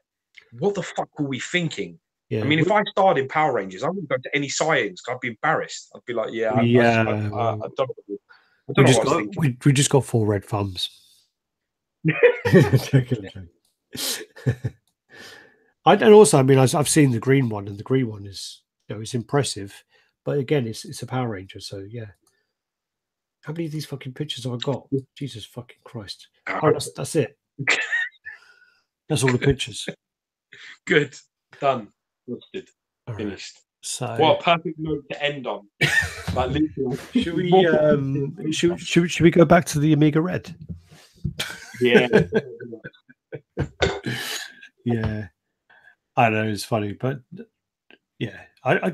what the fuck were we thinking? Yeah. I mean, if I started in Power Rangers, I wouldn't go to any science. I'd be embarrassed. I'd be like, yeah, I don't know what I was thinking. We just got 4 red thumbs. And also, I mean, I've seen the green one, and the green one is, it's impressive. But again, it's a Power Ranger, so yeah. How many of these fucking pictures have I got? Jesus fucking Christ! Oh, that's it. That's all the pictures. Good, done, busted, finished. Right. So, what a perfect note to end on. Like, should we go back to the Amiga Red? Yeah. Yeah. I know it's funny, but yeah, I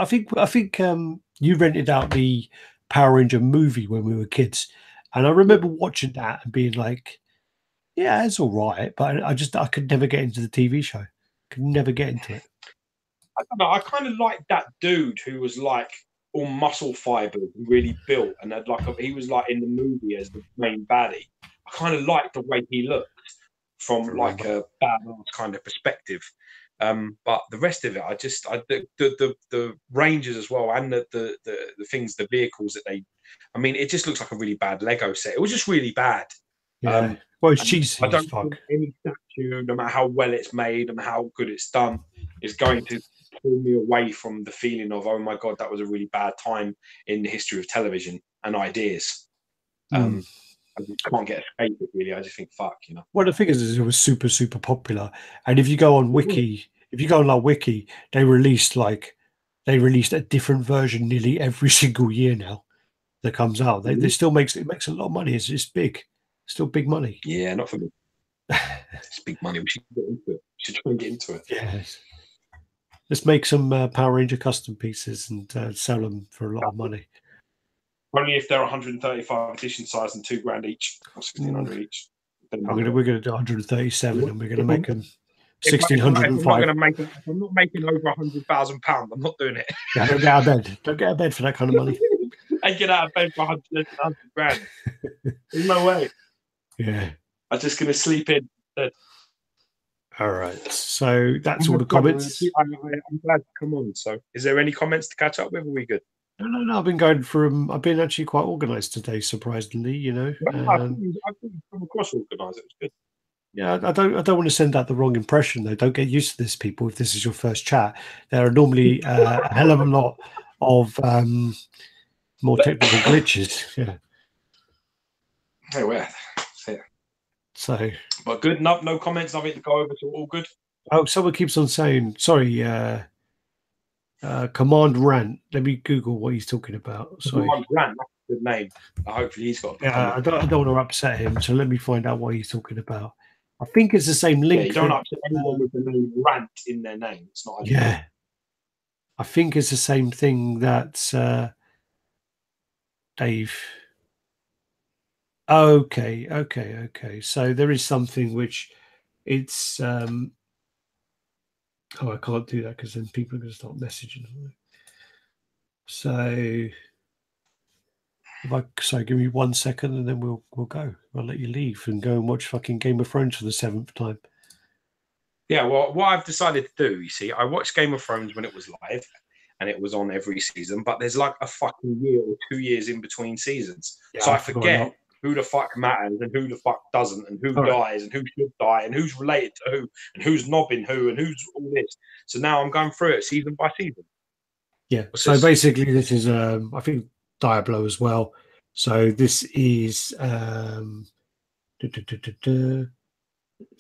think you rented out the Power Ranger movie when we were kids, and I remember watching that and being like, yeah, it's all right, but I could never get into the TV show. Could never get into it. I don't know. I kind of liked that dude who was like all muscle fibers, really built, and had he was like in the movie as the main baddie. I kind of liked the way he looked from like a badass kind of perspective. But the rest of it, the Rangers as well, and the things, the vehicles that it just looks like a really bad Lego set. It was just really bad. Yeah. Well, it's cheesy. I don't think any statue, no matter how well it's made, no matter how good it's done, is going to pull me away from the feeling of, oh my God, that was a really bad time in the history of television and ideas. I just can't get escape it, really. I just think, fuck, Well, the thing is it was super, super popular. And if you go on Wiki, Wiki, they released a different version nearly every single year now that comes out. They still makes a lot of money. It's big. Still big money. Yeah, not for me. It's big money. We should get into it. We should try and get into it. Yes. Let's make some Power Ranger custom pieces and sell them for a lot of money. Only if they're 135 edition size and $2,000 each, or 1,600 each. We're gonna do 137, and we're gonna make them 1,605. I'm not making over £100,000. I'm not doing it. Yeah, don't get out of bed. Don't get out of bed for that kind of money. I get out of bed for 100 grand. There's no way. Yeah. I'm just gonna sleep in. All right. So that's all the comments. I'm glad to come on. So, is there any comments to catch up with? Are we good? No. I've been going through. I've been actually quite organised today, surprisingly. I think you've come across organised. It was good. Yeah, I don't want to send out the wrong impression though. Don't get used to this, people. If this is your first chat, there are normally a hell of a lot of more technical glitches. Yeah. Hey, where? So, but good. No comments. Nothing to go over. So all good. Oh, someone keeps on saying, sorry. Command Rant. Let me Google what he's talking about. Sorry. Command Rant. That's a good name. Hopefully he's got. Yeah, I don't want to upset him. So let me find out what he's talking about. I think it's the same link. Yeah, you don't upset anyone with the name Rant in their name. It's not. Yeah. I think it's the same thing that Dave. Okay. So there is something which it's. I can't do that because then people are going to start messaging. So, give me 1 second and then we'll go. I'll let you leave and go and watch fucking Game of Thrones for the 7th time. Yeah, well, what I've decided to do, you see, I watched Game of Thrones when it was live and it was on every season, but there's like a fucking year or 2 years in between seasons. Yeah, so I forget who the fuck matters and who the fuck doesn't and who dies and who should die and who's related to who and who's nobbing who and who's all this. So now I'm going through it season by season. Yeah. What's So this? basically, this is I think Diablo as well. So this is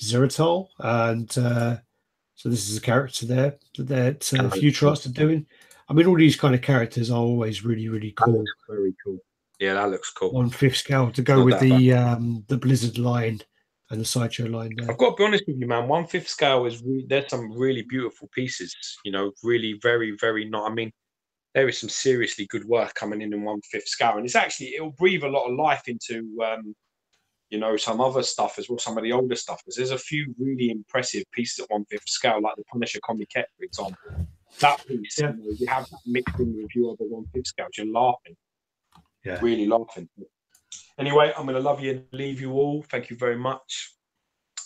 Zeratal, and so this is a character there that Futurist are doing. I mean, all these kind of characters are always really cool. That looks very cool. Yeah, that looks cool. 1/5 scale to go with the Blizzard line and the Sideshow line there. I've got to be honest with you, man. 1/5 scale is there's some really beautiful pieces. You know, really very not. I mean, there is some seriously good work coming in 1/5 scale, and it'll breathe a lot of life into you know, some other stuff as well, some of the older stuff. Because there's a few really impressive pieces at 1/5 scale, like the Punisher Comiquette, for example. That piece, you know, you have that mixed in with a few other 1/5 scales, you're laughing. Yeah. Really laughing. Anyway, I'm going to love you and leave you all. Thank you very much.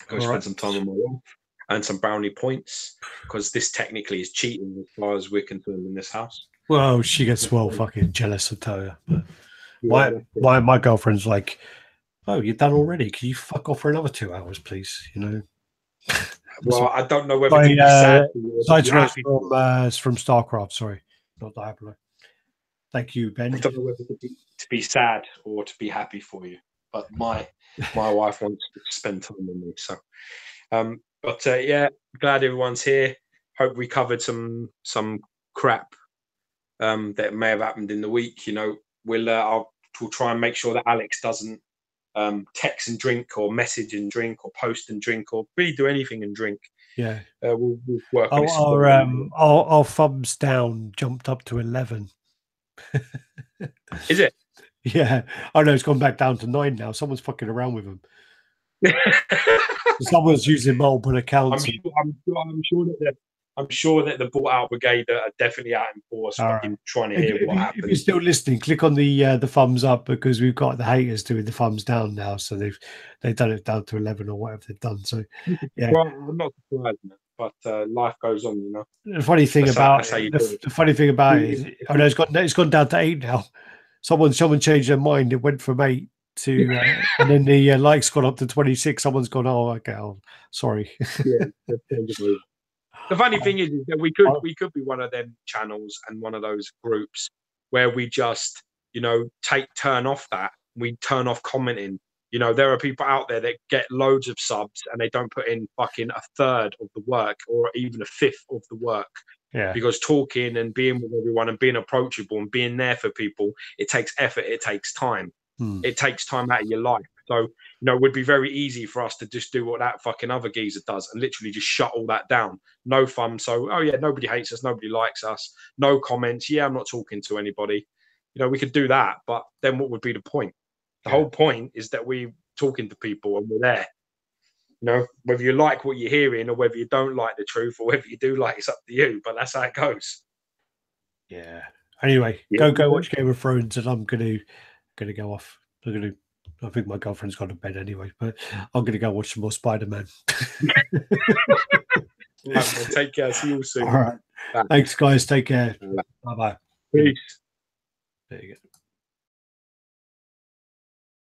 Go spend some time with my wife and some brownie points, because this technically is cheating as far as we're concerned in this house. Well, she gets fucking jealous, I tell you. But my girlfriend's like, "Oh, you're done already? Can you fuck off for another 2 hours, please?" You know. Well, I don't know whether to be sad. From StarCraft, sorry, not Diablo. Thank you, Ben. I don't know whether to be sad or to be happy for you, but my wife wants to spend time with me. So, yeah, glad everyone's here. Hope we covered some crap that may have happened in the week. You know, we'll try and make sure that Alex doesn't text and drink, or message and drink, or post and drink, or really do anything and drink. Yeah, we'll work on this. Our thumbs down jumped up to 11. Is it? Yeah. Oh no, it's gone back down to 9 now. Someone's fucking around with them. Someone's using multiple accounts. I'm sure that the bought out brigade are definitely out in force, fucking trying to hear what happened. If you're still listening, click on the thumbs up, because we've got the haters doing the thumbs down now. So they've done it down to 11 or whatever they've done. So yeah, well, I'm not surprised, man. But life goes on, you know. The funny thing about it is, oh no, it's gone down to 8 now. Someone changed their mind. It went from 8 to, and then the likes got up to 26. Someone's gone, oh, okay, sorry. Yeah. The funny thing is that we could be one of them channels and one of those groups where we just, you know, turn off commenting. You know, there are people out there that get loads of subs and they don't put in fucking a third of the work, or even a fifth of the work. Yeah. Because talking and being with everyone and being approachable and being there for people, it takes effort, it takes time. It takes time out of your life. So, you know, it would be very easy for us to just do what that fucking other geezer does and literally just shut all that down. No fun. So, oh yeah, nobody hates us, nobody likes us, no comments. Yeah, I'm not talking to anybody. You know, we could do that, but then what would be the point? The whole point is that we're talking to people and we're there. You know, whether you like what you're hearing or whether you don't like the truth or whether you do like, it's up to you. But that's how it goes. Yeah. Anyway, go watch Game of Thrones, and I'm gonna go off. I think my girlfriend's gone to bed anyway, but I'm gonna go watch some more Spider-Man. Take care. See you soon. All right. Thanks, guys. Take care. Bye-bye. Peace. There you go.